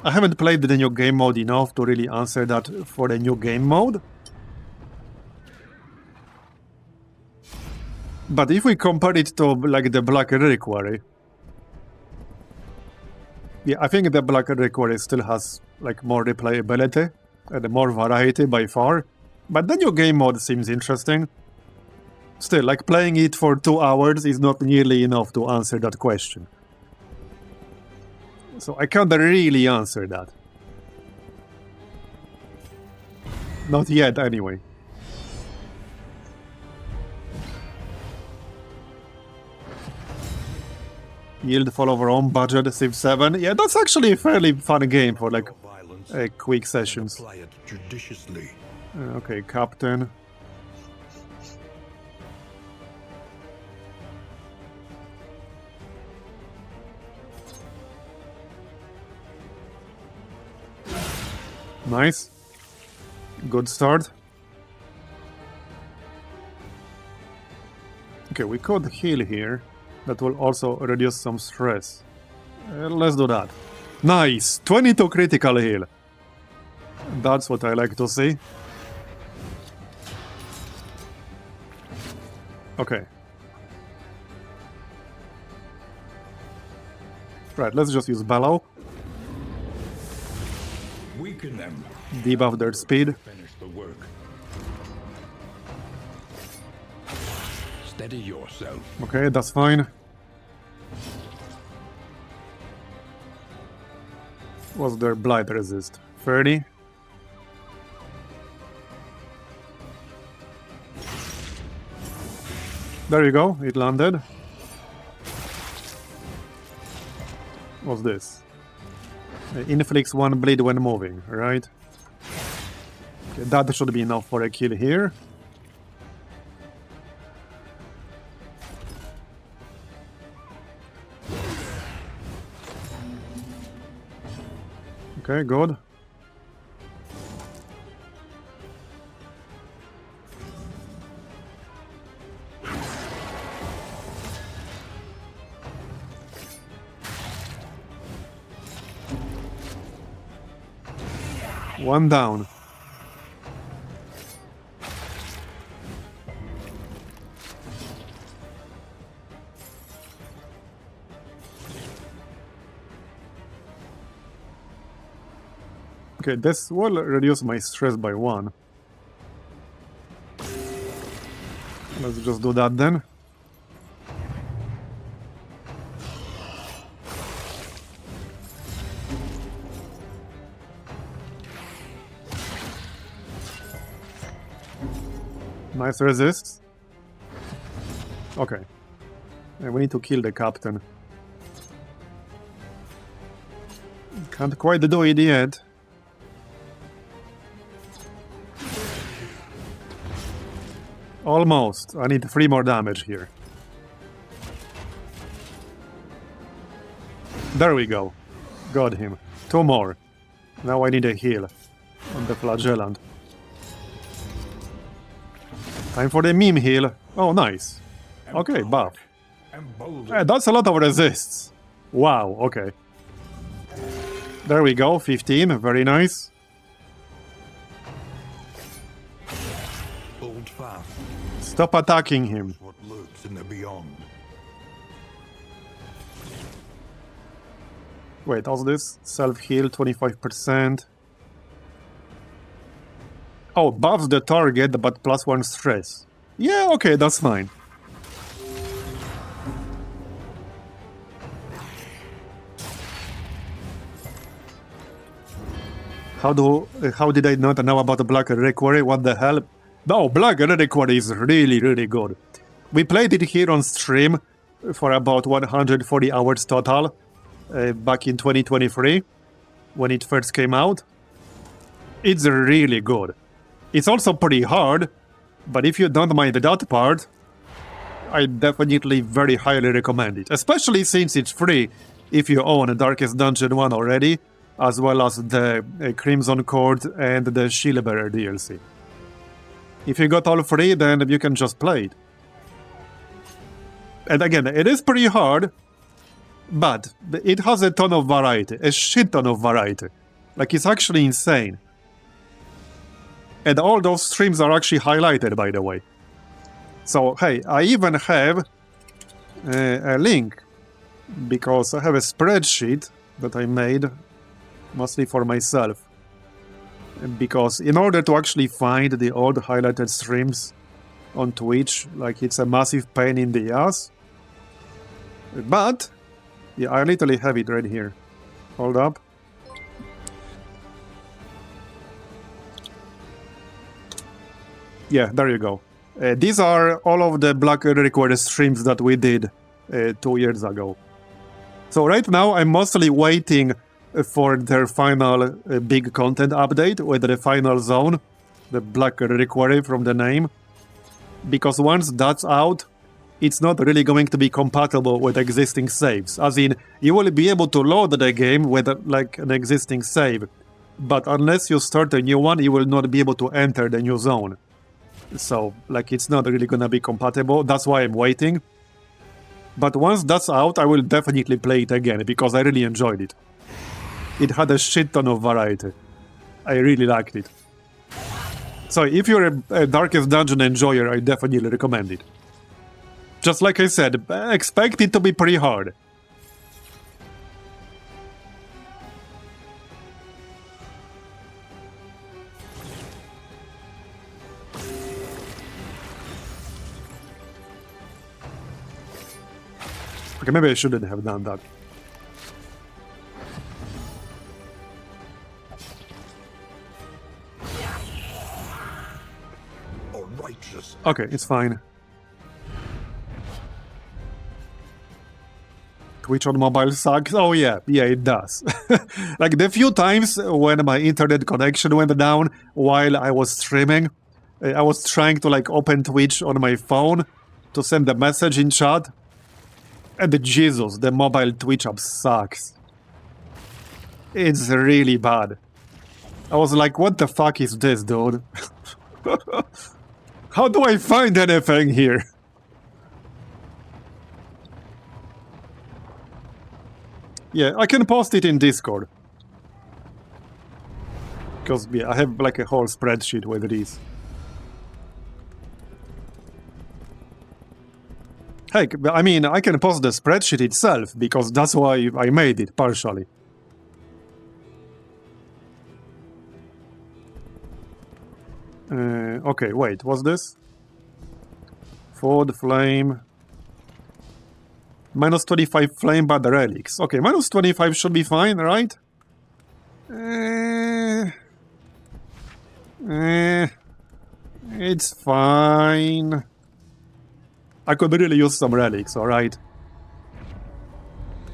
I haven't played the new game mode enough to really answer that for the new game mode. But if we compare it to like the Black Reliquary, yeah, I think the Black Reliquary still has like more replayability and more variety by far. But the new game mode seems interesting. Still, like playing it for 2 hours is not nearly enough to answer that question. So I can't really answer that. Not yet, anyway. Yield fall over own budget, Civ 7. Yeah, that's actually a fairly fun game for like quick sessions. Apply it judiciously. Okay, Captain. Nice. Good start. Okay, we could heal here. That will also reduce some stress. Let's do that. Nice! 22 critical heal. That's what I like to see. Okay. Right, let's just use Bellow. Weaken them. Debuff their speed. Finish the work. Steady yourself. Okay, that's fine. What's their blight resist? 30? There you go, it landed. What's this? Inflicts 1 bleed when moving, right? Okay, that should be enough for a kill here. Okay, good. One down. Okay, this will reduce my stress by 1. Let's just do that then. Nice resist. Okay. And we need to kill the captain. Can't quite do it yet. Almost. I need 3 more damage here. There we go. Got him. 2 more. Now I need a heal on the flagellant. Time for the meme heal. Oh, nice. Okay, buff. That's a lot of resists. Wow, okay. There we go, 15, very nice. Hold fast. Stop attacking him. What lurks in the beyond. Wait, how's this? Self-heal, 25%. Oh, buffs the target, but +1 stress. Yeah, okay, that's fine. How did I not know about the Black Reliquary? What the hell? No, Black Reliquary is really, really good. We played it here on stream for about 140 hours total back in 2023 when it first came out. It's really good. It's also pretty hard, but if you don't mind that part, I definitely very highly recommend it. Especially since it's free if you own Darkest Dungeon 1 already, as well as the Crimson Court and the Shieldbearer DLC. If you got all free, then you can just play it. And again, it is pretty hard, but it has a ton of variety, a shit ton of variety. Like, it's actually insane. And all those streams are actually highlighted, by the way. So, hey, I even have a link, because I have a spreadsheet that I made mostly for myself. Because in order to actually find the old highlighted streams on Twitch, like, it's a massive pain in the ass. But, yeah, I literally have it right here. Hold up. Yeah, there you go. These are all of the Black Reliquary streams that we did 2 years ago. So right now I'm mostly waiting for their final big content update with the final zone, the Black Reliquary from the name. Because once that's out, it's not really going to be compatible with existing saves. As in, you will be able to load the game with like an existing save, but unless you start a new one, you will not be able to enter the new zone. So, like, it's not really gonna be compatible. That's why I'm waiting. But once that's out, I will definitely play it again, because I really enjoyed it. It had a shit ton of variety. I really liked it. So, if you're a Darkest Dungeon enjoyer, I definitely recommend it. Just like I said, expect it to be pretty hard. Okay, maybe I shouldn't have done that. Okay, it's fine. Twitch on mobile sucks? Oh yeah, it does. Like, the few times when my internet connection went down while I was streaming, I was trying to, like, open Twitch on my phone to send a message in chat. And Jesus, the mobile Twitch app sucks. It's really bad. I was like, what the fuck is this, dude? How do I find anything here? Yeah, I can post it in Discord. Because, yeah, I have like a whole spreadsheet with these. Heck, I mean, I can post the spreadsheet itself, because that's why I made it, partially. Okay, wait, what's this? Food, flame... Minus 25 flame by the relics. Okay, minus 25 should be fine, right? It's fine. I could really use some relics, alright?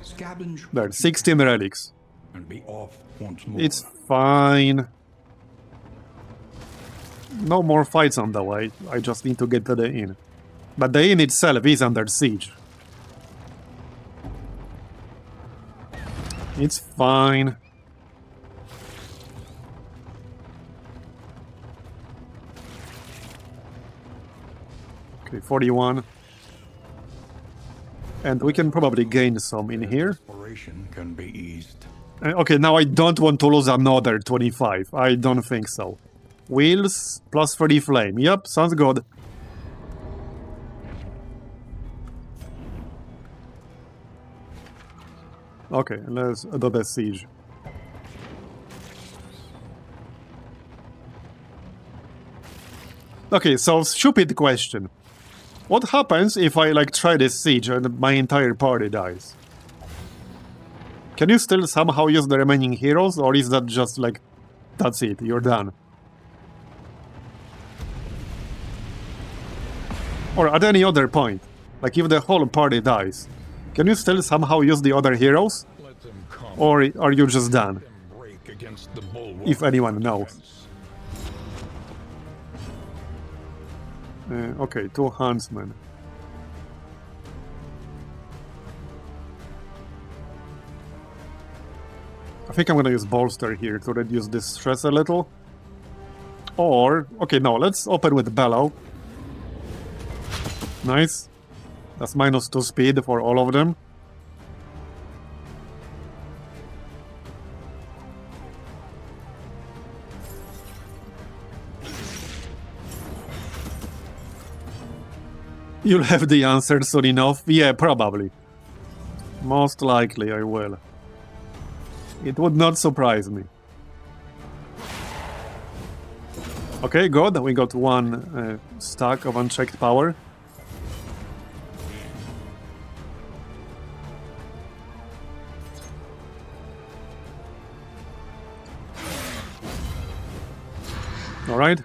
Scavenge. There, 16 relics. And be off once more. It's fine. No more fights on the way. I just need to get to the inn. But the inn itself is under siege. It's fine. Okay, 41. And we can probably gain some in here. Exploration can be eased. Okay, now I don't want to lose another 25. I don't think so. Wheels plus 30 flame. Yep, sounds good. Okay, let's do the siege. Okay, so stupid question. What happens if I like try this siege and my entire party dies? Can you still somehow use the remaining heroes, or is that just like, that's it, you're done? Or at any other point, like if the whole party dies, can you still somehow use the other heroes? Or are you just done? If anyone knows. Okay, 2 huntsmen. I think I'm gonna use bolster here to reduce this stress a little. Or, okay, no, let's open with bellow. Nice. That's minus 2 speed for all of them. You'll have the answer soon enough. Yeah, probably. Most likely I will. It would not surprise me. Okay, good. We got 1 stack of unchecked power. Alright.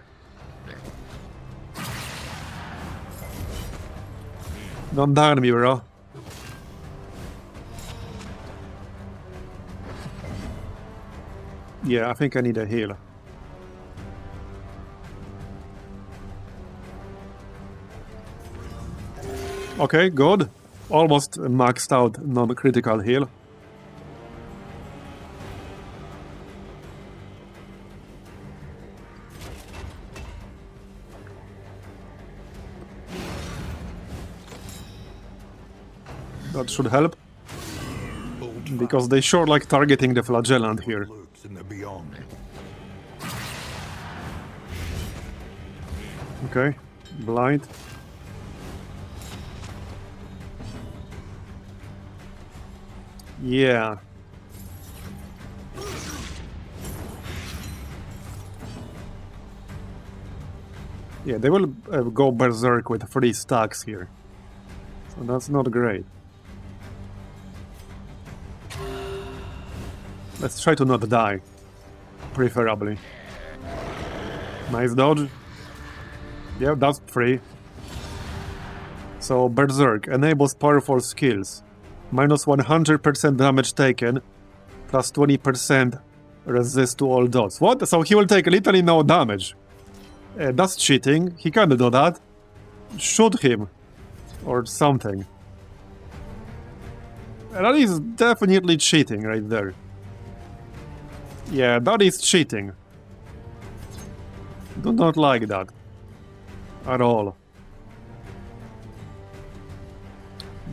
Don't down me, bro. Yeah, I think I need a heal. Okay, good. Almost maxed out non-critical heal. That should help. Because they sure like targeting the flagellant here. Okay, blind. Yeah. Yeah, they will go berserk with 3 stacks here. So that's not great. Let's try to not die. Preferably. Nice dodge. Yeah, that's free. So, Berserk enables powerful skills. Minus 100% damage taken, plus 20% resist to all dots. What? So he will take literally no damage. That's cheating. He can't do that. Shoot him. Or something. That is definitely cheating right there. Yeah, that is cheating. Do not like that. At all.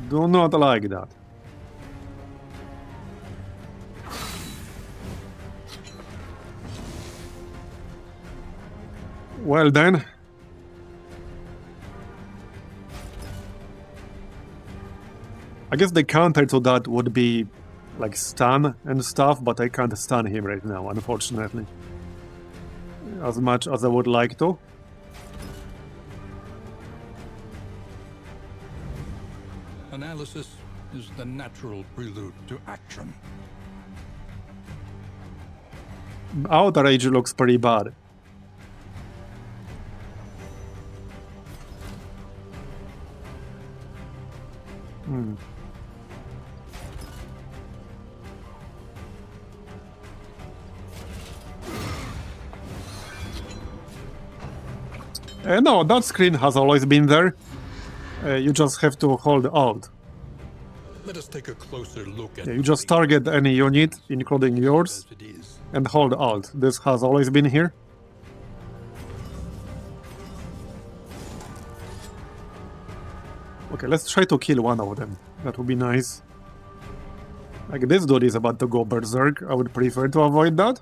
Do not like that. Well then. I guess the counter to that would be like stun and stuff, but I can't stun him right now, unfortunately. As much as I would like to. Analysis is the natural prelude to action. Outrage looks pretty bad. No, that screen has always been there. You just have to hold Alt. Let us take a closer look at You just target any unit, including yours, as it is. and hold Alt. This has always been here. Okay, let's try to kill one of them. That would be nice. Like, this dude is about to go berserk. I would prefer to avoid that.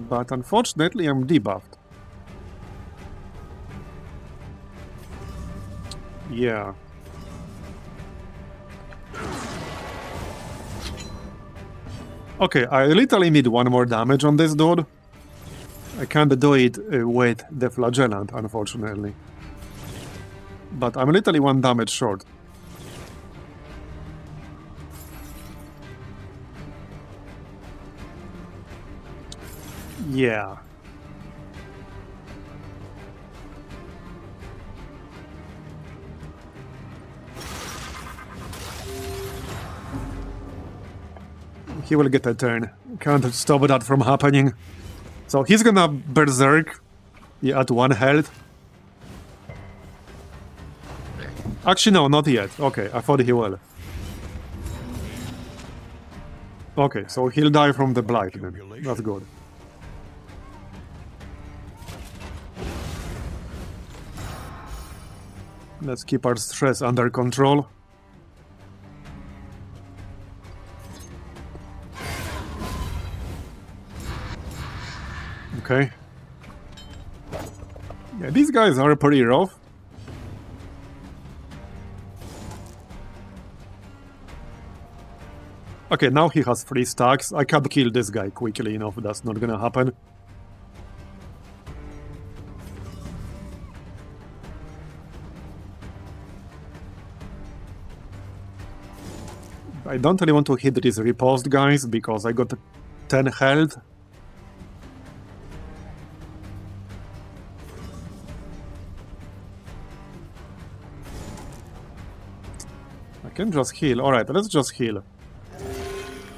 But unfortunately, I'm debuffed. Yeah. Okay, I literally need one more damage on this dude. I can't do it with the flagellant, unfortunately. But I'm literally one damage short. Yeah. He will get a turn. Can't stop that from happening. So he's gonna berserk. Yeah, at 1 health. Actually, no, not yet. Okay, I thought he will. Okay, so he'll die from the blight then. That's good. Let's keep our stress under control. Okay. Yeah, these guys are pretty rough. Okay, now he has 3 stacks. I can't kill this guy quickly enough. That's not gonna happen. I don't really want to hit these riposte guys because I got 10 health. I can just heal. Alright, let's just heal.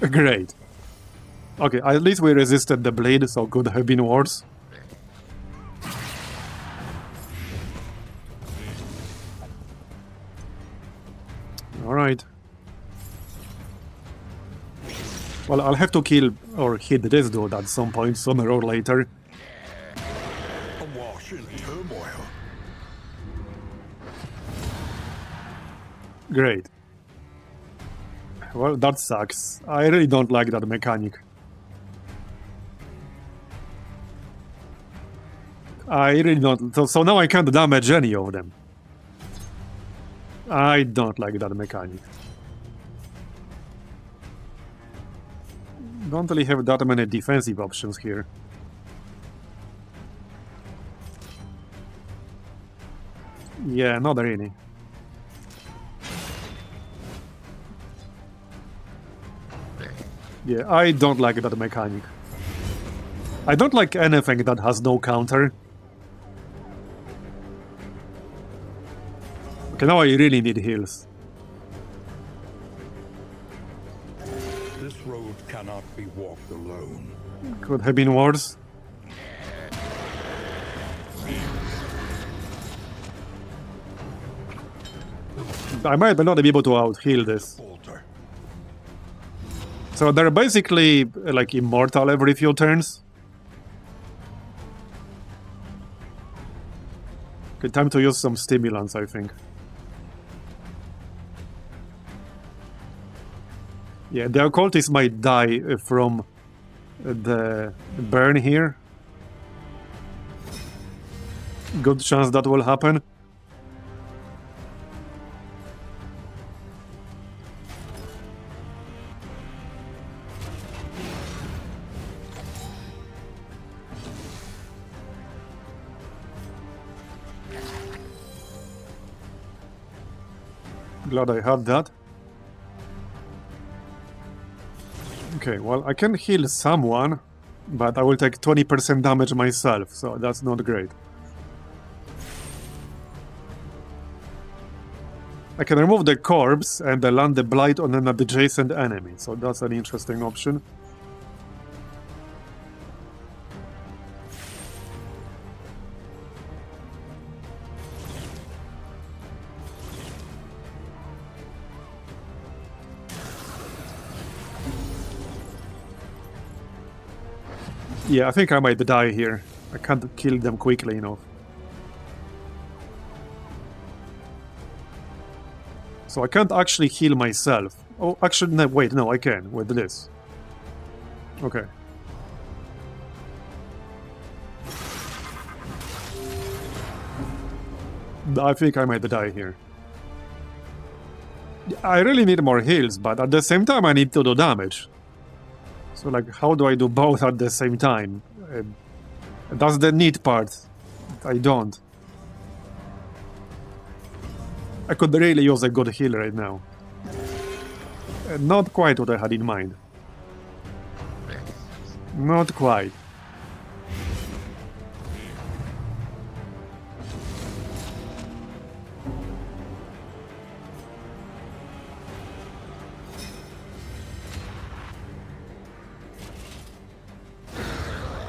Great. Okay, at least we resisted the bleed, so could have been worse. Alright. Well, I'll have to kill or hit this dude at some point, sooner or later. Awash in turmoil. Great. Well, that sucks. I really don't like that mechanic. I really don't. So now I can't damage any of them. I don't like that mechanic. Don't really have that many defensive options here. Yeah, not really. Yeah, I don't like that mechanic. I don't like anything that has no counter. Okay, now I really need heals. This road cannot be walked alone. Could have been worse. I might not be able to out-heal this. Falter. So they're basically like immortal every few turns. Okay, time to use some stimulants, I think. Yeah, the occultist might die from the burn here. Good chance that will happen. Glad I had that. Okay, well, I can heal someone, but I will take 20% damage myself, so that's not great. I can remove the corpse and land the blight on an adjacent enemy, so that's an interesting option. Yeah, I think I might die here. I can't kill them quickly enough. So I can't actually heal myself. Oh, actually, no, wait, no, I can with this. Okay. I think I might die here. I really need more heals, but at the same time I need to do damage. So, like, how do I do both at the same time? That's the neat part. I don't. I could really use a good heal right now. Not quite what I had in mind. Not quite.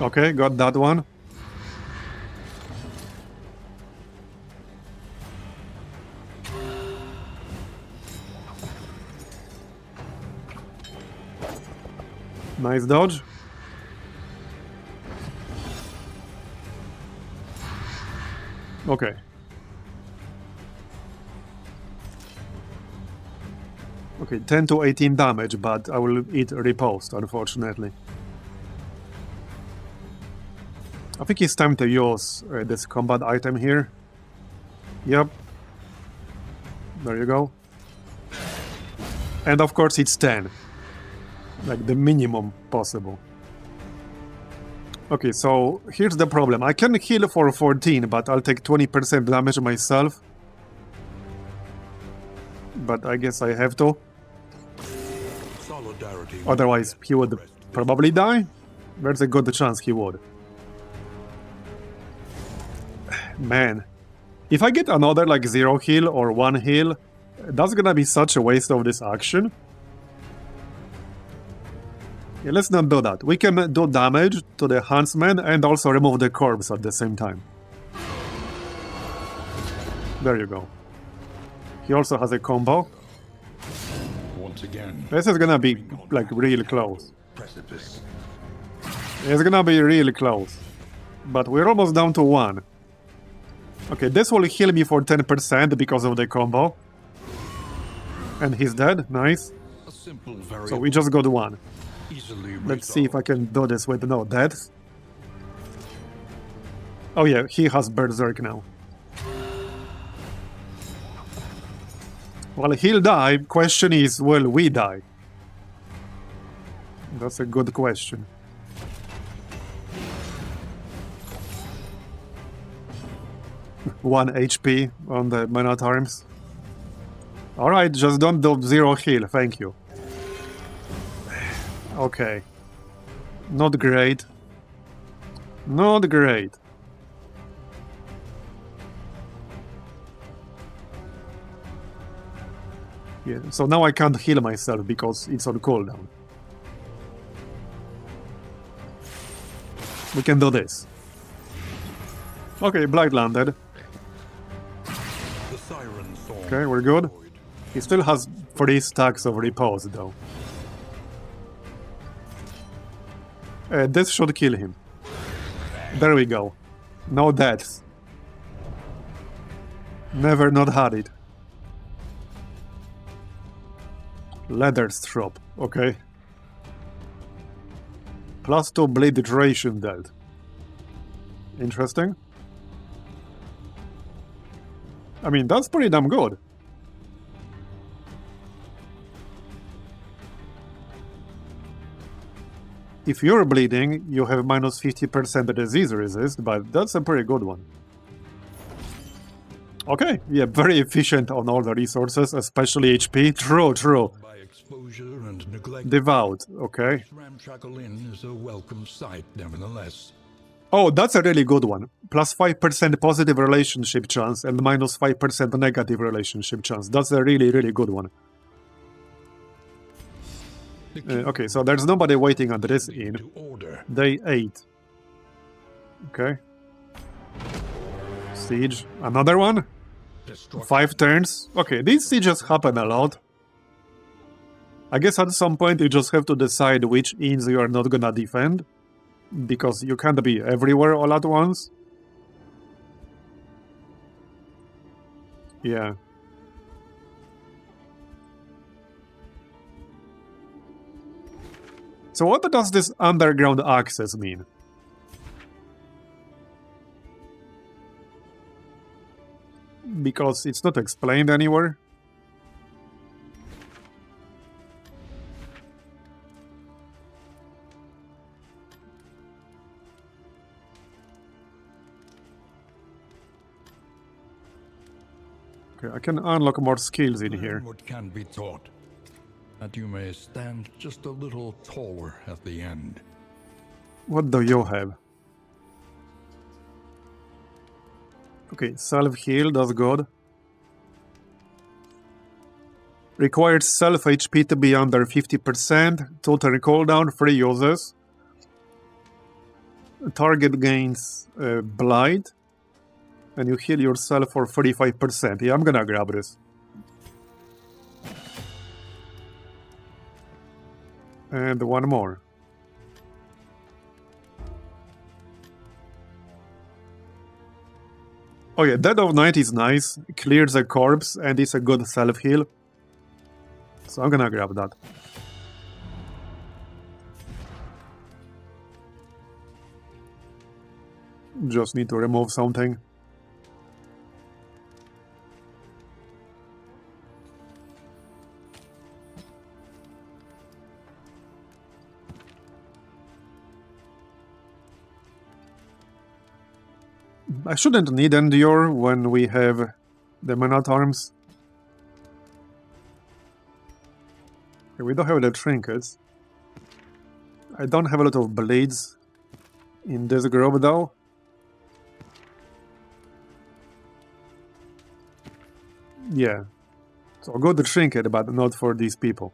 Okay, got that one. Nice dodge. Okay. Okay, 10 to 18 damage, but I will eat riposte, unfortunately. I think it's time to use this combat item here. Yep. There you go. And of course it's 10. Like the minimum possible. Okay, so here's the problem. I can heal for 14, but I'll take 20% damage myself. But I guess I have to. Otherwise, he would probably die. There's a good chance he would. Man, if I get another like 0 heal or 1 heal, that's gonna be such a waste of this action. Yeah, let's not do that. We can do damage to the huntsman and also remove the corpse at the same time. There you go. He also has a combo. Once again, this is gonna be like real close. precipice. It's gonna be really close. But we're almost down to 1. Okay, this will heal me for 10% because of the combo. And he's dead, nice. A simple So we just got 1. easily Let's see if I can do this with no deaths. Oh yeah, he has Berserk now. Well, he'll die. Question is, will we die? That's a good question. One HP on the Man-at-Arms. Alright, just don't do 0 heal, thank you. Okay. Not great. Not great. Yeah, so now I can't heal myself because it's on cooldown. We can do this. Okay, Blight landed. The siren song. Okay, we're good. He still has 3 stacks of repose, though. This should kill him. There we go. No deaths. Never not had it. Leather strop, okay. +2 bleed duration dealt. Interesting. I mean, that's pretty damn good. If you're bleeding, you have minus 50% disease resist, but that's a pretty good one. Okay, yeah, very efficient on all the resources, especially HP. True. By exposure and neglect, Devout, okay. this ramshackle inn is a welcome sight, nevertheless. Oh, that's a really good one. Plus 5% positive relationship chance and minus 5% negative relationship chance. That's a really, really good one. Okay, so there's nobody waiting at this inn. Day 8. Okay. Siege. Another one? 5 turns. Okay, these sieges happen a lot. I guess at some point you just have to decide which inns you are not gonna defend. Because you can't be everywhere all at once. Yeah. So what does this underground access mean? Because it's not explained anywhere. Okay, I can unlock more skills in here. What can be taught, that you may stand just a little taller at the end. What do you have? Okay, self-heal, that's good. Requires self-HP to be under 50%. Total cooldown, 3 uses. Target gains Blight. And you heal yourself for 35%. Yeah, I'm gonna grab this. And one more. Oh yeah, Dead of Night is nice. Clears a corpse and it's a good self-heal. So I'm gonna grab that. Just need to remove something. I shouldn't need Endure when we have the Man at Arms. Okay, we don't have the trinkets. I don't have a lot of blades in this group though. Yeah. So I'll go the trinket, but not for these people.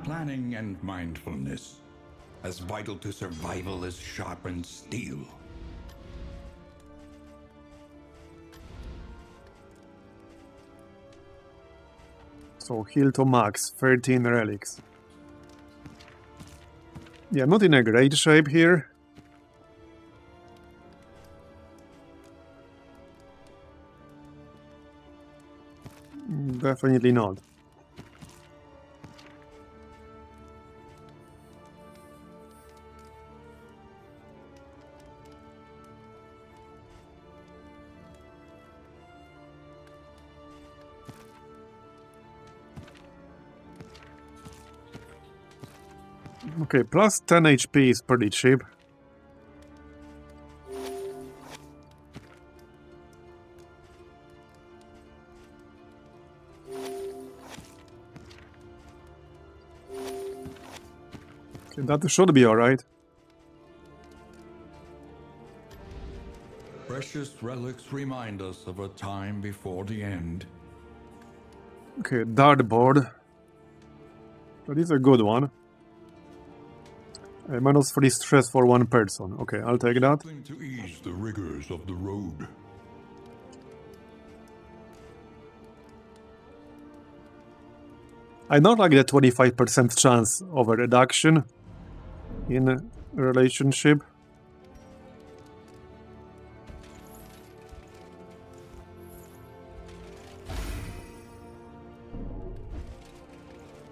Planning and mindfulness, as vital to survival as sharpened steel. So heal to max, 13 relics. Yeah, not in a great shape here. Definitely not. Okay, plus 10 HP is pretty cheap. Okay, that should be alright. Precious relics remind us of a time before the end. Okay, dartboard. That is a good one. Minus 3 stress for one person. Okay, I'll take that. Something to ease the rigors of the road. I don't like the 25% chance of a reduction in a relationship.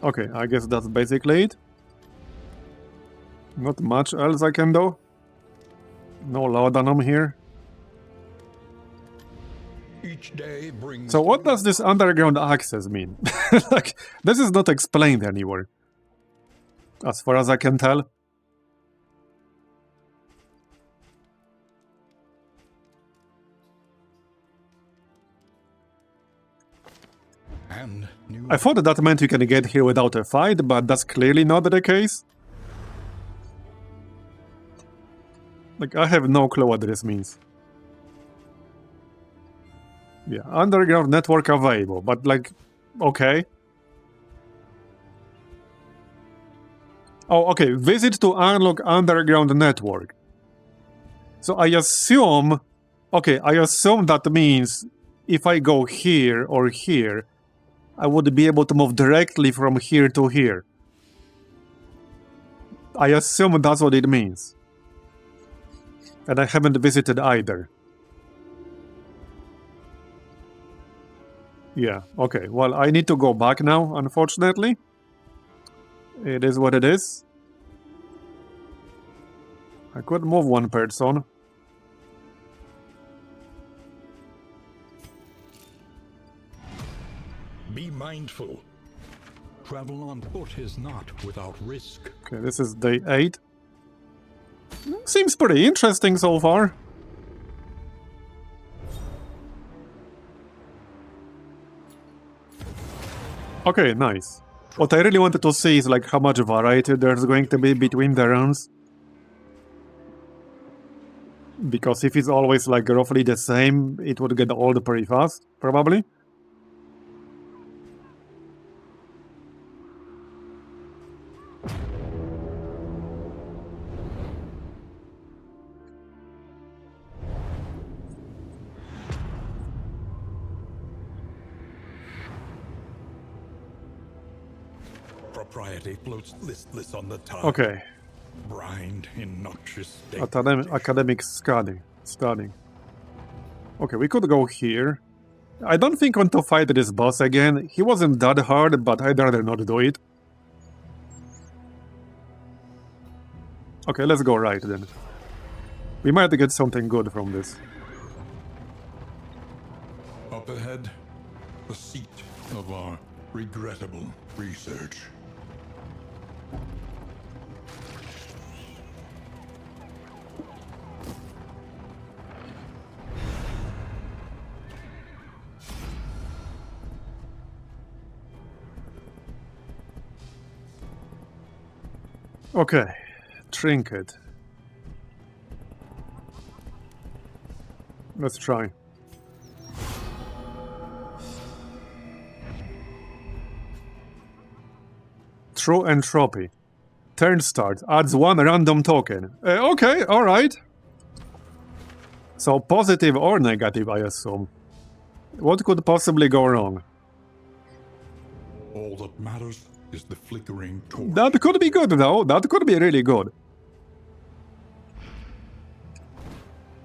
Okay, I guess that's basically it. Not much else I can do. No laudanum here. Each day brings. So what does this underground access mean? Like, this is not explained anywhere. As far as I can tell. And new. I thought that meant you can get here without a fight, but that's clearly not the case. Like, I have no clue what this means. Yeah, underground network available, but like, okay. Oh, okay, visit to unlock underground network. So I assume, okay, I assume that means if I go here or here, I would be able to move directly from here to here. I assume that's what it means. And I haven't visited either. Yeah, okay. Well, I need to go back now, unfortunately. It is what it is. I could move one person. Be mindful. Travel on foot is not without risk. Okay, this is day 8. Seems pretty interesting so far. Okay, nice. What I really wanted to see is like how much variety there's going to be between the runs. Because if it's always like roughly the same, it would get old pretty fast, probably. Propriety floats listless on the tide. Okay. Brined in noxious state. Academic studying. Okay, we could go here. I don't think I want to fight this boss again. He wasn't that hard, but I'd rather not do it. Okay, let's go right then. We might get something good from this. Up ahead, the seat of our regrettable research. Okay, trinket. Let's try. True entropy. Turn start. Adds 1 random token. Okay, alright. So positive or negative, I assume. What could possibly go wrong? All that matters is the flickering torch. That could be good, though. That could be really good.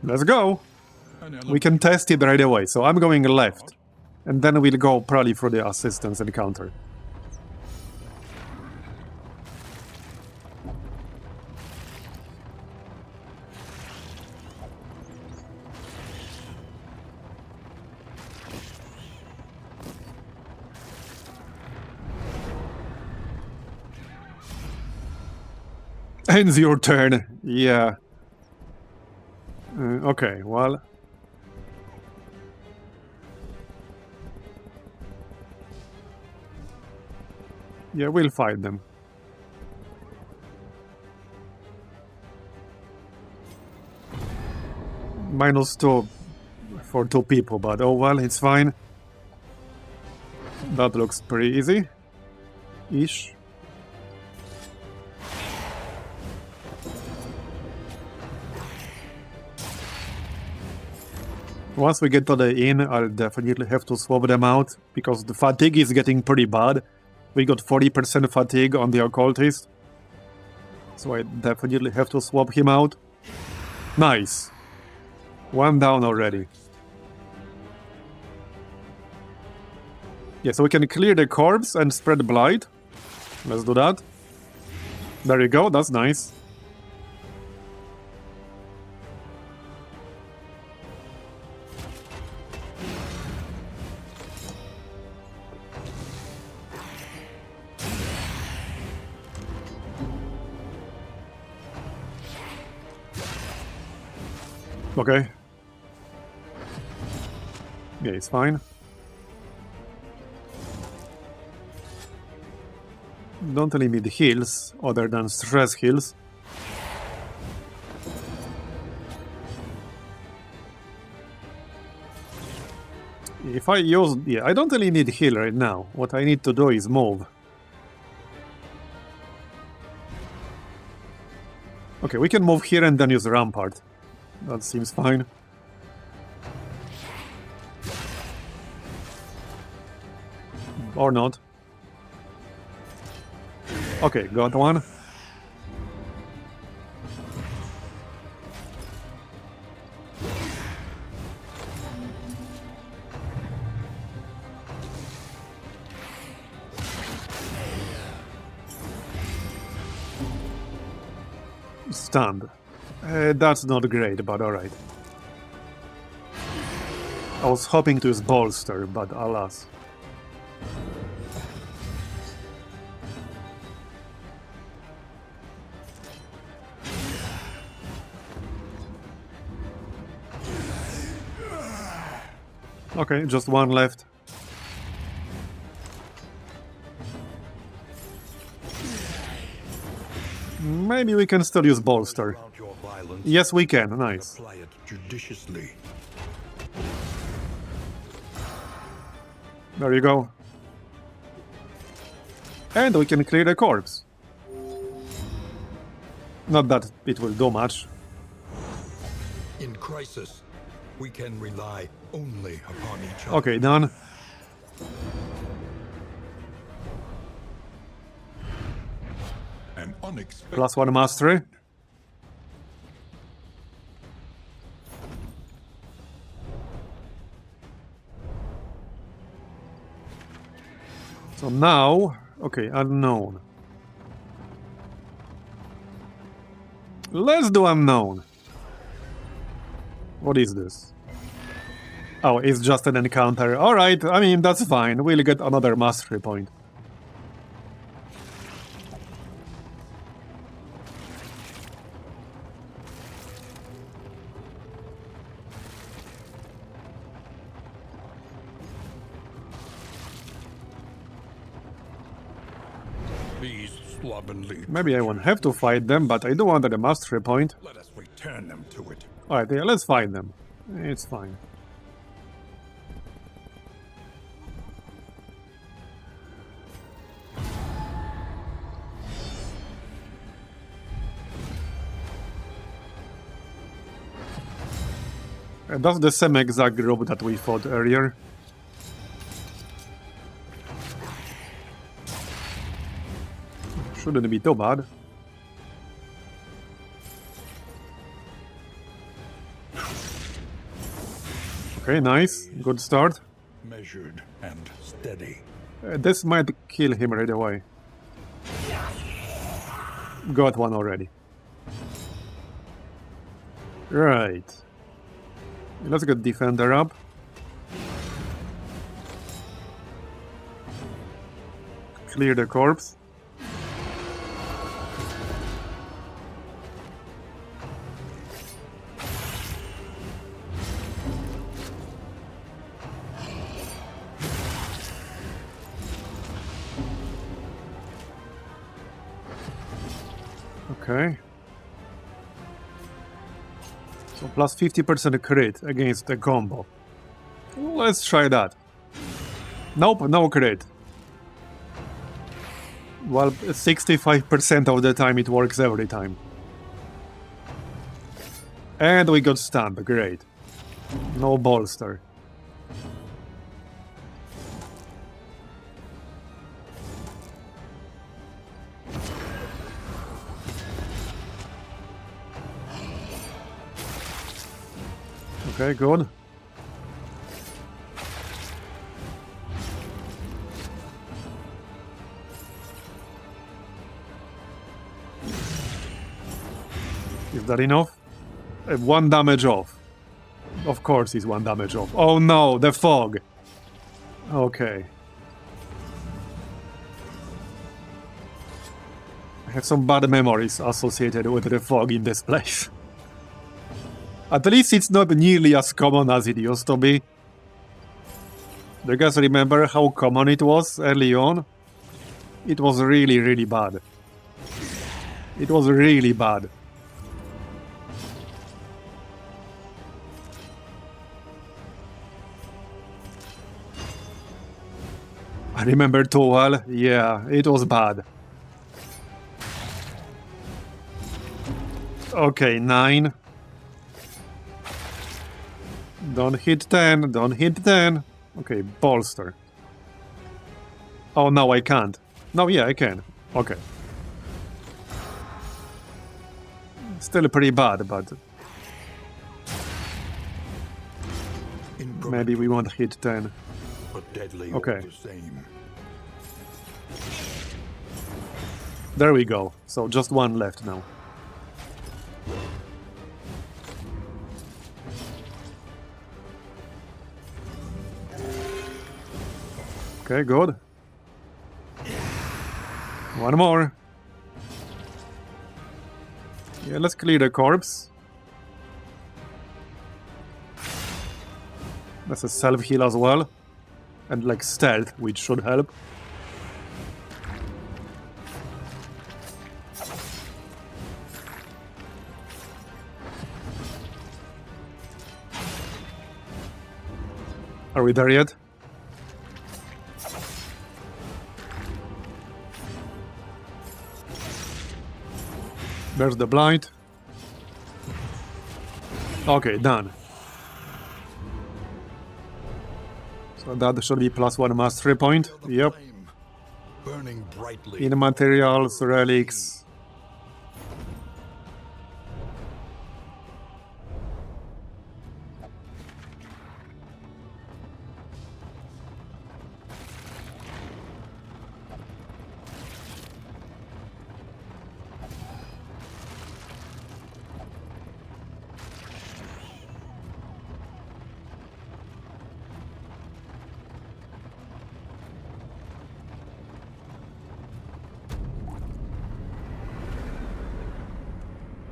Let's go. We can test it right away. So I'm going left. And then we'll go probably for the assistance encounter. Ends your turn. Yeah. Okay, well. Yeah, we'll fight them. -2 for 2 people, but oh well, it's fine. That looks pretty easy. Ish. Once we get to the inn, I'll definitely have to swap them out, because the fatigue is getting pretty bad. We got 40% fatigue on the occultist. So I definitely have to swap him out. Nice. 1 down already. Yeah, so we can clear the corpse and spread blight. Let's do that. There you go, that's nice. Okay. Yeah, it's fine. Don't really need heals other than stress heals. If I use... yeah, I don't really need heal right now. What I need to do is move. Okay, we can move here and then use Rampart. That seems fine. Or not. Okay, got one. Stunned. That's not great, but alright. I was hoping to use Bolster, but alas. Okay, just one left. Maybe we can still use Bolster. Yes, we can. Nice. Apply it judiciously. There you go. And we can clear the corpse. Not that it will do much. In crisis, we can rely only upon each other. Okay, done. An unexpected +1 mastery. So now, okay, unknown. Let's do unknown. What is this? Oh, it's just an encounter. Alright, I mean, that's fine. We'll get another mastery point. these slovenly. Maybe I won't have to fight them, but I do want the mastery point. Let us return them to it. Alright, yeah, let's fight them. It's fine. That's the same exact group that we fought earlier. Shouldn't be too bad. Okay, nice. Good start. Measured and steady. This might kill him right away. Got one already. Right. Let's get Defender up. Clear the corpse. Okay. So plus 50% crit against the combo. Let's try that. Nope, no crit. Well, 65% of the time it works every time. And we got stunned, great. No bolster. Okay, good. that enough? 1 damage off. Of course he's 1 damage off. Oh no, the fog! Okay. I have some bad memories associated with the fog in this place. At least it's not nearly as common as it used to be. Do you guys remember how common it was early on? It was really, really bad. It was really bad. I remember too well. Yeah, it was bad. Okay, 9. Don't hit 10, don't hit 10. Okay, bolster. Oh, no, I can't. No, yeah, I can. Okay. Still pretty bad, but... maybe we won't hit 10. But deadly Okay. all the same. There we go. So just 1 left now. Okay, good. 1 more. Yeah, let's clear the corpse. That's a self-heal as well. And like stealth, which should help. Are we there yet? There's the blind. Okay, done. So that should be +1 mastery point. The Yep. flame, burning brightly. In materials, relics.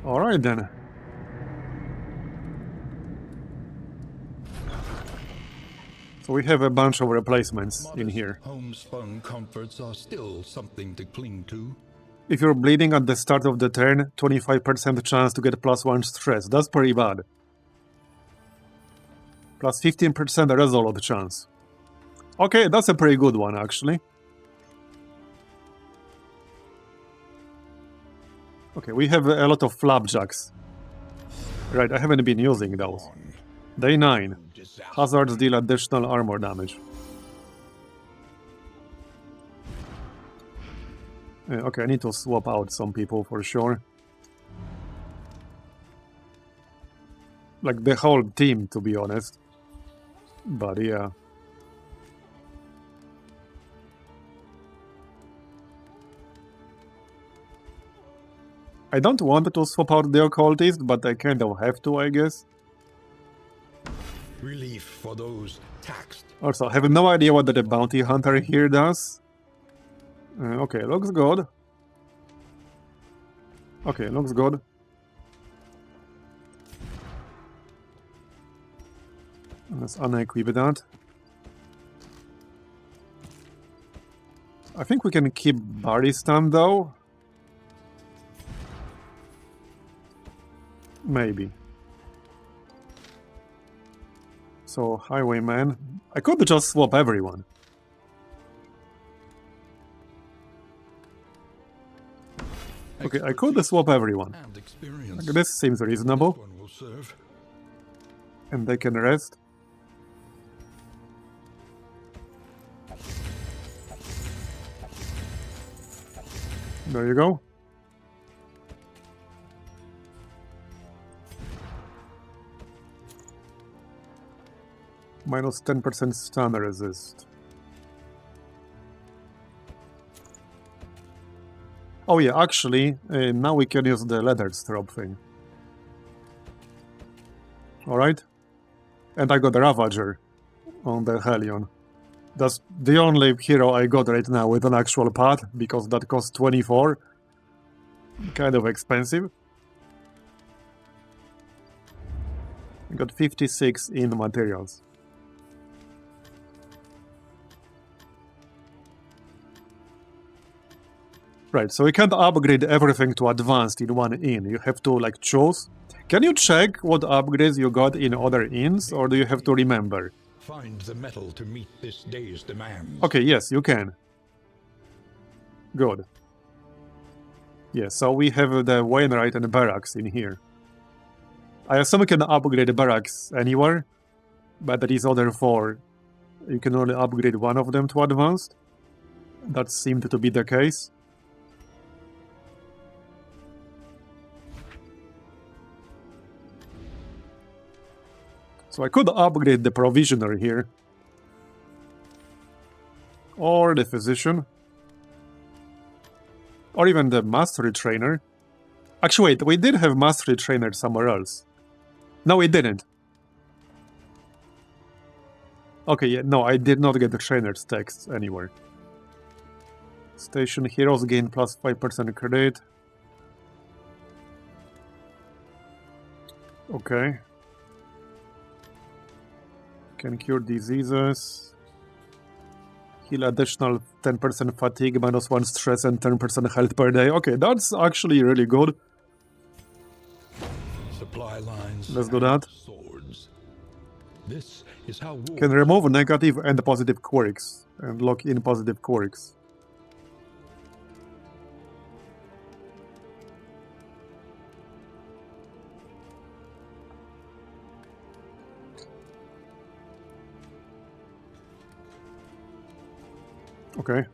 Alright then. So we have a bunch of replacements in Modest here. homespun comforts are still something to cling to. If you're bleeding at the start of the turn, 25% chance to get +1 stress. That's pretty bad. Plus 15% resolute chance. Okay, that's a pretty good one actually. Okay, we have a lot of flapjacks. Right, I haven't been using those. Day 9. Hazards deal additional armor damage. Okay, I need to swap out some people for sure. Like the whole team, to be honest. But yeah. I don't want to swap out the occultist, but I kind of have to, I guess. Relief for those taxed. Also, I have no idea what the bounty hunter here does. Okay, looks good. Okay, looks good. Let's unequip that. I think we can keep Baristan though. Maybe. So, Highwayman. I could just swap everyone. Okay, I could swap everyone. And experience. Okay, this seems reasonable. This one will serve. And they can rest. There you go. Minus 10% stun resist. Oh yeah, actually, now we can use the leather strop thing. Alright? And I got a Ravager on the Hellion. That's the only hero I got right now with an actual pad, because that costs 24. Kind of expensive. I got 56 in materials. Right, so you can't upgrade everything to advanced in one inn. You have to, like, choose. Can you check what upgrades you got in other inns, or do you have to remember? Find the metal to meet this day's demands. Okay, yes, you can. Good. Yeah, so we have the Wainwright and Barracks in here. I assume you can upgrade the Barracks anywhere, but these other four, you can only upgrade one of them to advanced. That seemed to be the case. So I could upgrade the Provisioner here. Or the Physician. Or even the Mastery Trainer. Actually, wait, we did have Mastery Trainer somewhere else. No, we didn't. Okay, yeah, no, I did not get the Trainer's text anywhere. Station Heroes gain plus 5% credit. Okay. Can cure diseases. Heal additional 10% fatigue, minus 1 stress, and 10% health per day. Okay, that's actually really good. Supply lines. Let's do that. Swords. This is how war Can remove negative and positive quirks, and lock in positive quirks. Okay.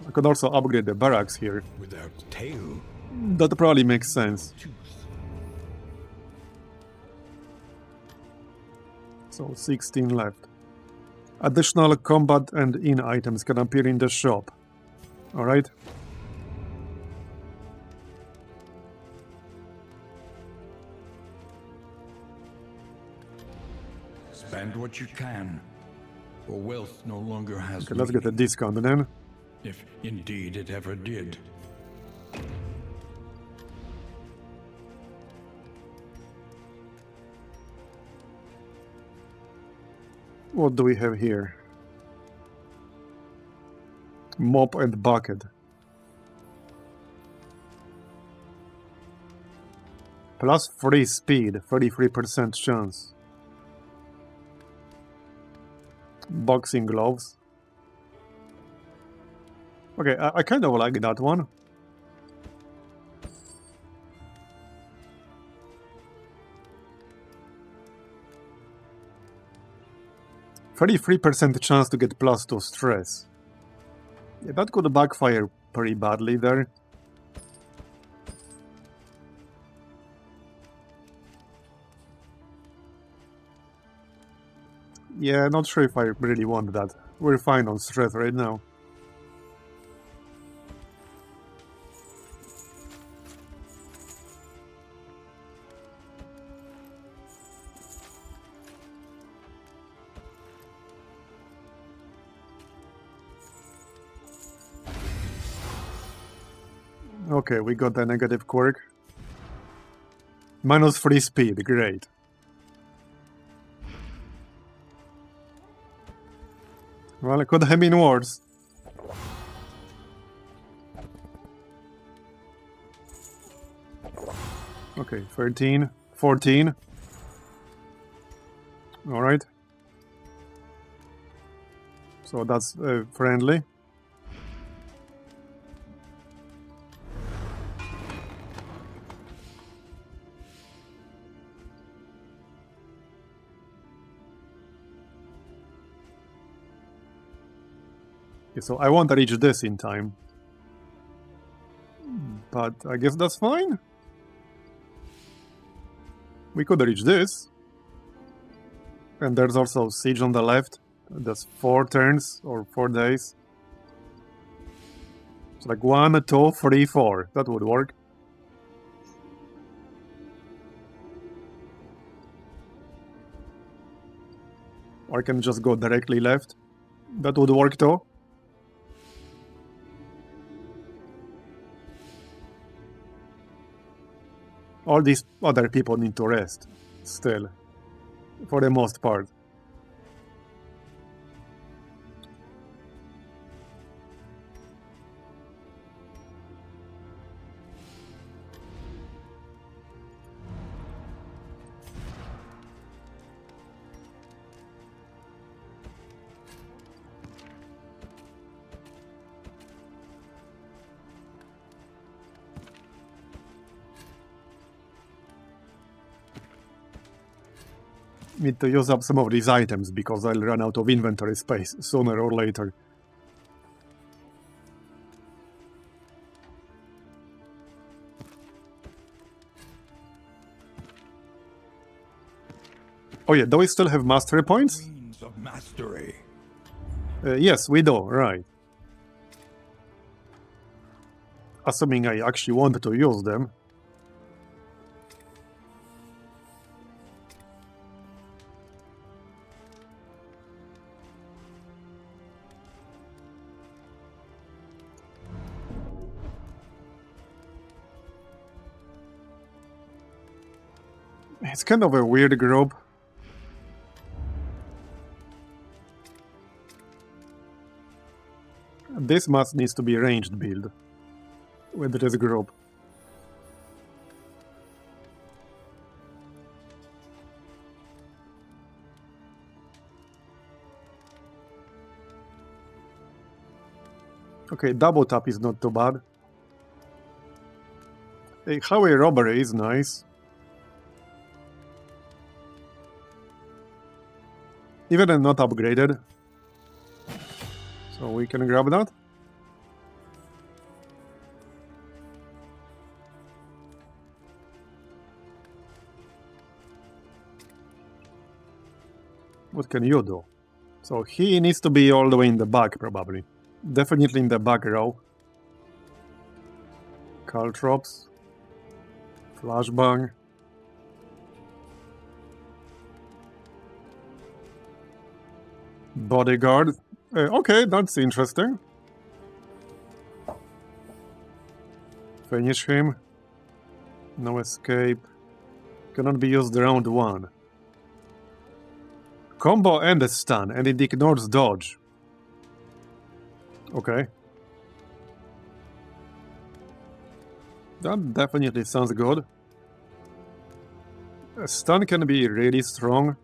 I could also upgrade the barracks here. without tail. That probably makes sense. Tooth. So 16 left. Additional combat and inn items can appear in the shop. Alright. Spend what you can, or wealth no longer has Okay, let's get a meaning, discount then. if indeed it ever did. What do we have here? Mop and bucket. Plus 3 speed, 33% chance. Boxing gloves. Okay, I kind of like that one. %33% chance to get plus 2 stress. Yeah, that could backfire pretty badly there. Yeah, not sure if I really want that. We're fine on stress right now. Okay, we got the negative quirk. Minus 3 speed, great. Well, it could have been worse. Okay, 13, 14. Alright. So that's friendly. Okay, so I want to reach this in time. But I guess that's fine. We could reach this. And there's also siege on the left. That's 4 turns or 4 days. It's like 1, 2, 3, 4. That would work. Or I can just go directly left. That would work too. All these other people need to rest. Still. For the most part. Need to use up some of these items because I'll run out of inventory space sooner or later. Oh yeah, do we still have mastery points? Means of mastery. Yes, we do, right. Assuming I actually wanted to use them. It's kind of a weird group. This must needs to be a ranged build with this group. Okay, double tap is not too bad. A highway robbery is nice. Even if not upgraded. So we can grab that. What can you do? So he needs to be all the way in the back, probably. Definitely in the back row. Caltrops. Flashbang. Bodyguard. Okay, that's interesting. Finish him. No escape. Cannot be used round 1. Combo and a stun, and it ignores dodge. Okay. That definitely sounds good. A stun can be really strong.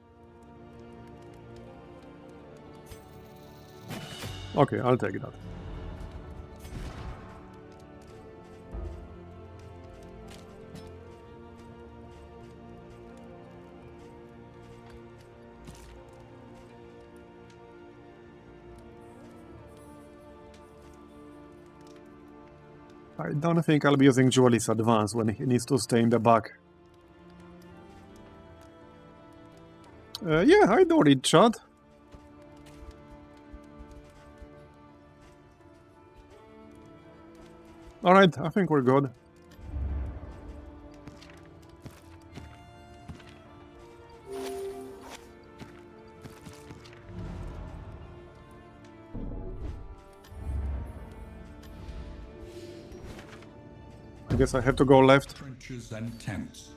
Okay, I'll take that. I don't think I'll be using Jewelry's Advance when he needs to stay in the back. Yeah, I do read chat. Alright, I think we're good. I guess I have to go left. Trenches and tents.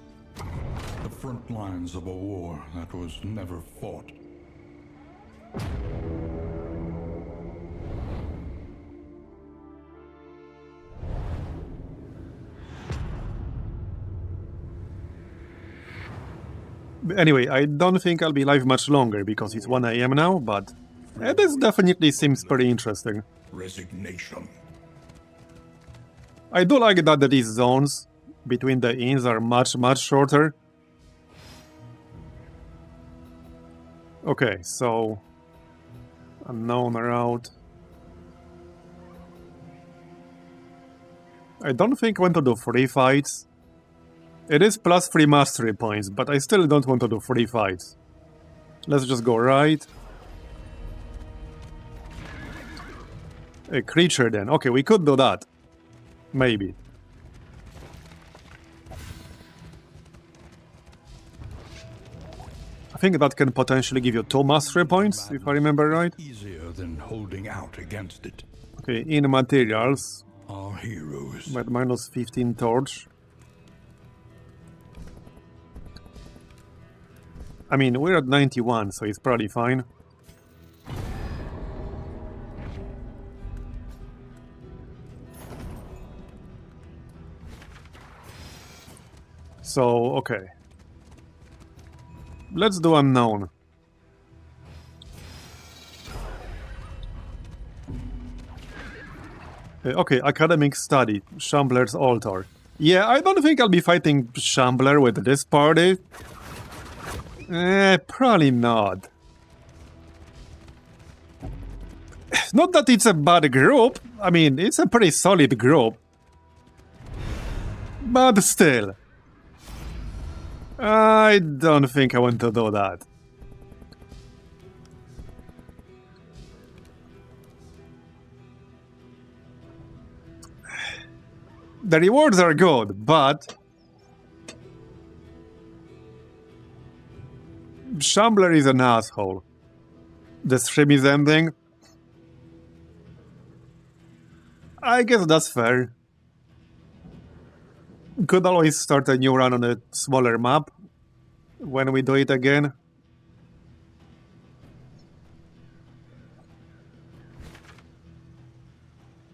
The front lines of a war that was never fought. Anyway, I don't think I'll be live much longer because it's 1 AM now, but this definitely seems pretty interesting. Resignation. I do like that these zones between the inns are much shorter. Okay, so unknown route. I don't think I want to do free fights. It is plus 3 mastery points, but I still don't want to do free fights. Let's just go right. A creature then. Okay, we could do that. Maybe. I think that can potentially give you 2 mastery points, if I remember right. Easier than holding out against it. Okay, in materials, Our heroes. with minus 15 torch. I mean, we're at 91, so it's probably fine. So, okay. Let's do unknown. Okay, academic study, Shambler's altar. Yeah, I don't think I'll be fighting Shambler with this party. Probably not. Not that it's a bad group. I mean, it's a pretty solid group. But still. I don't think I want to do that. The rewards are good, but Shambler is an asshole. The stream is ending. I guess that's fair. Could always start a new run on a smaller map when we do it again.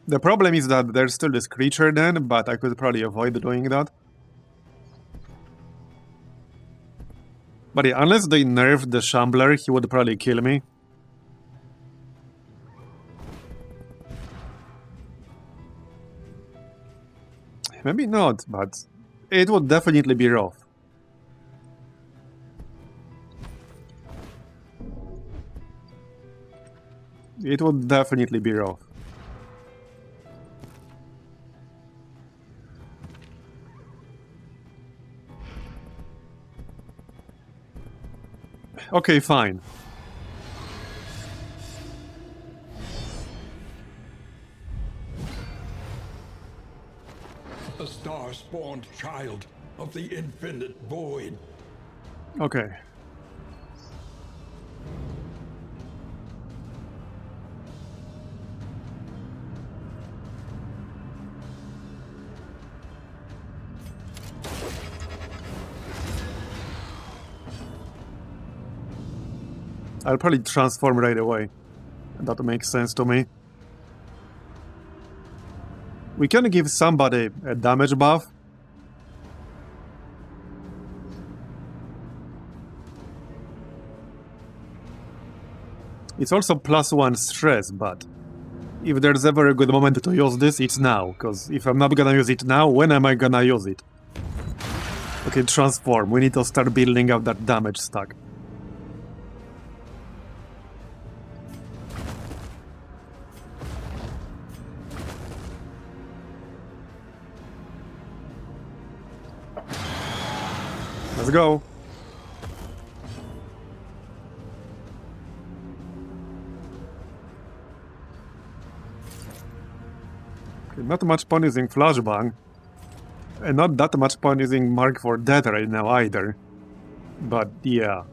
The problem is that there's still this creature then, but I could probably avoid doing that. But yeah, unless they nerfed the Shambler, he would probably kill me. Maybe not, but it would definitely be rough. It would definitely be rough. Okay, fine. A star-spawned child of the infinite void. Okay. I'll probably transform right away. That makes sense to me. We can give somebody a damage buff. It's also +1 stress, but if there's ever a good moment to use this, it's now. Because if I'm not gonna use it now, when am I gonna use it? Okay, transform. We need to start building up that damage stack. Let's go. Okay, not much point using flashbang. And not that much point using Mark for Death right now either. But yeah.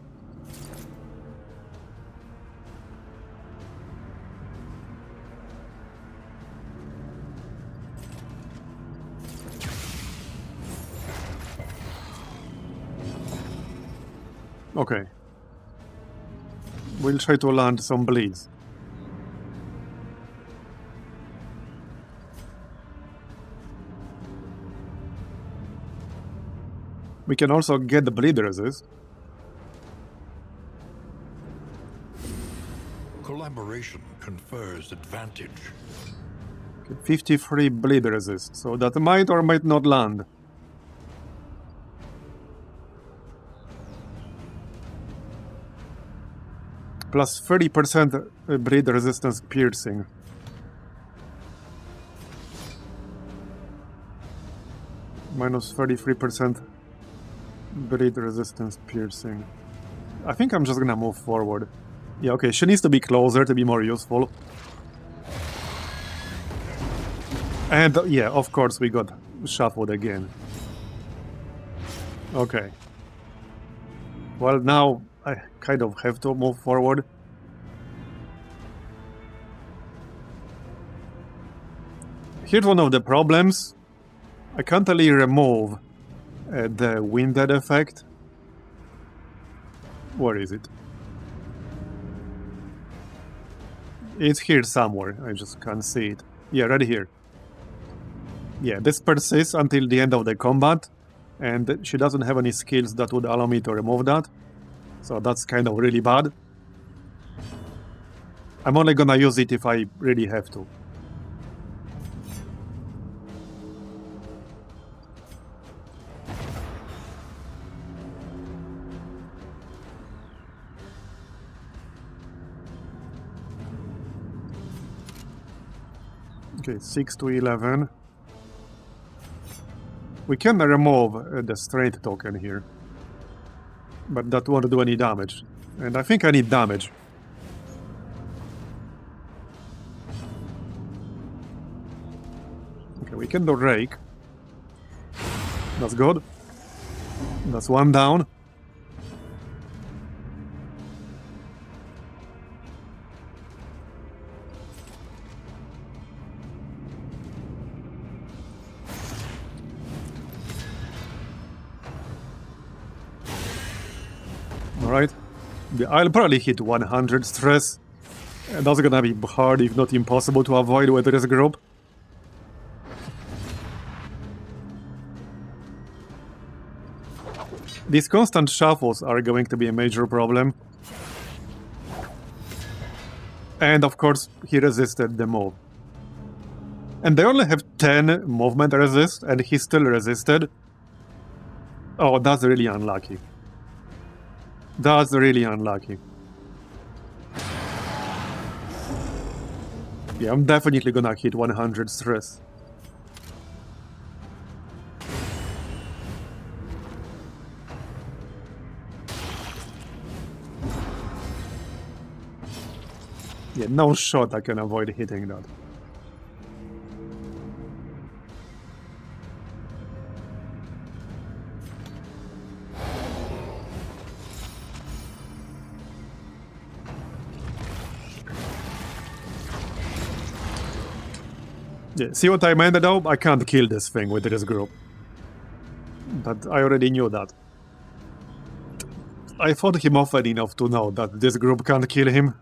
Okay. We'll try to land some bleeds. We can also get the bleed resist. Collaboration confers advantage. Okay, 53 bleed resist, so that might or might not land. Plus 30% bleed resistance piercing. Minus 33% bleed resistance piercing. I think I'm just gonna move forward. Yeah, okay, she needs to be closer to be more useful. And yeah, of course we got shuffled again. Okay. Well, now kind of have to move forward. Here's one of the problems. I can't really remove the winded effect. Where is it? It's here somewhere. I just can't see it. Yeah, right here. Yeah, this persists until the end of the combat, and she doesn't have any skills that would allow me to remove that. So that's kind of really bad. I'm only gonna use it if I really have to. Okay, 6 to 11. We can remove the straight token here, but that won't do any damage. And I think I need damage. Okay, we can do rake. That's good. That's one down. Alright. I'll probably hit 100 stress. And that's gonna be hard, if not impossible, to avoid with this group. These constant shuffles are going to be a major problem. And of course, he resisted the move. And they only have 10 movement resist, and he still resisted. Oh, that's really unlucky. That's really unlucky. Yeah, I'm definitely gonna hit 100 stress. Yeah, no shot I can avoid hitting that. Yeah, see what I meant though? I can't kill this thing with this group. But I already knew that. I fought him often enough to know that this group can't kill him.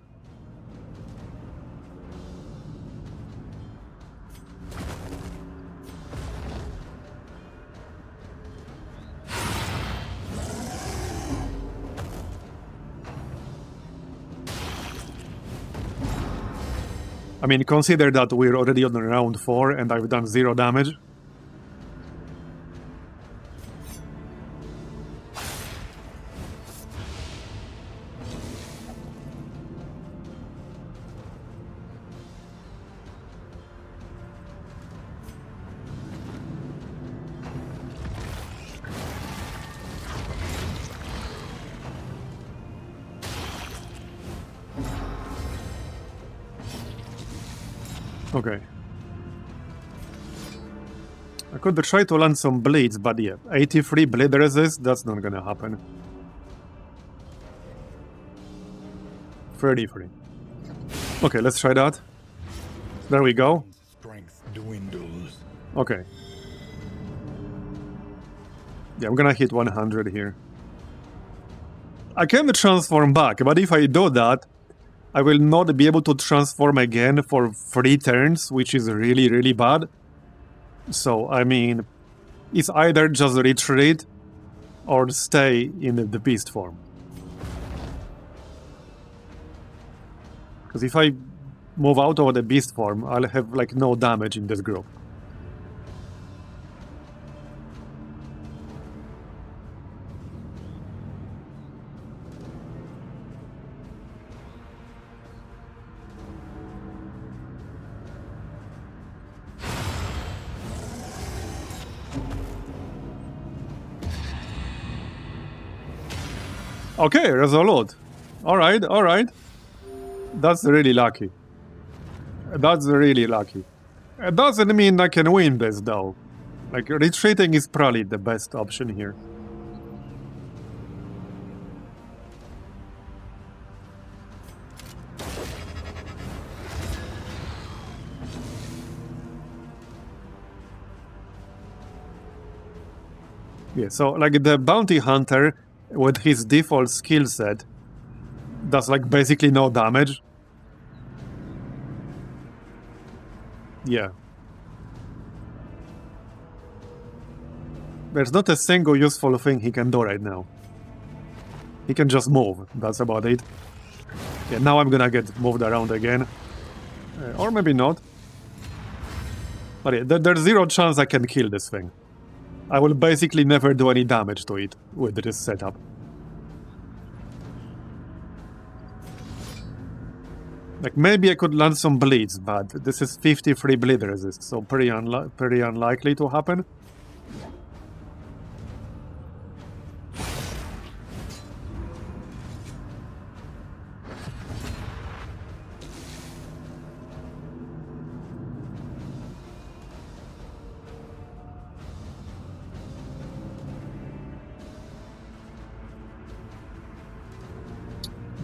I mean, consider that we're already on round 4 and I've done 0 damage. Okay. I could try to land some bleeds, but yeah, 83 bleed resist, that's not gonna happen. 33. Okay, let's try that. There we go. Strength dwindles. Okay. Yeah, I'm gonna hit 100 here. I can transform back, but if I do that, I will not be able to transform again for 3 turns, which is really, really bad. So, I mean, it's either just retreat or stay in the beast form. Because if I move out of the beast form, I'll have, like, no damage in this group. Okay, resolute. Alright, alright. That's really lucky. That's really lucky. It doesn't mean I can win this, though. Like, retreating is probably the best option here. Yeah, so like the bounty hunter with his default skill set does like basically no damage. Yeah. There's not a single useful thing he can do right now. He can just move, that's about it. Yeah, now I'm gonna get moved around again. Or maybe not. But yeah, there's zero chance I can kill this thing. I will basically never do any damage to it with this setup. Like, maybe I could land some bleeds, but this is 53 bleed resist, so pretty unlikely to happen.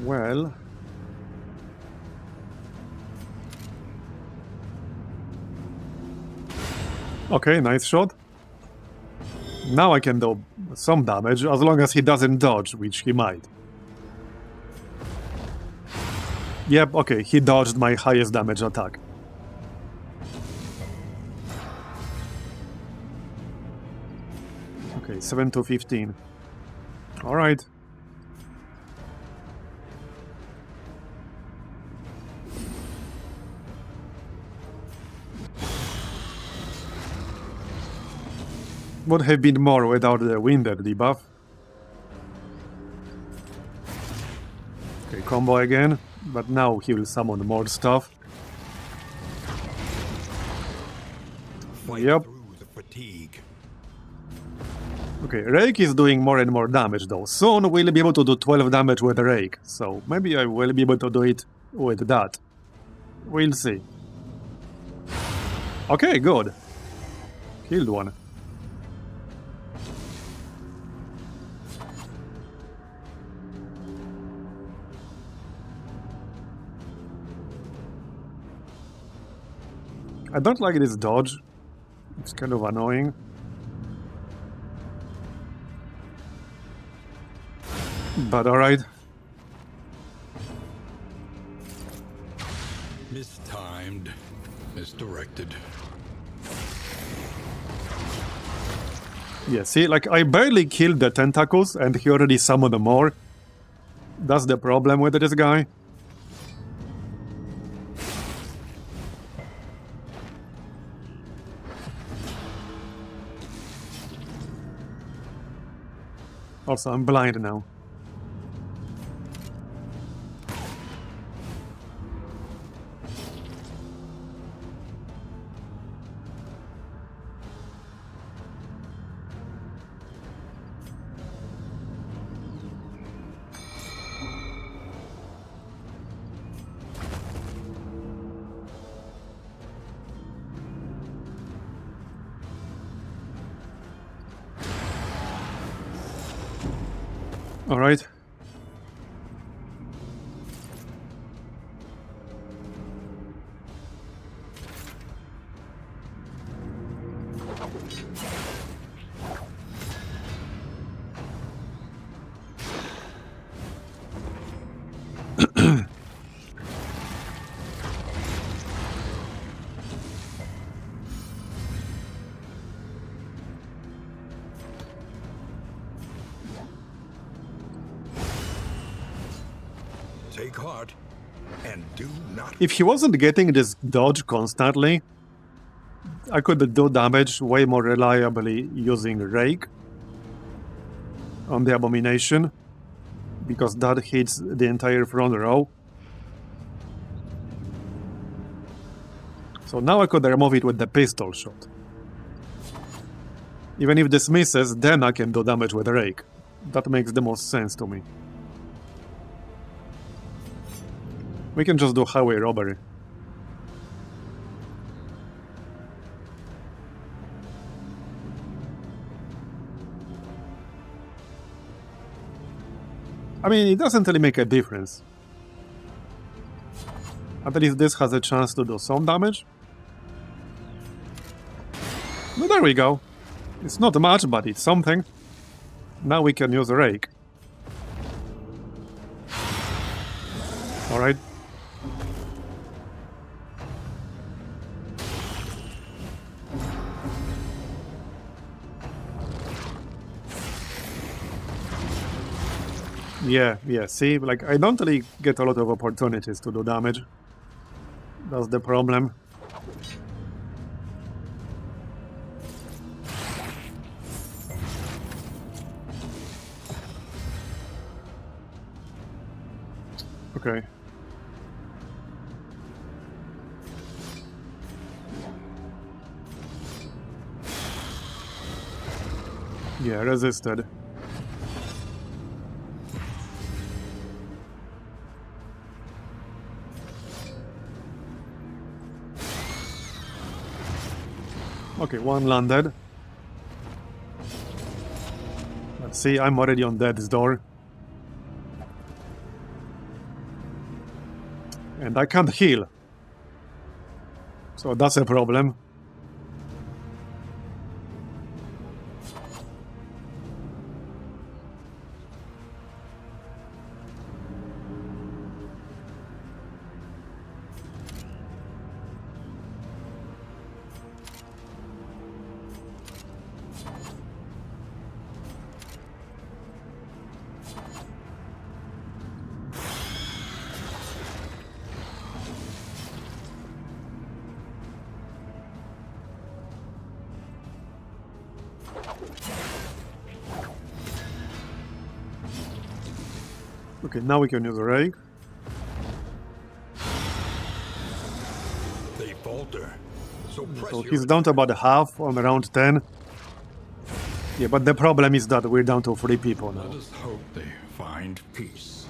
Well... Okay, nice shot. Now I can do some damage, as long as he doesn't dodge, which he might. Yep, okay, he dodged my highest damage attack. Okay, 7 to 15. Alright. Would have been more without the Winder debuff. Okay, combo again, but now he will summon more stuff. Yep. Okay, Rake is doing more and more damage though. Soon we'll be able to do 12 damage with Rake, so maybe I will be able to do it with that. We'll see. Okay, good. Killed one. I don't like this dodge. It's kind of annoying. But alright. Mistimed. Misdirected. Yeah, see, like, I barely killed the tentacles and he already summoned more. That's the problem with this guy. Also, I'm blind now. All right. Take heart and do not. If he wasn't getting this dodge constantly, I could do damage way more reliably using Rake on the Abomination, because that hits the entire front row. So now I could remove it with the pistol shot. Even if this misses, then I can do damage with Rake. That makes the most sense to me. We can just do highway robbery. I mean, it doesn't really make a difference. At least this has a chance to do some damage. Well, there we go. It's not much, but it's something. Now we can use a rake. Alright. Yeah, see, like, I don't really get a lot of opportunities to do damage. That's the problem. Okay. Yeah, resisted. Okay, one landed. Let's see, I'm already on death's door. And I can't heal. So that's a problem. Okay, now we can use a rake. They falter. So press So your he's down to about half on around 10. Yeah, but the problem is that we're down to 3 people now. Let us hope they find peace.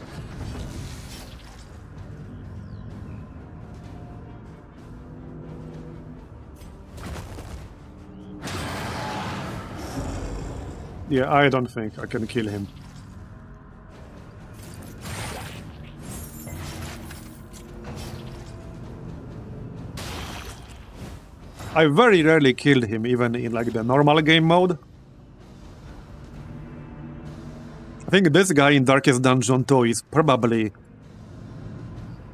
Yeah, I don't think I can kill him. I very rarely killed him, even in like the normal game mode. I think this guy in Darkest Dungeon 2 is probably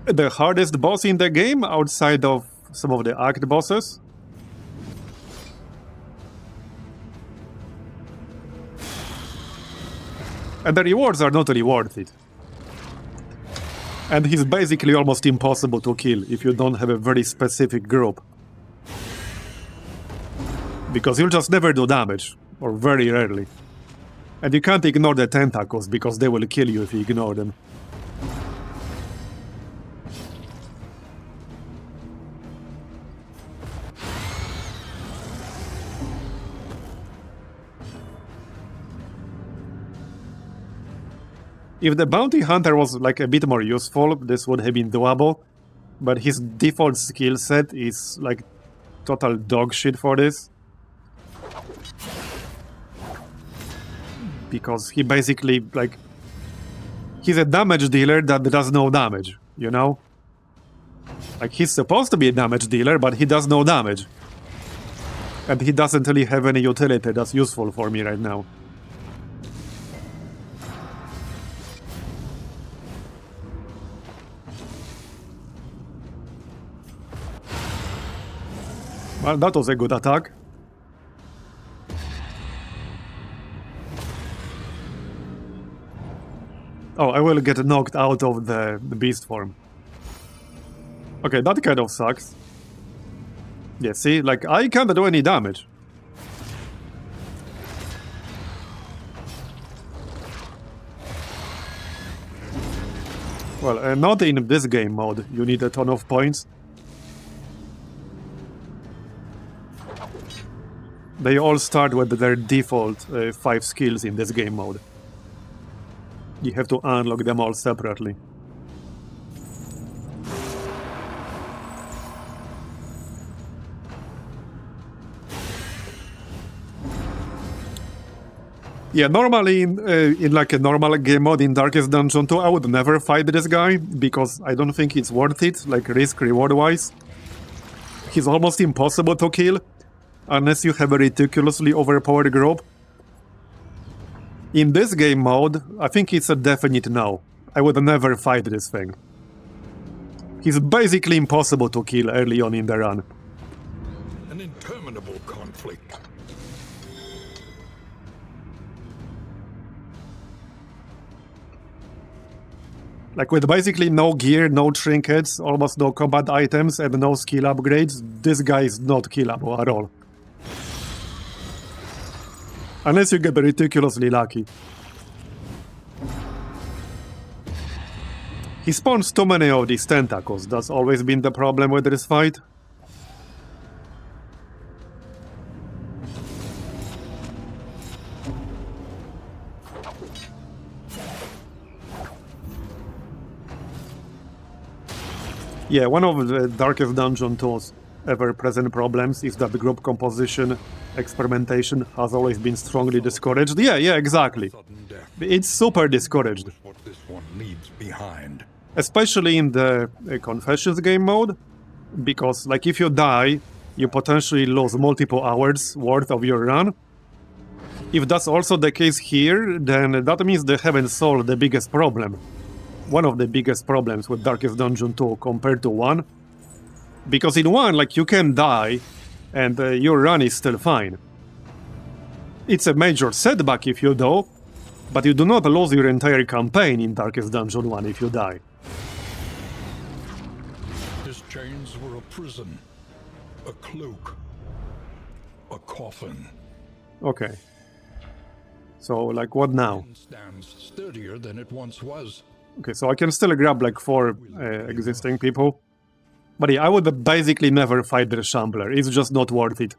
the hardest boss in the game outside of some of the Act bosses. And the rewards are not really worth it. And he's basically almost impossible to kill if you don't have a very specific group. Because you'll just never do damage, or very rarely. And you can't ignore the tentacles, because they will kill you if you ignore them. If the bounty hunter was like a bit more useful, this would have been doable. But his default skill set is like total dog shit for this. Because he basically, like, he's a damage dealer that does no damage, you know? Like, he's supposed to be a damage dealer, but he does no damage. And he doesn't really have any utility that's useful for me right now. Well, that was a good attack. Oh, I will get knocked out of the beast form. Okay, that kind of sucks. Yeah, see, like, I can't do any damage. Well, not in this game mode. You need a ton of points. They all start with their default 5 skills in this game mode. You have to unlock them all separately. Yeah, normally in like a normal game mode in Darkest Dungeon 2, I would never fight this guy, because I don't think it's worth it, like risk-reward wise. He's almost impossible to kill, unless you have a ridiculously overpowered group. In this game mode, I think it's a definite no. I would never fight this thing. He's basically impossible to kill early on in the run. An interminable conflict. Like with basically no gear, no trinkets, almost no combat items, and no skill upgrades, this guy is not killable at all. Unless you get ridiculously lucky. He spawns too many of these tentacles, that's always been the problem with this fight. Yeah, one of the Darkest Dungeon 2's ever-present problems is that the group composition experimentation has always been strongly discouraged. Yeah, exactly. It's super discouraged. What this one leaves behind. Especially in the Confessions game mode, because like if you die, you potentially lose multiple hours worth of your run. If that's also the case here, then that means they haven't solved the biggest problem. One of the biggest problems with Darkest Dungeon 2 compared to 1. Because in 1, like, you can die, and your run is still fine. It's a major setback if you do, but you do not lose your entire campaign in Darkest Dungeon 1 if you die. His chains were a prison, a cloak, a coffin. Okay. So, like, what now? It stands sturdier than it once was. Okay, so I can still grab like 4 existing people. But yeah, I would basically never fight the Shambler, it's just not worth it.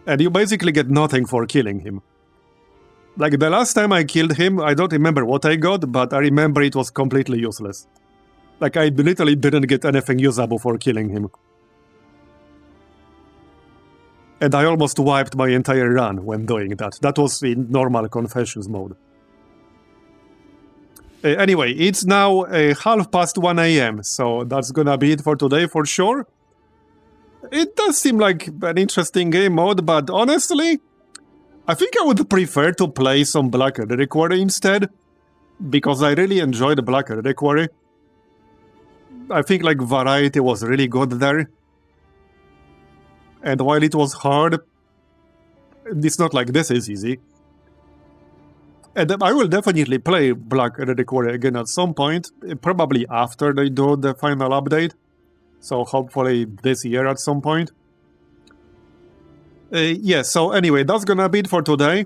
And you basically get nothing for killing him. Like the last time I killed him, I don't remember what I got, but I remember it was completely useless. Like I literally didn't get anything usable for killing him. And I almost wiped my entire run when doing that. That was in normal Confessions mode. Anyway, it's now 1:30 AM, so that's gonna be it for today for sure. It does seem like an interesting game mode, but honestly, I think I would prefer to play some Black Reliquary instead, because I really enjoyed Black Reliquary. I think like variety was really good there. And while it was hard, it's not like this is easy. And I will definitely play Black Reliquary again at some point, probably after they do the final update. So hopefully this year at some point. Yeah, so anyway, that's gonna be it for today.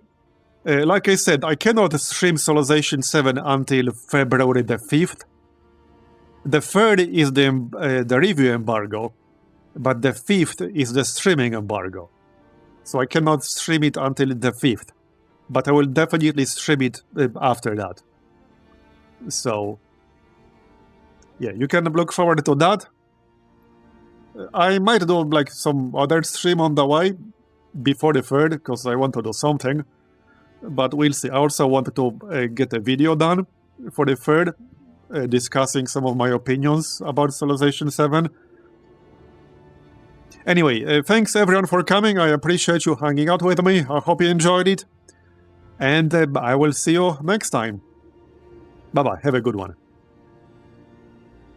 Like I said, I cannot stream Civilization 7 until February the 5th. The 3rd is the review embargo, but the 5th is the streaming embargo. So I cannot stream it until the 5th. But I will definitely stream it after that. So, yeah, you can look forward to that. I might do like some other stream on the way before the 3rd, because I want to do something. But we'll see. I also wanted to get a video done for the 3rd, discussing some of my opinions about Civilization 7. Anyway, thanks everyone for coming. I appreciate you hanging out with me. I hope you enjoyed it. And I will see you next time. Bye-bye. Have a good one.